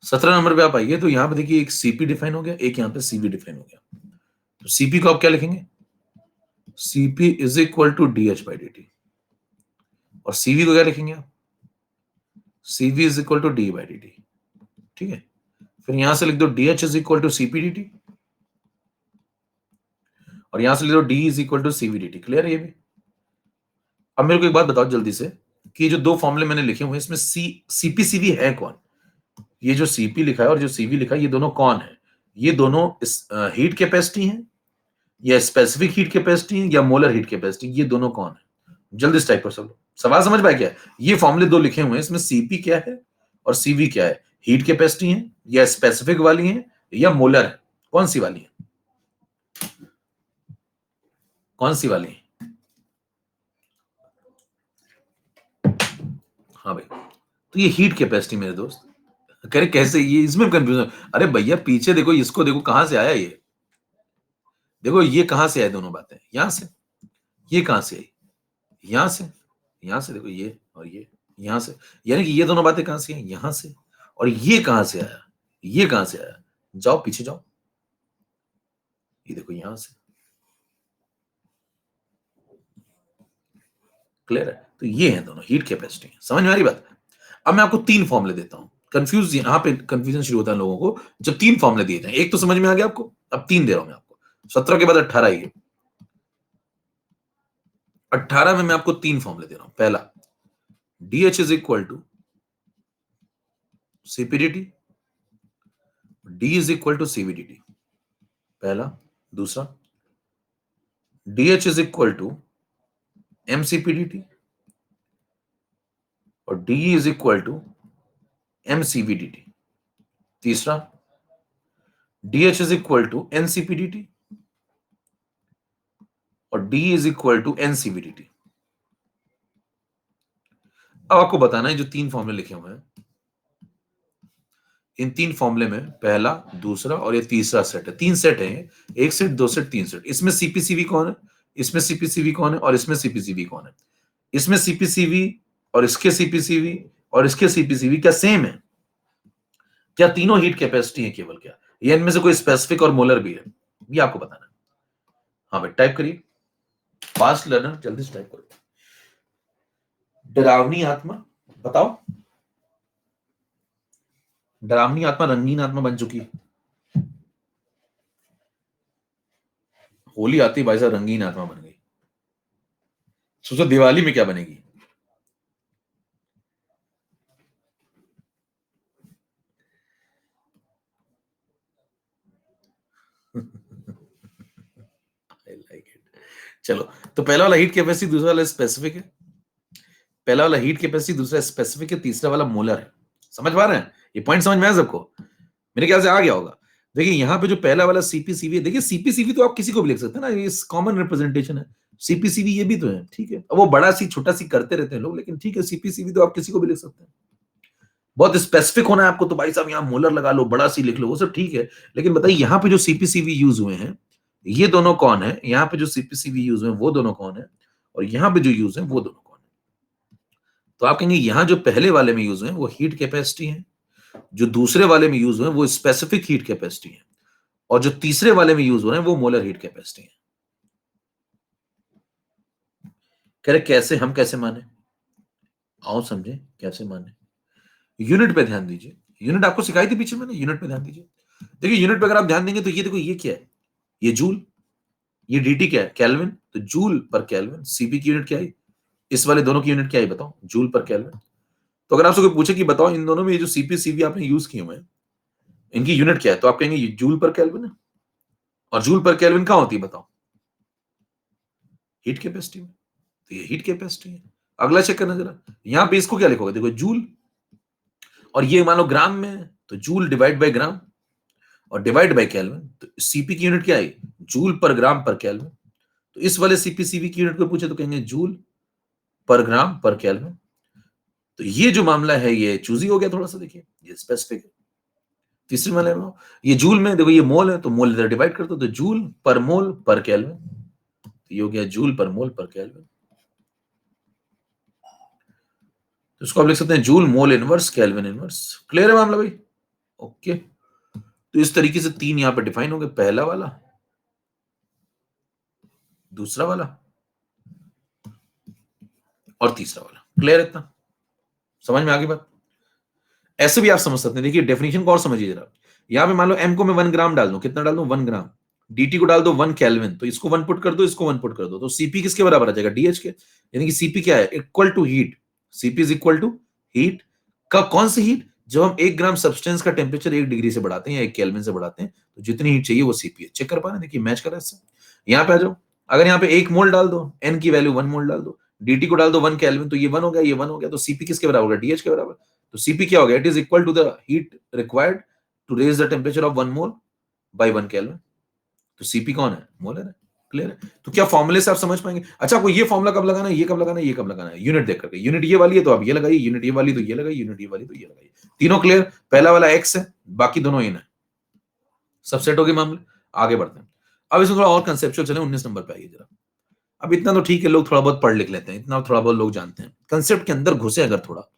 17 नंबर पे आप आइए, तो यहाँ पे देखिए एक Cp डिफाइन हो गया, एक यहाँ पे Cv डिफाइन हो गया। तो Cp को आप क्या लिखेंगे, Cp is equal to DH by dt। और Cv को क्या लिखेंगे आप, Cv is equal to D by dt। ठीक है, फिर यहां से लिख दो DH is equal to CPDT, और यहां से लिख दो D is equal to CVDT। Clear है ये भी? अब मेरे को एक बात बताओ जल्दी से कि ये जो दो फॉर्मूले मैंने लिखे हुए हैं इसमें CPCV है कौन? ये जो CP लिखा है और जो CV लिखा है ये दोनों कौन है? ये दोनों हीट कैपेसिटी है या स्पेसिफिक हीट कैपेसिटी है या मोलर हीट कैपेसिटी? ये दोनों कौन है? जल्दी से टाइप कर सब लोग। सवाल समझ पाए क्या? ये फॉर्मूले दो लिखे हुए हैं, इसमें CP क्या है और CV क्या है? हीट कैपेसिटी है या स्पेसिफिक वाली है या मोलर है? कौन सी वाली है? कौन सी वाली है? हाँ भाई, तो ये हीट कैपेसिटी मेरे दोस्त। कह रहे कैसे? ये इसमें कंफ्यूजन। अरे भैया पीछे देखो, इसको देखो कहां से आया ये। देखो ये कहां से आए दोनों बातें, यहां से। ये कहां से आई? यहां से। यहां से देखो ये और ये यहां से, यानी कि ये दोनों बातें कहां से आई? यहां से। और ये कहां से आया? ये कहां से आया? जाओ पीछे जाओ, ये देखो यहां से। क्लियर है? तो ये है दोनों हीट कैपेसिटी। समझ में आ रही बात? अब मैं आपको तीन फॉर्मूले देता हूं। कंफ्यूज, यहां पे कंफ्यूजन शुरू होता है लोगों को जब तीन फॉर्मूले दिए जाए। एक तो समझ में आ गया आपको, अब तीन दे रहा हूं मैं आपको। 17 के बाद 18 ये 18 में मैं आपको तीन फॉर्मूले दे रहा हूं। पहला, DH is equal to CPDT, D is equal to CVDT। पहला। दूसरा, DH is equal to MCPDT और D is equal to MCVDT। तीसरा, DH is equal to NCPDT और D is equal to NCVDT। अब आपको बताना है जो तीन फॉर्मूले लिखे हुए हैं, इन तीन फॉर्मूले में पहला, दूसरा और ये तीसरा सेट है। तीन सेट है, एक सेट, दो सेट, तीन सेट। इसमें CPCV कौन है, इसमें CPCV कौन है और इसमें CPCV कौन है? इसमें CPCV और इसके CPCV और इसके CPCV क्या सेम है? क्या तीनों हीट कैपेसिटी है केवल? क्या ये इनमें से कोई स्पेसिफिक और मोलर भी है? ये आपको बताना है। हाँ भाई टाइप करिए, फास्ट लर्नर जल्दी से टाइप करो। डरावनी आत्मा, बताओ। डरावनी आत्मा रंगीन आत्मा बन चुकी है। होली आती भाई साहब रंगीन आत्मा बन गई। सोचो दिवाली में क्या बनेगी। I like it. चलो, तो पहला वाला हीट कैपेसिटी, दूसरा वाला स्पेसिफिक है। पहला वाला हीट कैपेसिटी, दूसरा स्पेसिफिक है, तीसरा वाला मोलर है। समझ पा रहे हैं? ये पॉइंट समझ में आया सबको? मेरे ख्याल से आ गया होगा। देखिए यहाँ पे जो पहला वाला CPCV है, देखिए CPCV तो आप किसी को भी लिख सकते हैं ना, ये कॉमन रिप्रेजेंटेशन है। CPCV ये भी तो है, ठीक है। अब वो बड़ा सी छोटा सी करते रहते हैं लोग, लेकिन ठीक है, CPCV तो आप किसी को भी लिख सकते हैं। बहुत स्पेसिफिक होना है आपको तो भाई साहब यहाँ मोलर लगा लो, बड़ा सी लिख लो, वो सब ठीक है। लेकिन बताइए यहाँ पे जो CPCV यूज हुए हैं ये दोनों कौन है? यहाँ पे जो CPCV यूज हुए हैं वो दोनों कौन है? और यहाँ पे जो यूज है वो दोनों कौन है? तो आप कहेंगे यहाँ जो पहले वाले में यूज हुए हैं वो हीट कैपेसिटी है, जो दूसरे वाले में यूज हुए हैं वो स्पेसिफिक हीट कैपेसिटी है, और जो तीसरे वाले में यूज हो रहे हैं वो मोलर हीट कैपेसिटी है। कह रहे कैसे, हम कैसे माने? आओ समझे कैसे माने। यूनिट पे ध्यान दीजिए। यूनिट आपको सिखाई थी पीछे मैंने, यूनिट पे ध्यान दीजिए। देखिए यूनिट पे अगर आप ध्यान देंगे तो ये देखो ये क्या है? ये जूल। ये DT क्या है? केल्विन। तो जूल पर केल्विन। CP की यूनिट क्या है? इस वाले दोनों की यूनिट क्या है बताओ? जूल पर केल्विन। तो अगर आपसे कोई पूछे कि बताओ इन दोनों में ये जो CPCV आपने यूज किए हुए हैं इनकी यूनिट क्या है, तो आप कहेंगे ये जूल पर केल्विन है। और जूल पर केल्विन कहां होती है बताओ? हीट कैपेसिटी में। तो ये हीट कैपेसिटी है। अगला चेक करना जरा, यहां पे इसको क्या लिखोगे? देखो जूल, और ये मान लो ग्राम में है तो जूल डिवाइड बाय ग्राम और डिवाइड बाय केल्विन। तो CP की यूनिट क्या है? जूल पर ग्राम पर केल्विन। तो इस वाले CPCV की यूनिट को पूछे तो कहेंगे जूल पर ग्राम पर केल्विन। तो ये जो मामला है ये चूजी हो गया थोड़ा सा। देखिए ये स्पेसिफिक है। तीसरे वाले में ये जूल में देखो ये मोल है तो मोल इधर डिवाइड कर दो, तो जूल पर मोल पर केल्विन। तो ये हो गया जूल पर मोल पर केल्विन। तो इसको आप लिख सकते हैं joule mole inverse kelvin inverse. Clear है मामला भाई? ओके। तो इस तरीके से तीन यहां पर डिफाइन हो गए, पहला वाला, दूसरा वाला और तीसरा वाला। क्लियर है? इतना समझ में आ गई बात? ऐसे भी आप समझ सकते हैं। देखिए डेफिनेशन को और समझिए जरा। यहां पे मान लो m को मैं 1 ग्राम डाल दूं, कितना डाल दूं 1 ग्राम, dt को डाल दो 1 केल्विन, तो इसको 1 पुट कर दो, इसको 1 पुट कर दो, तो cp किसके बराबर आ जाएगा dh के, यानी कि cp क्या है equal to heat, cp is equal to heat का कौन सी हीट, जब हम 1 ग्राम सब्सटेंस का टेम्परेचर 1 डिग्री से बढ़ाते हैं या 1 केल्विन से बढ़ाते हैं तो जितनी हीट चाहिए वो cp है। चेक कर पा रहे हैं, देखिए मैच कर रहा है इससे। यहाँ पे आ जाओ, अगर यहाँ पे 1 मोल डाल दो, n की वैल्यू 1 मोल डाल दो, dt को डाल दो 1 केल्विन, तो ये 1 हो गया, ये 1 हो गया, तो cp किसके बराबर होगा dh के बराबर, तो cp क्या हो गया, it is equal to the heat required to raise the temperature of 1 mole by 1 kelvin. तो cp कौन है, मोलर है। क्लियर है। तो क्या फॉर्मूले से आप समझ पाएंगे। अच्छा, आपको ये फॉर्मूला कब लगाना है, ये कब लगाना है, ये कब लगाना है, यूनिट देख करके, यूनिट ये वाली है तो आप ये लगाइए, यूनिट ये वाली तो ये लगाइए, यूनिट ये वाली तो ये लगाइए। तीनों क्लियर, पहला वाला x है, बाकी दोनों इन है, सब सेट हो गए मामले। आगे बढ़ते हैं, अब इसमें थोड़ा और कंसेप्चुअल चले, 19 नंबर पे आइए जरा। अब इतना तो ठीक है, लोग थोड़ा बहुत पढ़ लिख लेते हैं, इतना थोड़ा बहुत लोग जानते हैं, कंसेप्ट के अंदर घुसे अगर थोड़ा,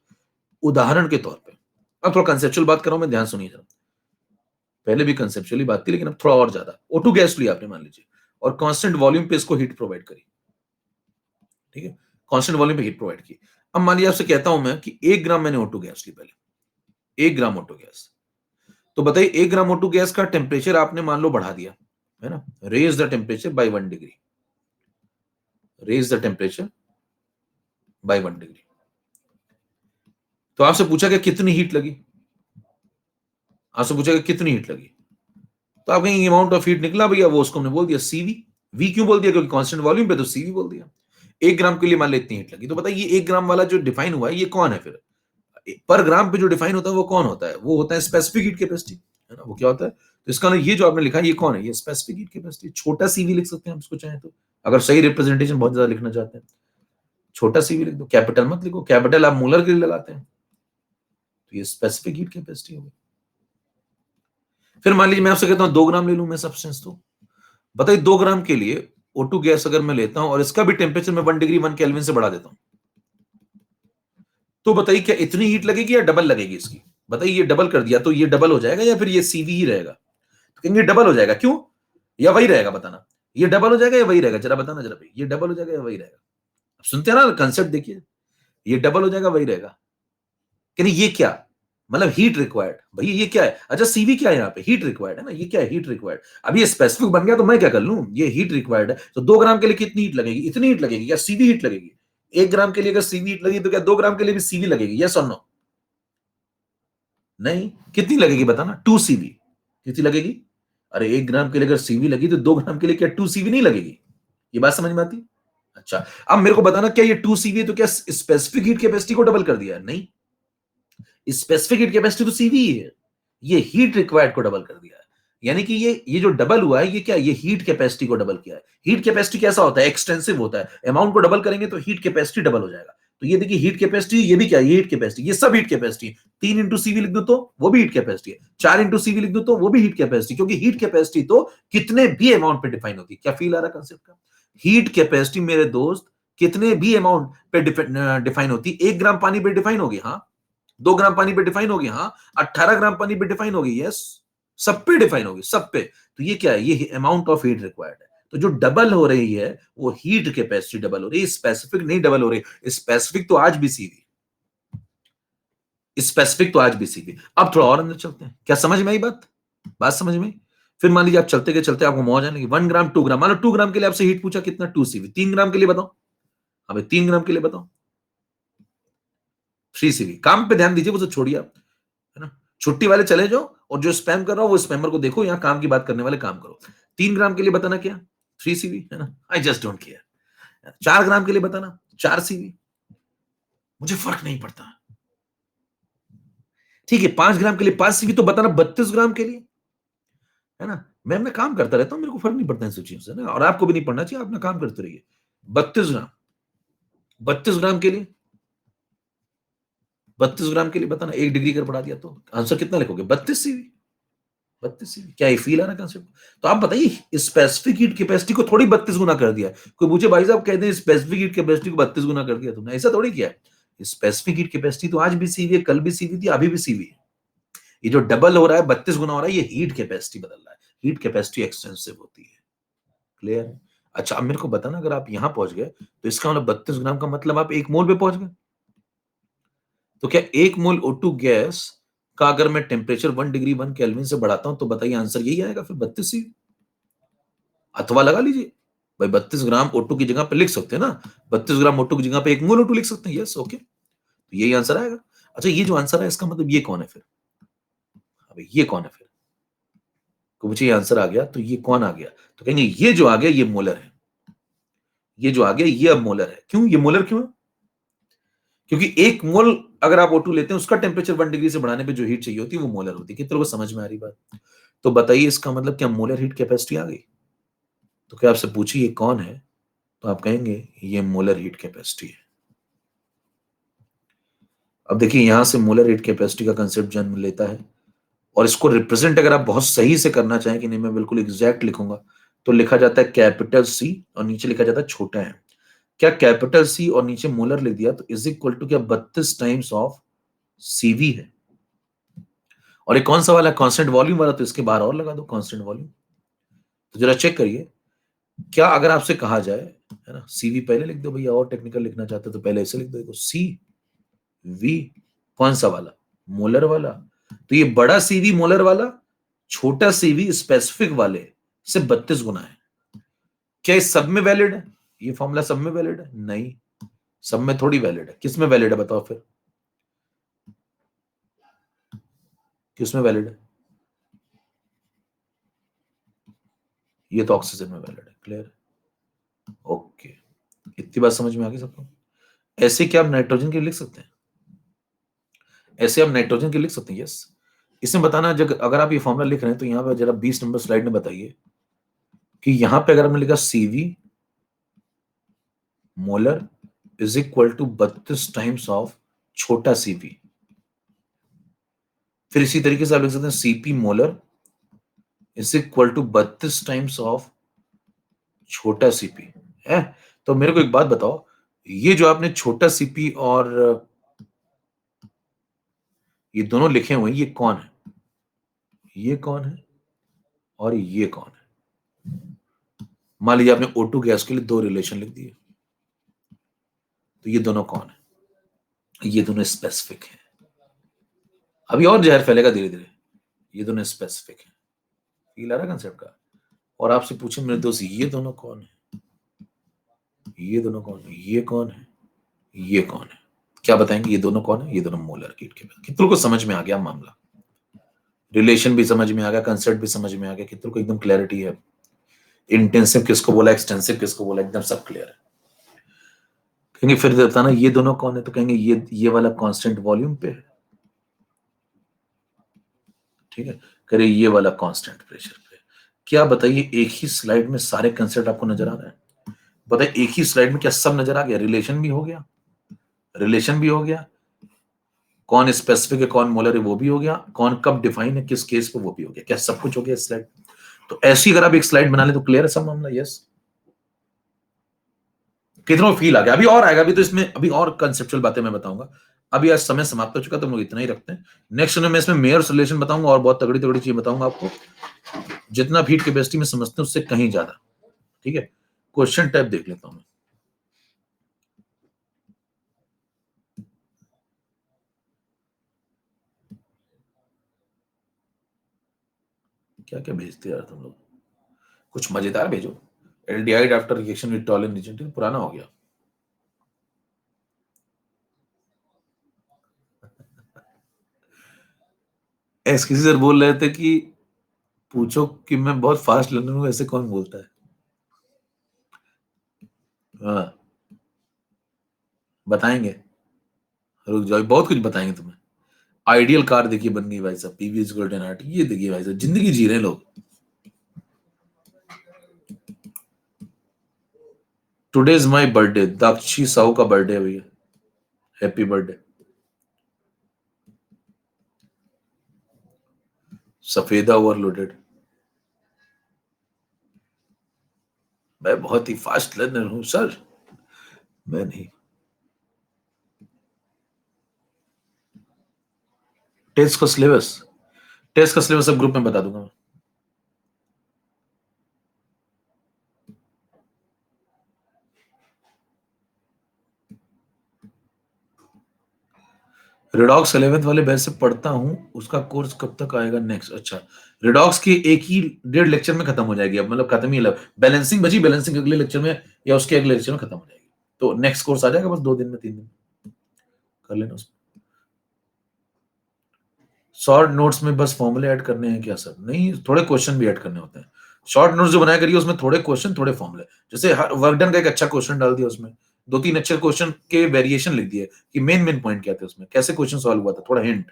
उदाहरण के तौर पे, अब थोड़ा कंसेप्चुअल बात कर रहा हूं मैं, ध्यान सुनिए जरा। पहले भी कंसेप्चुअली बात थी लेकिन अब थोड़ा और ज्यादा। O2 गैस लिया आपने मान लीजिए, और कांस्टेंट वॉल्यूम पे इसको हीट प्रोवाइड करी, ठीक है, कांस्टेंट वॉल्यूम पे हीट प्रोवाइड की। अब मान लीजिए आपसे कहता हूं मैं कि 1 ग्राम मैंने O2 गैस ली, पहले 1 ग्राम O2 गैस, तो बताइए 1 ग्राम O2 गैस का टेम्परेचर आपने मान लो बढ़ा दिया, है ना, raise the temperature by 1 degree, raise the temperature by 1 degree, तो आपसे पूछा कि कितनी हीट लगी, आपसे पूछा कि कितनी हीट लगी, तो आप कहेंगे अमाउंट ऑफ हीट निकला भैया, वो उसको हमने बोल दिया सीवी। वी क्यों बोल दिया, क्योंकि कांस्टेंट वॉल्यूम पे, तो सीवी बोल दिया। 1 ग्राम के लिए मान लो इतनी हीट लगी, तो बताइए 1 ग्राम वाला जो डिफाइन हुआ है ये कौन है, फिर पर ग्राम पे जो डिफाइन होता है वो कौन होता है, वो होता है स्पेसिफिक हीट कैपेसिटी, है ना, वो क्या होता है। तो इसका ना ये जो आपने लिखा है ये कौन है, ये स्पेसिफिक हीट कैपेसिटी। छोटा सीवी लिख सकते हैं हम इसको चाहे तो, अगर सही रिप्रेजेंटेशन बहुत ज्यादा लिखना चाहते हैं, छोटा सीवी लिख दो, कैपिटल मत लिखो, कैपिटल आप मूलर के लिए लगाते हैं, तो ये स्पेसिफिक हीट कैपेसिटी होगी। फिर मान लीजिए मैं आपसे कहता हूं 2 ग्राम ले लूं मैं सब्सटेंस, तो बताइए 2 ग्राम के लिए O2 गैस अगर मैं लेता हूं और इसका भी टेम्परेचर मैं 1 डिग्री 1 केल्विन से बढ़ा देता हूं, तो बताइए क्या इतनी हीट लगेगी या डबल लगेगी इसकी, बताइए ये डबल कर दिया तो ये डबल हो जाएगा या फिर ये सीवी ही रहेगा, तो कहेंगे डबल हो जाएगा, क्यों, या वही रहेगा, बताना, ये डबल हो जाएगा या वही रहेगा, जरा बताना जरा भाई, ये डबल हो जाएगा या वही रहेगा। अब सुनते हैं ना कंसेप्ट, देखिए ये डबल हो जाएगा वही रहेगा, कि नहीं ये क्या, मतलब हीट रिक्वायर्ड, भैया ये क्या है, अच्छा सीवी क्या है यहाँ पे, हीट रिक्वायर्ड है ना, ये क्या है हीट रिक्वायर्ड। अब ये स्पेसिफिक बन गया तो मैं क्या कर लूं, ये हीट रिक्वायर्ड है, तो 2 ग्राम के लिए कितनी हीट लगेगी, इतनी हीट लगेगी, या सीवी हीट लगेगी। 1 ग्राम के लिए अगर सीवी हीट लगी तो क्या 2 ग्राम के लिए भी सीवी लगेगी, यस और नो, नहीं, कितनी लगेगी बताना, 2 सीवी, कितनी लगेगी, अरे 1 ग्राम के लिए अगर सीवी लगी तो 2 ग्राम के लिए क्या 2 सीवी नहीं लगेगी, ये बात समझ में आती है। अच्छा, अब मेरे को बताना क्या ये 2 सीवी है तो क्या स्पेसिफिक हीट कैपेसिटी को डबल कर दिया है, नहीं, स्पेसिफिक हीट कैपेसिटी तो सीवी ही है, ये हीट रिक्वायर्ड को डबल कर दिया है, यानी कि ये जो डबल हुआ है ये क्या, ये हीट कैपेसिटी को डबल किया है। हीट कैपेसिटी कैसा होता है, एक्सटेंसिव होता है, अमाउंट को डबल करेंगे तो हीट कैपेसिटी डबल हो जाएगा। तो ये देखिए हीट कैपेसिटी, ये भी क्या है, ये हीट कैपेसिटी, ये सब हीट कैपेसिटी। 3 इंटू सीवी लिख दो तो वो भी हीट कैपेसिटी है, 4 इंटू सीवी लिख दो तो वो भी हीट कैपेसिटी, क्योंकि हीट कैपेसिटी तो कितने भी अमाउंट पे डिफाइन होती है। क्या फील आ रहा है कंसेप्ट का, हीट कैपेसिटी मेरे दोस्त कितने भी अमाउंट पे डिफाइन होती है। 1 ग्राम पानी पे डिफाइन होगी, हाँ, 2 ग्राम पानी पे डिफाइन होगी, हाँ, 18 ग्राम पानी पे डिफाइन होगी, यस, सब पे डिफाइन होगी, सब पे। तो ये क्या है, ये अमाउंट ऑफ हीट रिक्वायर्ड है। तो जो डबल हो रही है वो हीट कैपेसिटी डबल हो रही है, स्पेसिफिक नहीं डबल हो रही। स्पेसिफिक तो आज भी सीवी, स्पेसिफिक तो आज भी सीवी। अब थोड़ा और अंदर चलते हैं, क्या समझ में आई बात, बात समझ में आई? फिर मान लीजिए आप चलते के चलते आपको मौज आने लगी, 1 ग्राम 2 ग्राम, मान लो 2 ग्राम के लिए आपसे हीट पूछा कितना, 2 सीवी। 3 ग्राम के लिए बताओ, अबे 3 ग्राम के लिए बताओ, 3 सीवी। काम पे ध्यान दीजिए, वो तो छोड़िए आप, है ना, छुट्टी वाले चले जाओ और जो स्पैम कर रहा हो वो स्पैमर को देखो, यहाँ काम की बात करने वाले काम करो। 3 ग्राम के लिए बताना क्या, 3 सीवी, है ना, आई जस्ट डोंट केयर। 4 ग्राम के लिए बताना 4 सीवी, मुझे फर्क नहीं पड़ता, ठीक है। 5 ग्राम के लिए 5 सीवी, तो बताना 32 ग्राम के लिए, है ना, मैं अपना काम करता रहता हूं, मेरे को फर्क नहीं पड़ता इन सब चीजों से ना, और आपको भी नहीं पड़ना चाहिए, अपना काम करते रहिए। 32 ग्राम, 32 ग्राम के लिए, 32 ग्राम के लिए बताना, 1 डिग्री कर बढ़ा दिया तो आंसर कितना लिखोगे, 32 सीवी, 32 सीवी। क्या ये फील आ रहा है कंसेप्ट? तो आप बताइए स्पेसिफिक हीट कैपेसिटी को थोड़ी 32 गुना कर दिया। कोई पूछे भाई साहब कहते हैं स्पेसिफिक हीट कैपेसिटी को 32 गुना कर दिया तुमने, ऐसा थोड़ी किया है। स्पेसिफिक हीट कैपेसिटी तो आज भी सीवी है, कल भी सीवी थी, अभी भी सीवी है। ये जो डबल हो रहा है, 32 गुना हो रहा है, ये हीट कैपेसिटी बदल रहा है। हीट कैपेसिटी एक्सटेंसिव होती है, क्लियर है? अच्छा, अब मेरे को बताना, अगर आप यहां पहुंच गए तो इसका मतलब 32 ग्राम का मतलब आप 1 मोल पे पहुंच गए, तो क्या 1 मोल O2 गैस का अगर मैं टेम्परेचर 1 डिग्री 1 केल्विन से बढ़ाता हूं तो बताइए आंसर यही आएगा फिर 32 CV। अथवा लगा लीजिए भाई, 32 ग्राम O2 की जगह पे लिख सकते हैं ना, 32 ग्राम O2 की जगह पे 1 मोल O2 लिख सकते हैं। यस, ओके, तो यही आंसर आएगा। अच्छा, ये जो आंसर है इसका मतलब ये कौन है फिर? अबे ये कौन है फिर? तो मुझे ये आंसर आ गया, तो ये कौन आ गया? तो कहेंगे ये जो आ गया ये मोलर है। ये जो आ गया ये अब मोलर है। क्यों ये मोलर क्यों है? क्योंकि 1 मोल अगर आप O2 लेते हैं उसका टेम्परेचर 1 डिग्री से बढ़ाने पे जो हीट चाहिए होती है वो मोलर होती है। कितने लोगों को समझ में आ रही बात? तो बताइए इसका मतलब क्या मोलर हीट कैपेसिटी आ गई? तो क्या आपसे पूछिए ये कौन है, तो आप कहेंगे ये मोलर हीट कैपेसिटी है। अब देखिए यहां से मोलर हीट कैपेसिटी का कंसेप्ट जन्म लेता है, और इसको रिप्रेजेंट अगर आप बहुत सही से करना चाहें कि नहीं मैं बिल्कुल एग्जैक्ट लिखूंगा, तो लिखा जाता है कैपिटल सी और नीचे लिखा जाता है छोटा है। क्या कैपिटल सी और नीचे मोलर लिख दिया तो इज इक्वल टू क्या 32 टाइम्स ऑफ सीवी है। और एक कौन सा वाला कांस्टेंट वॉल्यूम वाला, तो इसके बाहर और लगा दो कांस्टेंट वॉल्यूम। तो जरा चेक करिए, क्या अगर आपसे कहा जाए, है ना, सीवी पहले लिख दो भैया, और टेक्निकल लिखना चाहते हो तो पहले ऐसे लिख दो, देखो सी वी, कौन सा वाला? मोलर वाला। तो ये बड़ा सीवी मोलर वाला, छोटा सीवी स्पेसिफिक वाले से 32 गुना है। क्या इस सब में वैलिड है? ये फॉर्मूला सब में वैलिड है? नहीं, सब में थोड़ी वैलिड है। किस में वैलिड है बताओ फिर? किस में वैलिड है? ये तो ऑक्सीजन में वैलिड है। क्लियर? ओके, इतनी बात समझ में आ गई सबको? ऐसे क्या आप नाइट्रोजन के लिख सकते हैं? ऐसे आप नाइट्रोजन के लिख सकते हैं। यस, इसमें बताना, जब अगर आप ये फॉर्मूला लिख रहे हैं तो यहाँ पे जरा 20 नंबर स्लाइड में बताइए कि यहाँ पे अगर हमने लिखा CV molar is equal to 32 times of छोटा सीवी, फिर इसी तरीके से आप लिख सकते हैं CP molar is equal to 32 times of छोटा सीपी है। तो मेरे को एक बात बताओ, ये जो आपने छोटा सीपी और ये दोनों लिखे हुए हैं, ये कौन है? ये कौन है और ये कौन है? मान लीजिए आपने O2 गैस के लिए दो रिलेशन लिख दिए, तो ये दोनों कौन है? ये दोनों स्पेसिफिक है। अभी और जहर फैलेगा धीरे धीरे। ये दोनों स्पेसिफिक है। फील आ रहा कंसेप्ट का? और आपसे पूछे मेरे दोस्त ये दोनों कौन है? ये दोनों कौन है? ये कौन है? ये कौन है? क्या बताएंगे ये दोनों कौन है? ये दोनों मोलर कीट के। कितनों को समझ में आ गया मामला? रिलेशन भी समझ में आ गया, कंसेप्ट भी समझ में आ गया, कितनों को एकदम क्लैरिटी है? इंटेंसिव किसको बोला, एक्सटेंसिव किसको बोला, एकदम सब क्लियर है। कहेंगे फिर बताना ये दोनों कौन है, तो कहेंगे ये वाला कांस्टेंट वॉल्यूम पे है, ठीक है, करिए ये वाला कांस्टेंट प्रेशर पे। क्या बताइए एक ही स्लाइड में सारे कंसेप्ट आपको नजर आ रहे हैं? बताइए एक ही स्लाइड में क्या सब नजर आ गया? रिलेशन भी हो गया, रिलेशन भी हो गया, कौन स्पेसिफिक है कौन मोलर है वो भी हो गया, कौन कब डिफाइन है किस केस पे वो भी हो गया। क्या सब कुछ हो गया इस स्लाइड? तो ऐसी अगर आप एक स्लाइड बना ले तो क्लियर है सब मामला। यस, कितनों फील आ गया? अभी और आएगा, अभी तो इसमें अभी और कंसेप्चुअल बातें मैं बताऊंगा। अभी आज समय समाप्त हो चुका तो हम लोग इतना ही रखते हैं। नेक्स्ट में मैं इसमें मेयर्स रिलेशन बताऊंगा और बहुत तगड़ी तगड़ी चीज बताऊंगा आपको, जितना आप हीट कैपेसिटी में समझते हैं उससे कहीं ज्यादा। ठीक है, क्वेश्चन टाइप देख लेता हूं मैं। क्या क्या भेजते यार तुम लोग? कुछ मजेदार भेजो। Aldehyde after reaction with टॉलिन agent पुराना हो गया। एस किसी सर बोल रहे थे कि पूछो कि मैं बहुत फास्ट लर्नर हूं, ऐसे कौन बोलता है? हाँ, बताएंगे, रुक जाओ, बहुत कुछ बताएंगे तुम्हें। आइडियल कार देखिए बन गई भाई साहब, पीवी इज गोल्डन आर्ट। ये देखिए भाई साहब जिंदगी जी रहे हैं लोग। Today is my birthday, Dakshi Sahu का बर्थडे है भैया, हैप्पी बर्थडे। सफेदा ओवरलोडेड, मैं बहुत ही फास्ट लर्नर हूं सर। मैं नहीं। टेस्ट का सिलेबस, टेस्ट का सिलेबस सब ग्रुप में बता दूंगा मैं। रिडॉक्स 11th वाले बैच से पढ़ता हूँ, उसका कोर्स कब तक आएगा नेक्स्ट? अच्छा, रिडॉक्स की एक ही 1.5 लेक्चर में खत्म हो जाएगी, अब मतलब खत्म ही बैलेंसिंग बची, बैलेंसिंग अगले लेक्चर में या उसके अगले लेक्चर में खत्म हो जाएगी, तो नेक्स्ट कोर्स आ जाएगा बस 2 दिन में, 3 दिन में कर लेना उसमें। शॉर्ट नोट्स में बस फॉर्मूले ऐड करने हैं क्या सर? नहीं, थोड़े क्वेश्चन भी ऐड करने होते हैं। शॉर्ट नोट्स जो बनाया करिए उसमें थोड़े क्वेश्चन, थोड़े फॉर्मूले, जैसे वर्क डन का एक अच्छा क्वेश्चन डाल दिया उसमें, 2-3 अच्छे क्वेश्चन के वेरिएशन लिख दिए कि मेन पॉइंट क्या थे उसमें, कैसे क्वेश्चन सॉल्व हुआ था, थोड़ा हिंट,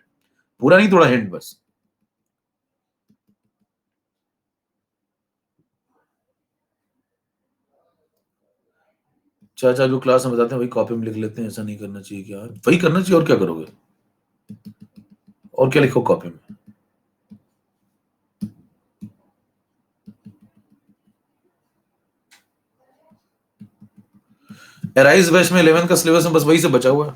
पूरा नहीं, थोड़ा हिंट बस। चाचा जो क्लास में बताते हैं वही कॉपी में लिख लेते हैं, ऐसा नहीं करना चाहिए क्या? वही करना चाहिए, और क्या करोगे? और क्या लिखो कॉपी में? एराइज बैच में 11 का सिलेबस में बस वही से बचा हुआ है,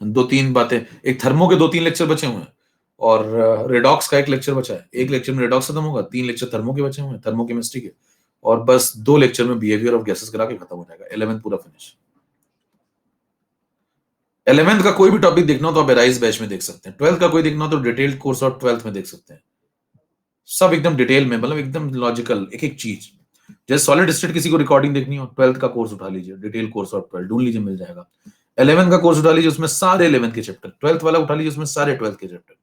2-3 बातें, एक थर्मो के 2-3 लेक्चर बचे हुए हैं, और रेडॉक्स का एक लेक्चर बचा है, एक लेक्चर में रेडॉक्स खत्म होगा, 3 लेक्चर थर्मो के बचे हुए हैं, थर्मोकेमिस्ट्री के, और बस 2 लेक्चर में बिहेवियर ऑफ गैसेस करा के खत्म हो जाएगा, 11th पूरा फिनिश। 11th का कोई भी टॉपिक देखना हो तो आप एराइज बैच में देख सकते हैं, 12th का कोई देखना हो तो डिटेल्ड कोर्स और 12th में देख सकते हैं, सब एकदम डिटेल में, मतलब एकदम लॉजिकल, एक एक चीज। जैसे सॉलिड स्टेट किसी को रिकॉर्डिंग देखनी हो, 12th का कोर्स उठा लीजिए, डिटेल कोर्स और 12 ढूंढ लीजिए, मिल जाएगा। 11th का कोर्स उठा लीजिए, उसमें सारे 11th के चैप्टर, 12th वाला उठा लीजिए, उसमें सारे 12th के चैप्टर,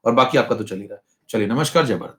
और बाकी आपका तो चल ही रहा है। चलिए, नमस्कार, जय भारत।